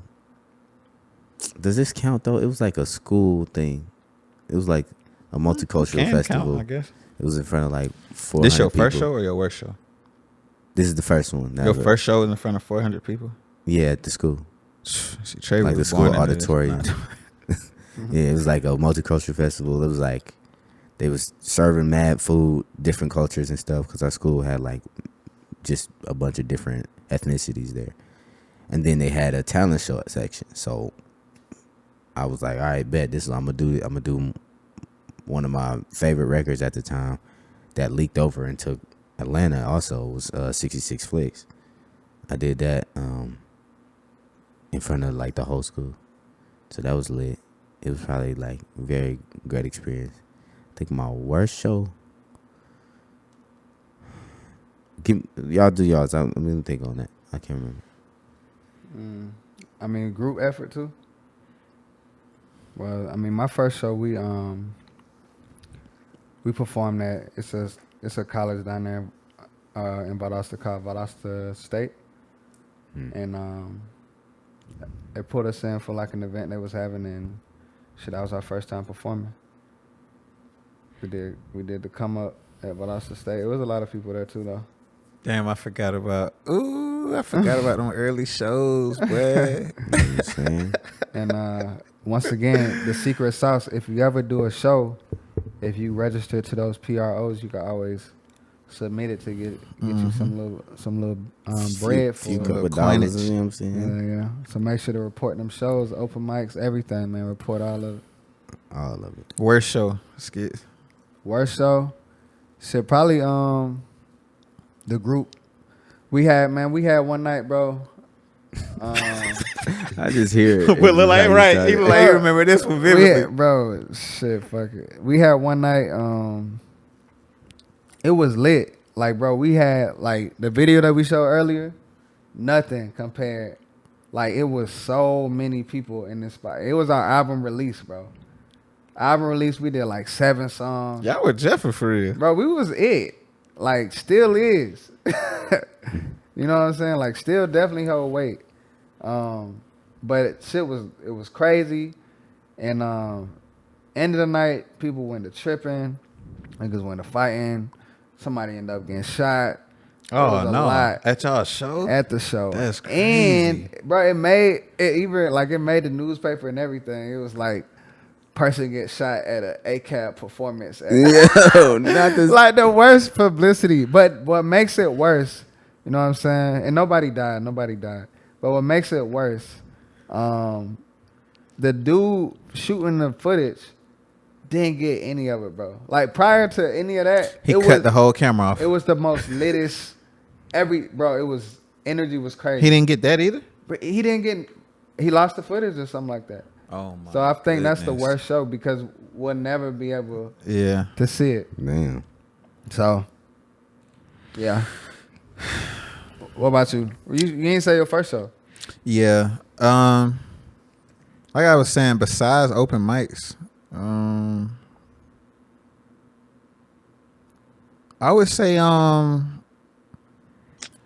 Does this count though? It was like a school thing. It was like a multicultural Can festival. count, I guess. It was in front of like 400 This your first people. show or your worst show? This is the first one. Your first show was in front of 400 people? Yeah, at the school. See, Trayvick Like the was school born into this. auditorium. Yeah, it was like a multicultural festival. It was like they was serving mad food, different cultures and stuff, because our school had like just a bunch of different ethnicities there. And then they had a talent show section. So I was like, all right, bet this is what I'm gonna do one of my favorite records at the time that leaked over into Atlanta also was 66 Flicks. I did that in front of like the whole school. So that was lit. It was probably like a very great experience. I think my worst show. Y'all do y'all's. I'm gonna think on that. I can't remember. I mean, group effort too. Well, I mean, my first show we performed at it's a college down there in Valdosta called Valdosta State, and they put us in for like an event they was having, and shit, that was our first time performing. We did the come up at Valdosta State. It was a lot of people there too though. Damn, I forgot about them early shows, boy. You know what I'm saying? And once again, the secret sauce, if you ever do a show, if you register to those PROs, you can always submit it to get you some little bread for few it. couple dollars, you know what I'm saying? Yeah. So make sure to report them shows, open mics, everything, man. Report all of it. All of it. Worst show, Skitz. Worst show? Shit, probably the group. We had one night, bro. I just hear it. Will like right. Even like you remember this one vividly. Bro, shit, fuck it. We had one night, it was lit. Like, bro, we had, like, the video that we showed earlier, nothing compared. Like, it was so many people in this spot. It was our album release, bro. Album release, we did, like, 7 songs. Y'all were Jeffrey for real. Bro, we was it. Like, still is. You know what I'm saying? Like, still definitely hold weight. But shit was crazy. And end of the night, people went to tripping. Niggas went to fighting. Somebody ended up getting shot. Oh no! At y'all show? At the show. That's crazy. And bro, it made the newspaper and everything. It was like person gets shot at an ACAB performance. Yo, not this. Like the worst publicity. But what makes it worse, you know what I'm saying? And nobody died. But what makes it worse, the dude shooting the footage didn't get any of it, bro. Like prior to any of that, he cut the whole camera off. It was the most littest. It was energy was crazy. He didn't get that either. But he lost the footage or something like that. Oh my! So I think that's the worst show because we'll never be able to see it. Damn. So yeah. What about you? You didn't say your first show. Yeah. Like I was saying, besides open mics, I would say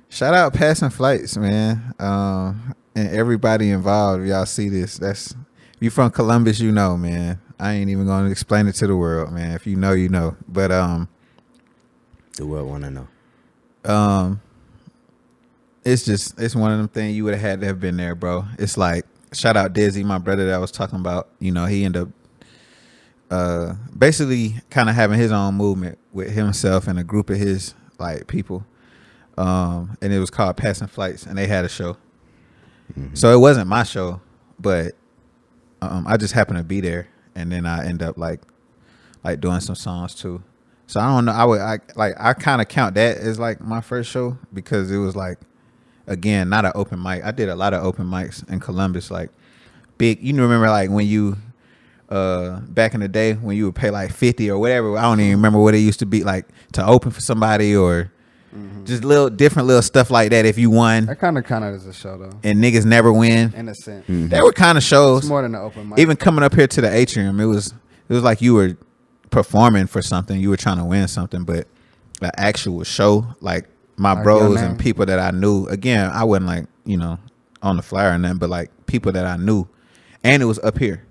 shout out Passing Flights, man. And everybody involved. If y'all see this, if you from Columbus, you know, man. I ain't even gonna explain it to the world, man. If you know, you know. But the world wanna know. It's one of them things you would have had to have been there, bro. It's like shout out Dizzy, my brother that I was talking about. You know, he ended up basically kind of having his own movement with himself and a group of his like people. And it was called Passing Flights, and they had a show. Mm-hmm. So it wasn't my show, but I just happened to be there, and then I end up like doing some songs too. So I don't know. I kind of count that as like my first show because it was like, again, not an open mic. I did a lot of open mics in Columbus, like big. You remember like when you back in the day when you would pay like 50 or whatever. I don't even remember what it used to be like to open for somebody or. Just different little stuff like that. If you won, that kind of counted as a show though. And niggas never win. In a sense, they were kind of shows. It's more than an open mic. Even coming up here to the atrium, it was like you were performing for something. You were trying to win something, but the actual show, like my bros and people that I knew. Again, I wasn't like on the flyer and nothing, but like people that I knew, and it was up here.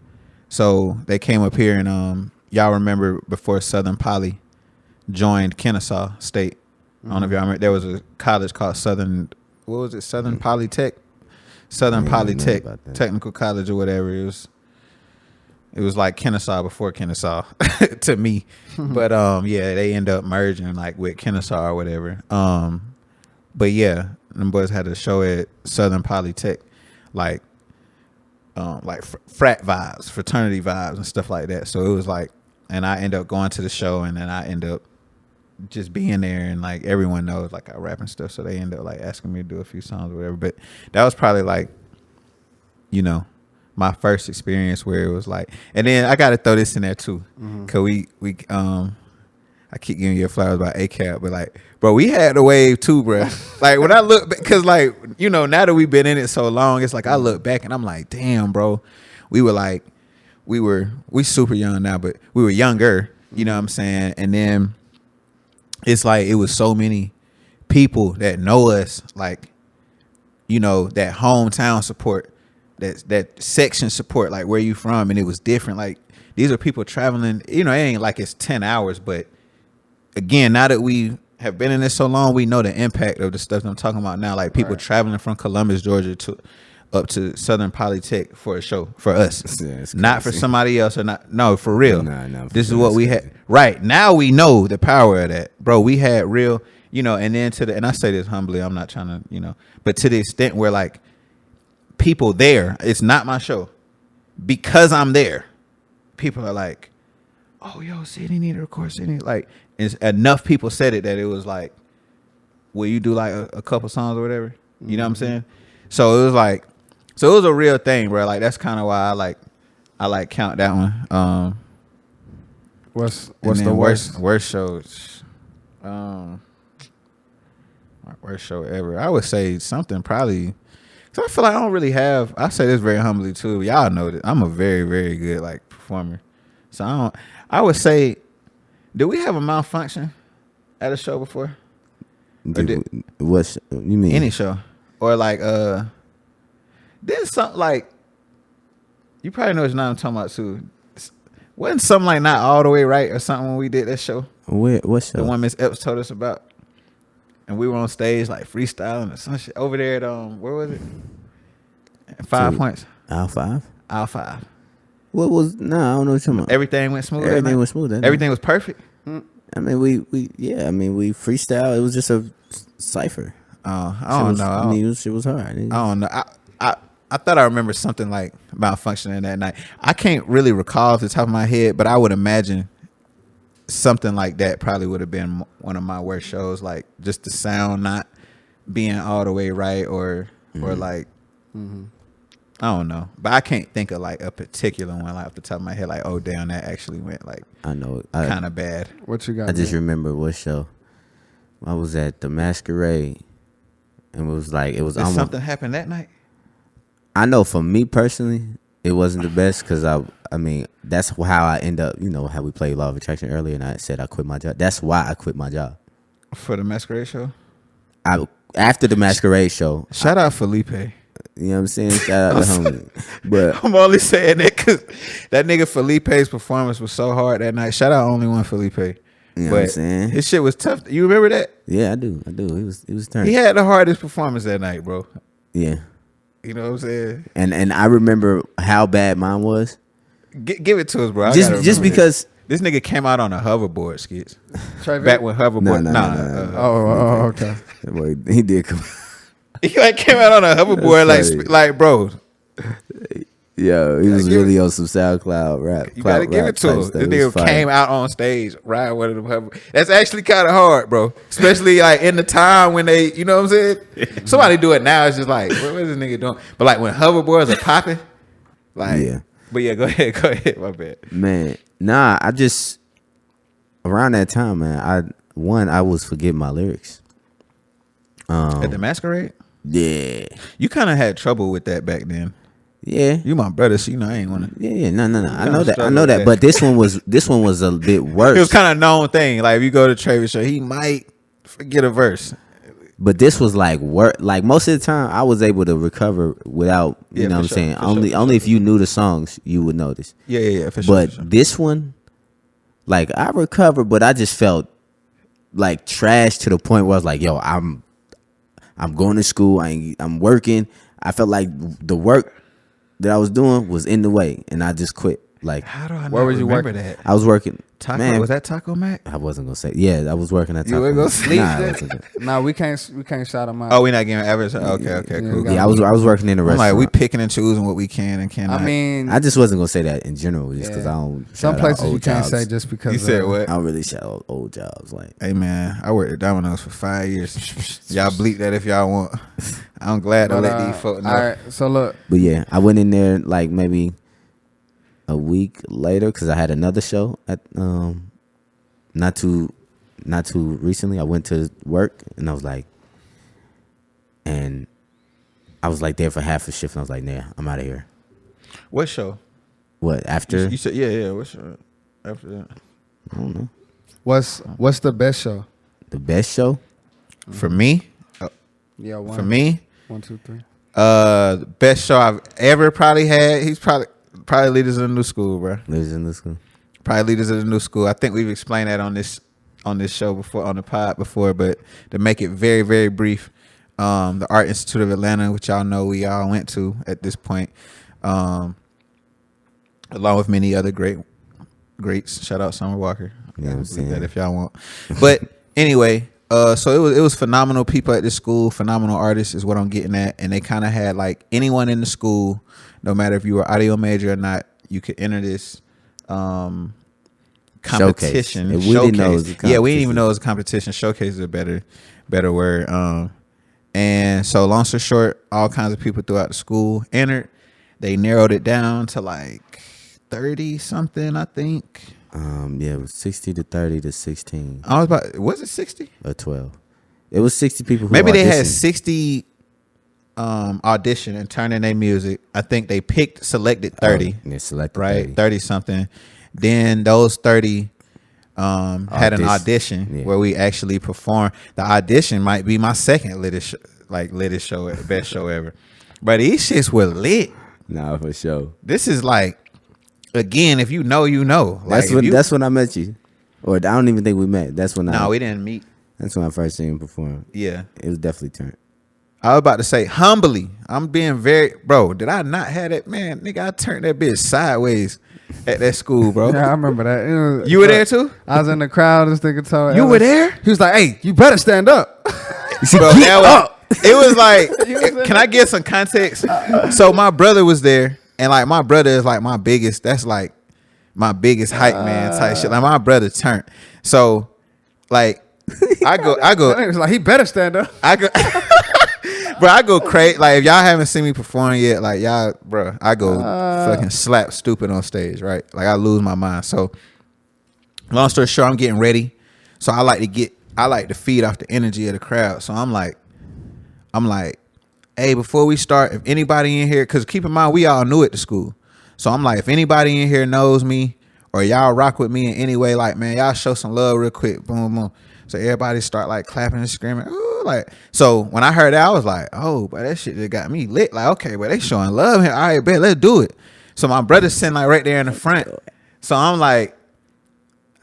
So they came up here, and y'all remember before Southern Poly joined Kennesaw State. I don't know if y'all remember. There was a college called Southern. What was it? Southern Polytech. Southern Polytech Technical College or whatever. It was like Kennesaw before Kennesaw to me. But yeah, they end up merging like with Kennesaw or whatever. But yeah, them boys had a show at Southern Polytech, like frat vibes, fraternity vibes, and stuff like that. So it was like, and I end up going to the show, and then I end up just being there, and like everyone knows like I rap and stuff, so they end up like asking me to do a few songs or whatever. But that was probably like, my first experience where it was like, and then I gotta throw this in there too, cause we I keep giving you flowers about ACAB, but like, bro, we had the wave too, bro. Like when I look, cause like now that we've been in it so long, it's like I look back and I'm like, damn, bro, we super young now, but we were younger, you know what I'm saying, and then. It's like it was so many people that know us, like, that hometown support, that section support, like where you from, and it was different. Like these are people traveling, it ain't like it's 10 hours, but again, now that we have been in this so long, we know the impact of the stuff that I'm talking about now. Like people traveling from Columbus, Georgia up to Southern Polytech for a show for us, not for somebody else or not. No, for real. No, this is what we had. Right now, we know the power of that, bro. We had real, and then and I say this humbly, I'm not trying to, but to the extent where like people there, it's not my show because I'm there. People are like, oh, yo, Sidney need to record Sidney. Like, enough people said it that it was like, will you do like a couple songs or whatever? You know what I'm saying? So it was like. So it was a real thing, bro. Like that's kind of why I like count that one. What's the worst shows? My worst show ever. I would say something probably. Cause I feel like I don't really have. I say this very humbly too. Y'all know that I'm a very very good like performer. So I would say, did we have a malfunction at a show before? What you mean? Any show or like Then something like, you probably know what I'm talking about too. Wasn't something like Not All the Way Right or something when we did that show? What show? The one Miss Epps told us about. And we were on stage like freestyling or some shit over there at where was it? 5 Points. Aisle 5? Aisle 5. What was I don't know what you're talking about. Everything went smooth. Everything went smooth. Everything was perfect. I mean, we freestyle. It was just a cipher. I don't know. It was hard. I don't know. I thought I remember something like malfunctioning that night. I can't really recall off the top of my head, but I would imagine something like that probably would have been one of my worst shows. Like just the sound not being all the way right, or like I don't know. But I can't think of like a particular one like off the top of my head. Like, oh damn, that actually went like kind of bad. What you got? I just remember what show. I was at the Masquerade, and it was Did something happen that night? I know for me personally, it wasn't the best because I mean that's how I end up. You know how we played Law of Attraction earlier, and I said I quit my job. That's why I quit my job for the Masquerade show. After the Masquerade show. Shout out Felipe. You know what I'm saying? Shout out to homie. But I'm only saying that because that nigga Felipe's performance was so hard that night. Shout out only one Felipe. You know what I'm saying? His shit was tough. You remember that? Yeah, I do. He was turning. He had the hardest performance that night, bro. Yeah. You know what I'm saying? And I remember how bad mine was. Give it to us, bro. Just because this nigga came out on a hoverboard, Skitz. Trayvick? Back when hoverboard. No. Okay. Boy, he did come. He like came out on a hoverboard, like bro. Yeah, he was really on some SoundCloud rap. You gotta give it to him. This nigga came out on stage riding one of them hoverboards. That's actually kind of hard, bro. Especially like in the time when they, you know what I'm saying? Somebody do it now. It's just like, what is this nigga doing? But like when hoverboards are popping, like, yeah. But yeah, go ahead. My bad. Man, nah, I just around that time, man. I was forgetting my lyrics. At the Masquerade. Yeah, you kind of had trouble with that back then. Yeah, you my brother, so you know I ain't wanna. Yeah, no. I know that. But this one was a bit worse. It was kind of a known thing. Like if you go to Trayvick show, he might forget a verse. But this was like work. Like most of the time, I was able to recover without. You know what I'm saying? Only if you knew the songs, you would notice. Yeah. For sure. But this one, like I recovered, but I just felt like trash to the point where I was like, "Yo, I'm going to school. I'm working." I felt like the work that I was doing was in the way, and I just quit. Like, how do I where was you remember working? That? I was working. Taco, man, was that Taco Mac? I wasn't gonna say. Yeah, I was working at Taco. You were gonna sleep? Nah, we can't shout them out. Oh, we not giving average. Okay, cool. Yeah, I was working in a restaurant. Like we picking and choosing what we can and cannot. I mean, I just wasn't gonna say that in general, just because I don't. Some places you can't say just because. You said what? I don't really shout out old jobs. Like, hey man, I worked at Domino's for 5 years. Y'all bleep that if y'all want. I'm glad to let these folks know. All right, so look. But yeah, I went in there like maybe a week later because I had another show at not too recently. I went to work and I was like there for half a shift and I was like, nah, I'm out of here. What show? What after? You said yeah. What show after that? I don't know. What's the best show? The best show for me? Yeah, for me. 1, 2, 3. The best show I've ever probably had. He's probably Leaders of the New School, bro. Leaders of the New School. Probably Leaders of the New School. I think we've explained that on this show before, on the pod before, but to make it very, very brief, the Art Institute of Atlanta, which y'all know we all went to at this point, along with many other greats. Shout out Summer Walker. Yeah, I'm saying that if y'all want. But anyway, so it was phenomenal people at this school, phenomenal artists is what I'm getting at, and they kind of had like anyone in the school, no matter if you were audio major or not, you could enter this competition. We didn't know it was a competition. Yeah, we didn't even know it was a competition. Showcase is a better word. And so long story short, all kinds of people throughout the school entered. They narrowed it down to like 30 something, I think. Yeah, it was 60 to 30 to 16. Was it 60 or 12? It was 60 people. Maybe they had 60 audition and turn in their music. I think they selected 30. They selected right, 30 something. Then those 30 had an audition where we actually performed. The audition might be my second best show ever. But these shits were lit. Nah, for sure. This is like again, if you know, you know. Like, That's when I met you. Or I don't even think we met. That's when we didn't meet. That's when I first seen him perform. Yeah. It was definitely turned. I was about to say, humbly, I'm being very, bro, did I not have that? Man, nigga, I turned that bitch sideways at that school, bro. Yeah, I remember that. You were there too? I was in the crowd. This nigga told You were there? He was like, "Hey, you better stand up." Bro, it was like, can I get some context? So my brother was there, and like my brother is like my biggest, that's like my biggest hype man type shit. Like my brother turned. So like I go. That nigga was like, he better stand up. Bro, I go crazy. Like, if y'all haven't seen me perform yet, like, y'all, bro, I go fucking slap stupid on stage, right? Like, I lose my mind. So, long story short, I'm getting ready. So, I like to feed off the energy of the crowd. So, I'm like, hey, before we start, if anybody in here, because keep in mind, we all new at the school. So, I'm like, if anybody in here knows me or y'all rock with me in any way, like, man, y'all show some love real quick. Boom, boom. So, everybody start, like, clapping and screaming. Ooh. Like, so when I heard that, I was like, oh, but that shit just got me lit. Like, okay, but they showing love here. All right, bet, let's do it. So my brother's sitting like right there in the front. So I'm like,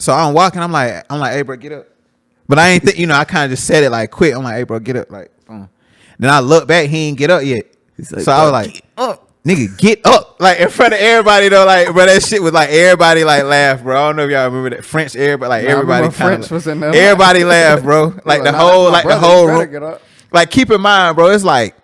I'm walking. I'm like, hey, bro, get up. But I ain't think, I kind of just said it like quick. I'm like, hey, bro, get up. Like, boom. Then I look back, he ain't get up yet. Like, so I was like, get up. Nigga, get up. Like, in front of everybody, though. Like, bro, that shit was like, everybody, like, laughed, bro. I don't know if y'all remember that. French, everybody, like, everybody kind of. Was in there. Everybody laughed, bro. Like, the whole room. Like, keep in mind, bro, it's like,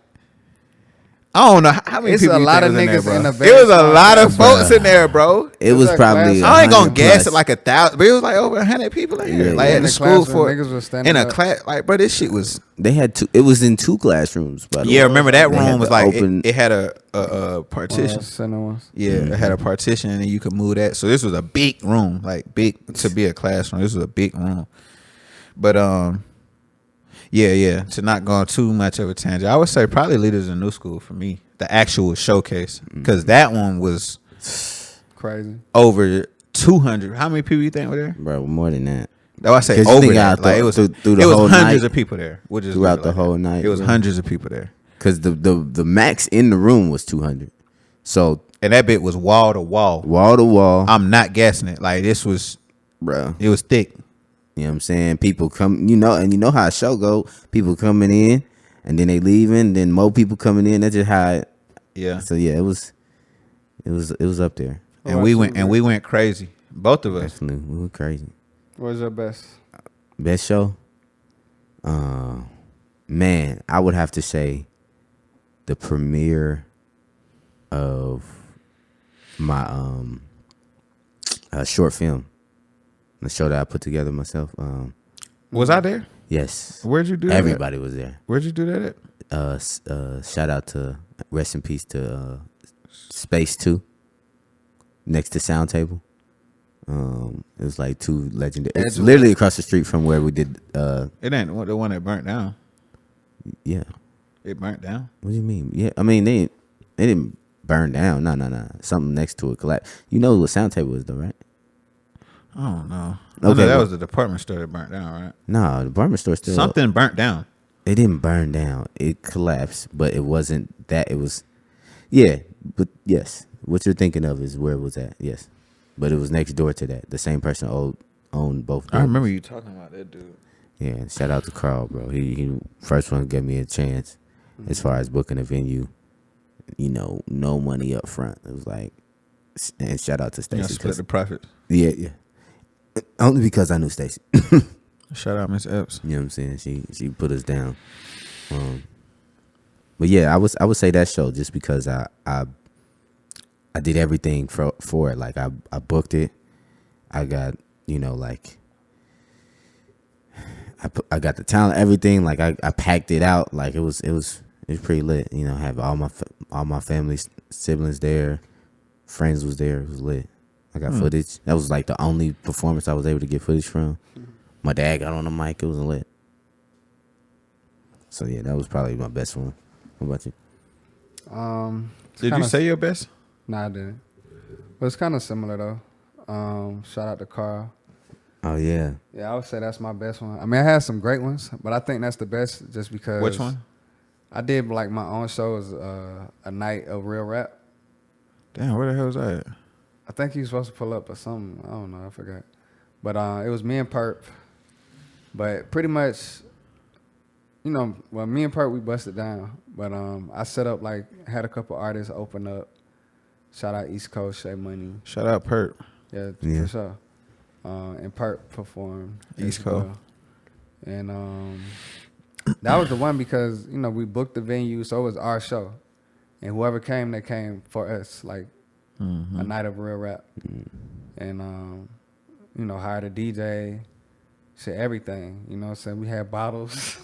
I don't know how many people. It's a lot of niggas in the band. It was a lot of folks in there, bro. It was probably. I ain't gonna guess it like 1,000, but it was like over 100 people in here. Like, at the school for in a class. Like, bro, this shit was. They had two. It was in 2 classrooms. By the way. Remember that room was like it had a partition. Yeah, Mm-hmm. it had a partition, and you could move that. So this was a big room, like big to be a classroom. This was a big room, but Yeah. To not go on too much of a tangent, I would say probably Leaders in New School for me, the actual showcase, because that one was crazy. Over 200. How many people you think were there? Bro, more than that. That I say over that. Like, it was hundreds of people there. Throughout the whole night. It was hundreds of people there. Because the max in the room was 200. So and that bit was wall to wall. Wall to wall. I'm not guessing it. Like, this was, bro. It was thick. You know what I'm saying? People come, and you know how a show go. People coming in, and then they leaving. Then more people coming in. That's just how. So yeah, it was up there. And we went crazy. Both of us. Definitely, we were crazy. What was your best show? Man, I would have to say the premiere of my short film. The show that I put together myself. Was I there? Yes. Where'd you do that? Everybody was there. Where'd you do that at? Shout out to, rest in peace to Space 2, next to Sound Table. It was like 2 legendary. It's literally across the street from where we did. It ain't the one that burnt down. Yeah. It burnt down? What do you mean? Yeah, I mean, they didn't burn down. No. Something next to it collapsed. You know what Sound Table is, though, right? I don't know. Okay, that was the department store that burnt down, right? No, the department store still. Something burnt down. It didn't burn down. It collapsed, but it wasn't that. It was, yeah, but yes. What you're thinking of is where it was at, yes. But it was next door to that. The same person owned both. I remember you talking about that dude. Yeah, shout out to Carl, bro. He first one gave me a chance as far as booking a venue. No money up front. It was like, and shout out to Stacey. Split the profits. Yeah. Only because I knew Stacey. Shout out Miss Epps. You know what I'm saying? She put us down. But yeah, I would say that show just because I did everything for it. Like I booked it. I got I got the talent, everything. Like I packed it out. Like it was pretty lit. Have all my family, siblings there, friends was there. It was lit. I got footage. That was like the only performance I was able to get footage from. My dad got on the mic. It was lit. So yeah, that was probably my best one. What about you? Did you say your best? Nah, I didn't. But it's kind of similar though. Shout out to Carl. Oh yeah. Yeah, I would say that's my best one. I mean, I had some great ones, but I think that's the best just because. Which one? I did like my own show as a night of real rap. Damn, where the hell was I at? I think he was supposed to pull up or something. I don't know. I forgot. But it was me and Perp. But pretty much, me and Perp, we busted down. But I set up, had a couple artists open up. Shout out East Coast, Shea Money. Shout out Perp. Yeah, for sure. And Perp performed. East Coast. And that was the one because, we booked the venue, so it was our show. And whoever came, they came for us, a night of real rap. And, hired a DJ, everything. You know what I'm saying? We had bottles.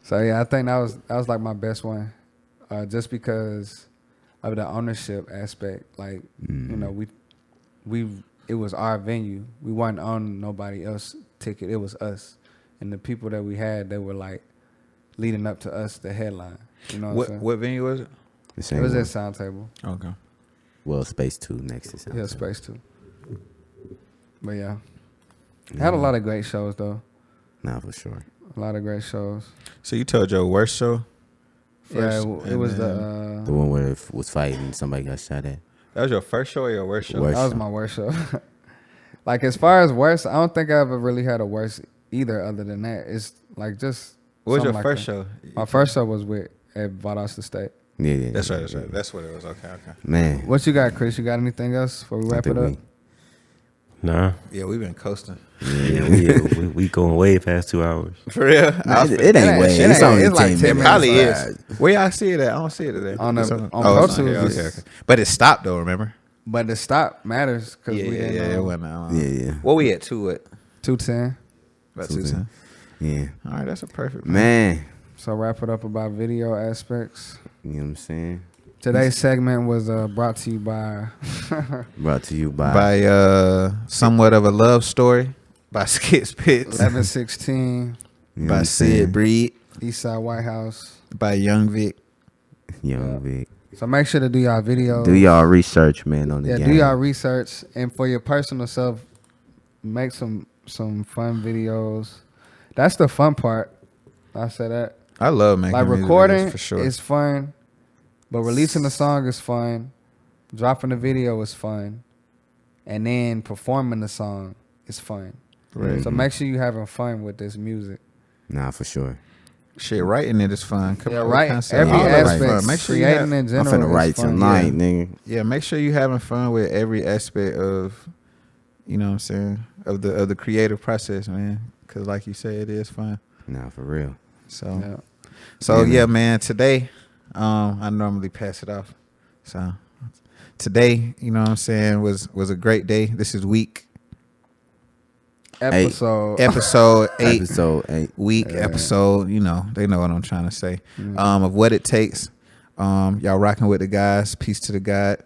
So, yeah, I think that was like my best one. Just because of the ownership aspect. It was our venue. We weren't on nobody else's ticket. It was us. And the people that we had, they were leading up to us, the headline. You know what I'm saying? What venue was it? It was at Sound Table. Okay. Well, Space 2 next to Sound Table. Yeah, Space 2. But yeah. Had a lot of great shows though. Nah, for sure. A lot of great shows. So you told your worst show? First, yeah, it was the one where it was fighting and somebody got shot at. That was your first show or your worst show? That was my worst show. As far as worst, I don't think I ever really had a worst either other than that. It's just what was your first show? My first show was at Valdosta State. Yeah. That's right. That's what it was. Okay. Man. What you got, Chris? You got anything else before we wrap it up? Nah. Yeah, we've been coasting. Yeah, we going way past 2 hours. For real? It ain't way. It's only 10 minutes. It probably is. Where y'all see it at? I don't see it today. On Pro Tools. Okay. But it stopped though, remember? But the stop matters because we didn't know. It wasn't. Yeah. What we at? 210. About 210. Yeah. All right, that's a perfect man. So wrap it up about video aspects. You know what I'm saying? Today's segment was brought to you by Somewhat of a Love Story by Skitz Pittz. 1116 by Sid Breed. Eastside White House by Young Vic. Vic. So make sure to do y'all videos. Do y'all research, man, on the game. Yeah, do y'all research. And for your personal self, make some fun videos. That's the fun part. I say that. I love making recording for sure. Is fun, but releasing the song is fun. Dropping the video is fun, and then performing the song is fun. Right. So make sure you having fun with this music. Nah, for sure. Shit, writing it is fun. Writing every aspect. Make sure creating in general. I'm finna write tonight, nigga. Yeah, make sure you having fun with every aspect of, you know what I'm saying, of the creative process, man. Because like you say, it is fun. Nah, for real. So man, today, I normally pass it off. So today, you know what I'm saying, was a great day. This is week. Episode 8. Episode 8. Week, episode, they know what I'm trying to say. Of What It Takes. Y'all rocking with the guys. Peace to the God.